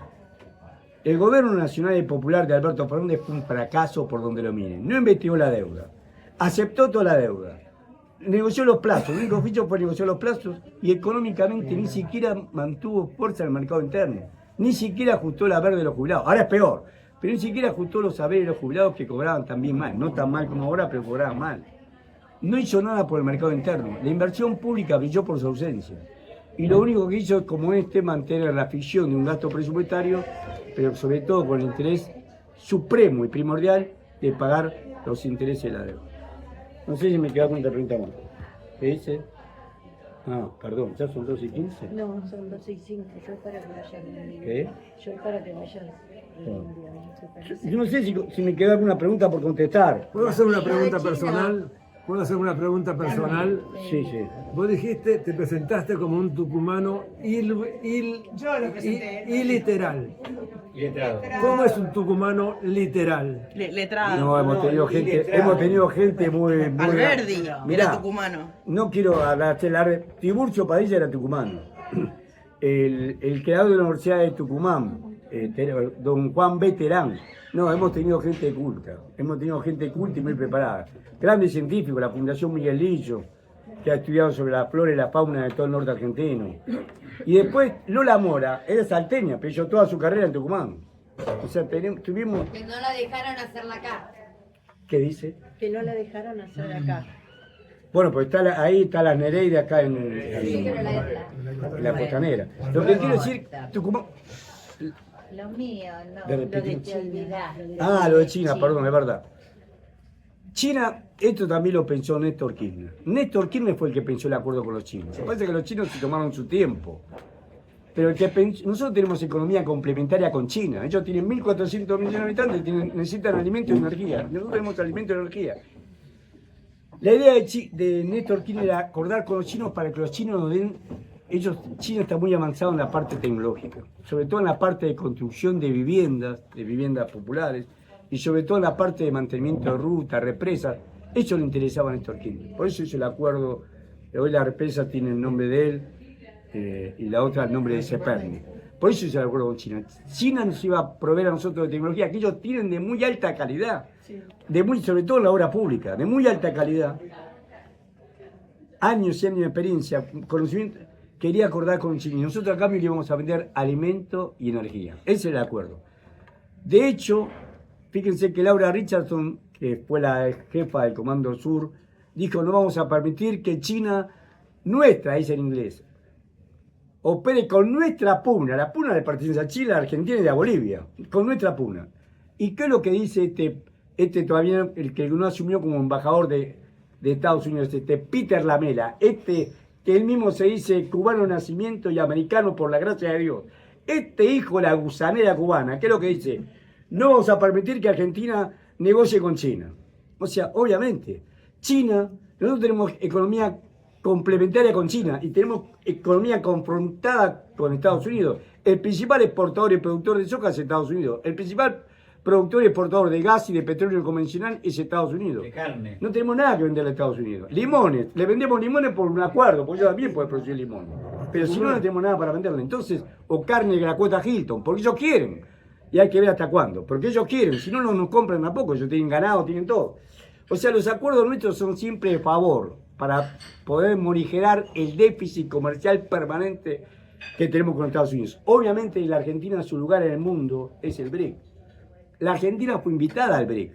[SPEAKER 3] el gobierno nacional y popular de Alberto Fernández fue un fracaso por donde lo miren. No investigó la deuda, aceptó toda la deuda, negoció los plazos, el único oficio fue negociar los plazos y económicamente ni siquiera mantuvo fuerza en el mercado interno, ni siquiera ajustó la verde de los jubilados. Ahora es peor, pero ni siquiera ajustó los saberes de los jubilados que cobraban también mal, no tan mal como ahora, pero cobraban mal. No hizo nada por el mercado interno, la inversión pública brilló por su ausencia. Y lo único que hizo es, como mantener la ficción de un gasto presupuestario, pero sobre todo con el interés supremo y primordial de pagar los intereses de la deuda. No sé si me queda con otra pregunta más. ¿Qué dice? Ah, perdón, ¿ya son 2:15?
[SPEAKER 10] No, son 2:05. Yo para que vayan.
[SPEAKER 3] ¿Qué?
[SPEAKER 10] Yo para que vayan.
[SPEAKER 3] Yo no sé si me queda alguna pregunta por contestar.
[SPEAKER 8] ¿Puedo hacer una pregunta personal? ¿Puedo hacer una pregunta personal?
[SPEAKER 3] Sí, sí.
[SPEAKER 8] Vos dijiste, te presentaste como un tucumano iliteral.
[SPEAKER 11] Letrado.
[SPEAKER 8] ¿Cómo es un tucumano literal?
[SPEAKER 4] Letrado.
[SPEAKER 3] No, hemos tenido gente muy...
[SPEAKER 4] Alberdi,
[SPEAKER 3] Mirá,
[SPEAKER 4] era tucumano.
[SPEAKER 3] no quiero hablar, Tiburcio Padilla era tucumano. El creador de la Universidad de Tucumán, don Juan B. Terán. No, hemos tenido gente culta y muy preparada. Grandes científicos, la Fundación Miguel Lillo, que ha estudiado sobre la flora y la fauna de todo el norte argentino. Y después Lola Mora, era salteña, pero hizo toda su carrera en Tucumán. O sea, tuvimos...
[SPEAKER 10] Que no la dejaron hacerla acá.
[SPEAKER 3] ¿Qué dice?
[SPEAKER 10] Que no la dejaron hacer acá.
[SPEAKER 3] Bueno, pues ahí está la Nereida, acá en la costanera. Lo que quiero decir, Tucumán...
[SPEAKER 10] Lo mío, no,
[SPEAKER 3] De
[SPEAKER 10] lo
[SPEAKER 3] repetir.
[SPEAKER 10] de China.
[SPEAKER 3] Ah, lo de China, perdón, es verdad. China, esto también lo pensó Néstor Kirchner. Néstor Kirchner fue el que pensó el acuerdo con los chinos. Parece que los chinos se tomaron su tiempo. Pero nosotros tenemos economía complementaria con China. Ellos tienen 1.400 millones de habitantes, necesitan alimento y energía. Nosotros tenemos alimento y energía. La idea de Néstor Kirchner era acordar con los chinos para que los chinos nos den... China está muy avanzado en la parte tecnológica, sobre todo en la parte de construcción de viviendas populares, y sobre todo en la parte de mantenimiento de rutas, represas. Eso le interesaba a Néstor Kirchner. Por eso hizo el acuerdo. Hoy la represa tiene el nombre de él y la otra el nombre de Seperni. Por eso hizo el acuerdo con China. China nos iba a proveer a nosotros de tecnología que ellos tienen de muy alta calidad, sobre todo en la obra pública, de muy alta calidad. Años y años de experiencia, conocimiento. Quería acordar con China. Nosotros a cambio le íbamos a vender alimento y energía. Ese era el acuerdo. De hecho, fíjense que Laura Richardson, que fue la jefa del Comando Sur, dijo: no vamos a permitir que China, dice en inglés, opere con nuestra puna. La puna le pertenece a Chile, a Argentina y a Bolivia. Con nuestra puna. ¿Y qué es lo que dice todavía, el que no asumió como embajador de Estados Unidos, Peter Lamela, que él mismo se dice cubano de nacimiento y americano por la gracia de Dios? Hijo de la gusanera cubana, ¿qué es lo que dice? No vamos a permitir que Argentina negocie con China. O sea, obviamente, nosotros tenemos economía complementaria con China y tenemos economía confrontada con Estados Unidos. El principal exportador y productor de soja es Estados Unidos. El principal productor y exportador de gas y de petróleo convencional es Estados Unidos.
[SPEAKER 5] De carne.
[SPEAKER 3] No tenemos nada que venderle a Estados Unidos. Limones, le vendemos limones por un acuerdo, porque ellos también pueden producir limones. Pero si no, no tenemos nada para venderle. Entonces, o carne de la cuota Hilton, porque ellos quieren. Y hay que ver hasta cuándo. Porque ellos quieren, si no, no nos compran tampoco. Ellos tienen ganado, tienen todo. O sea, los acuerdos nuestros son siempre de favor, para poder morigerar el déficit comercial permanente que tenemos con Estados Unidos. Obviamente, la Argentina, su lugar en el mundo es el BRIC. La Argentina fue invitada al BRIC.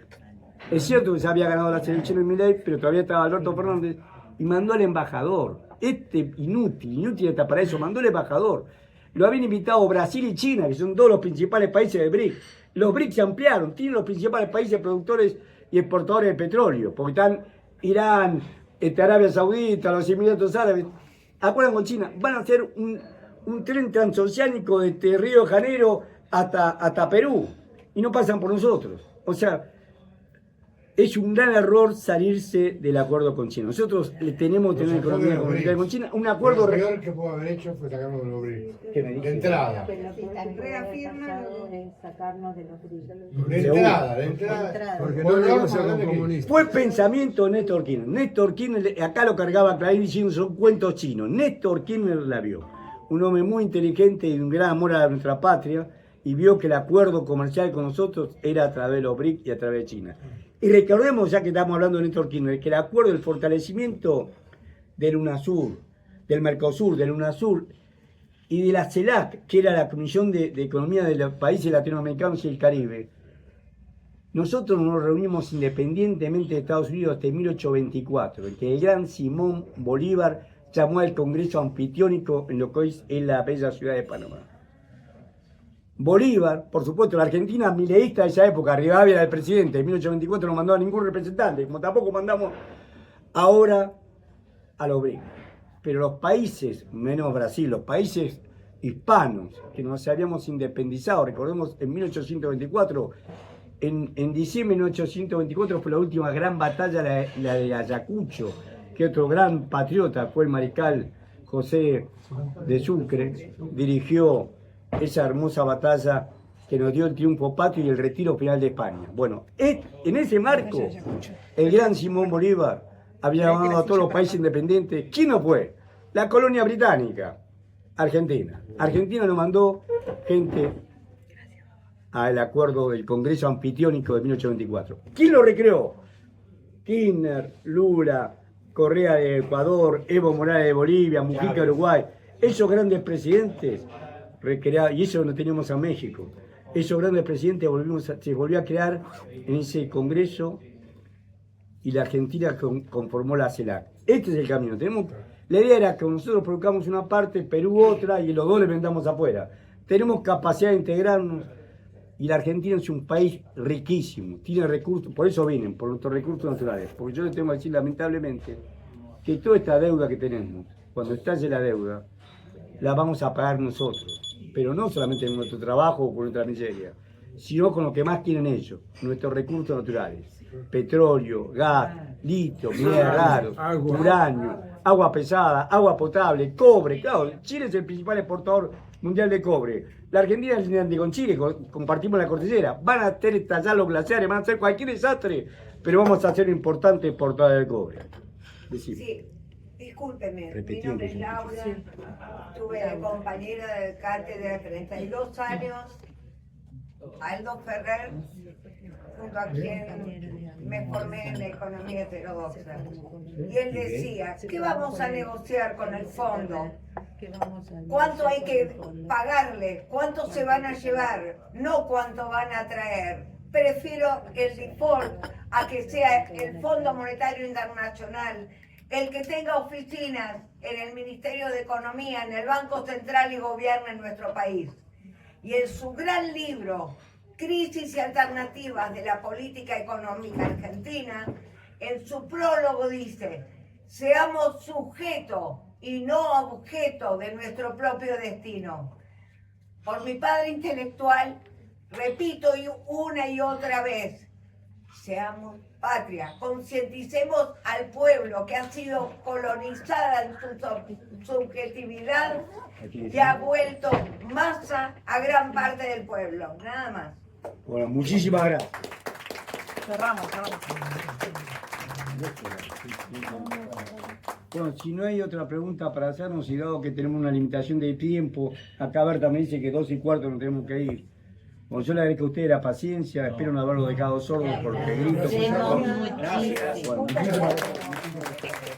[SPEAKER 3] Es cierto que se había ganado las elecciones en Milei, pero todavía estaba Alberto Fernández y mandó al embajador. Inútil está para eso, mandó al embajador. Lo habían invitado Brasil y China, que son dos de los principales países del BRIC. Los BRIC se ampliaron, tienen los principales países productores y exportadores de petróleo, porque están Irán, Arabia Saudita, los Emiratos Árabes. Acuerdan con China, van a hacer un tren transoceánico desde Río de Janeiro hasta Perú. Y no pasan por nosotros. O sea, es un gran error salirse del acuerdo con China. Nosotros tenemos que tener economía comunitaria con China. Un acuerdo...
[SPEAKER 7] Lo peor que pudo haber hecho fue sacarnos de los BRICS.
[SPEAKER 3] ¿Qué me dice?
[SPEAKER 7] De entrada.
[SPEAKER 10] Reafirma sacarnos de los BRICS.
[SPEAKER 7] De entrada.
[SPEAKER 8] Porque no negocia con comunistas.
[SPEAKER 3] Fue pensamiento de Néstor Kirchner. Néstor Kirchner, acá lo cargaba Clarín diciendo son cuentos chinos. Néstor Kirchner la vio. Un hombre muy inteligente y de un gran amor a nuestra patria. Y vio que el acuerdo comercial con nosotros era a través de los BRIC y a través de China. Y recordemos, ya que estamos hablando de Néstor Kirchner, que el acuerdo del fortalecimiento del UNASUR, del Mercosur, del UNASUR y de la CELAC, que era la Comisión de Economía de los Países Latinoamericanos y el Caribe, Nosotros nos reunimos independientemente de Estados Unidos hasta 1824, en que el gran Simón Bolívar llamó al Congreso anfitriónico en lo que hoy es la bella ciudad de Panamá. Bolívar, por supuesto, la Argentina mileísta de esa época, Rivadavia era el presidente, en 1824 no mandó a ningún representante, como tampoco mandamos ahora a los gringos. Pero los países, menos Brasil, los países hispanos que nos habíamos independizado, recordemos en 1824, en diciembre de 1824 fue la última gran batalla, la de Ayacucho, que otro gran patriota fue el mariscal José de Sucre, dirigió esa hermosa batalla que nos dio el triunfo patrio y el retiro final de España. Bueno, en ese marco, el gran Simón Bolívar había llamado a todos los países independientes. ¿Quién no fue? La colonia británica, Argentina. Argentina nos mandó gente al acuerdo del Congreso Anfitriónico de 1824. ¿Quién lo recreó? Kirchner, Lula, Correa de Ecuador, Evo Morales de Bolivia, Mujica de Uruguay. Esos grandes presidentes recrearon, y eso no teníamos a México. Esos grandes presidentes se volvió a crear en ese Congreso y la Argentina conformó la CELAC. Este es el camino. La idea era que nosotros provocamos una parte, Perú otra, y los dos le vendamos afuera. Tenemos capacidad de integrarnos y la Argentina es un país riquísimo, tiene recursos, por eso vienen, por nuestros recursos naturales. Porque yo les tengo que decir lamentablemente que toda esta deuda que tenemos, cuando estalle la deuda, la vamos a pagar nosotros. Pero no solamente con nuestro trabajo o con nuestra miseria, sino con lo que más tienen ellos, nuestros recursos naturales. Petróleo, gas, litio, minerales raros, uranio, agua pesada, agua potable, cobre. Claro, Chile es el principal exportador mundial de cobre. La Argentina es linda con Chile, compartimos la cordillera. Van a estallar los glaciares, van a hacer cualquier desastre, pero vamos a ser un importante exportador de cobre. Decime.
[SPEAKER 15] Sí, discúlpeme, mi nombre es Laura, tuve compañera de cátedra de 32 años, Aldo Ferrer, junto a quien me formé en la economía heterodoxa. Y él decía, ¿qué vamos a negociar con el fondo? ¿Cuánto hay que pagarle? ¿Cuánto se van a llevar? No cuánto van a traer. Prefiero el default a que sea el Fondo Monetario Internacional el que tenga oficinas en el Ministerio de Economía, en el Banco Central y gobierna en nuestro país. Y en su gran libro, Crisis y Alternativas de la Política Económica Argentina, en su prólogo dice, seamos sujetos y no objeto de nuestro propio destino. Por mi padre intelectual, repito una y otra vez, seamos patria, concienticemos al pueblo que ha sido colonizada en su subjetividad y ha vuelto masa a gran parte del pueblo. Nada más.
[SPEAKER 3] Bueno, muchísimas gracias.
[SPEAKER 4] Cerramos.
[SPEAKER 3] Bueno, si no hay otra pregunta para hacernos, y dado que tenemos una limitación de tiempo, acá Berta me dice que 2:15 nos tenemos que ir. Bueno, yo le agradezco a ustedes la paciencia, espero no haberlo dejado sordos porque grito.
[SPEAKER 9] Gracias.
[SPEAKER 3] Bueno, muchísimas gracias.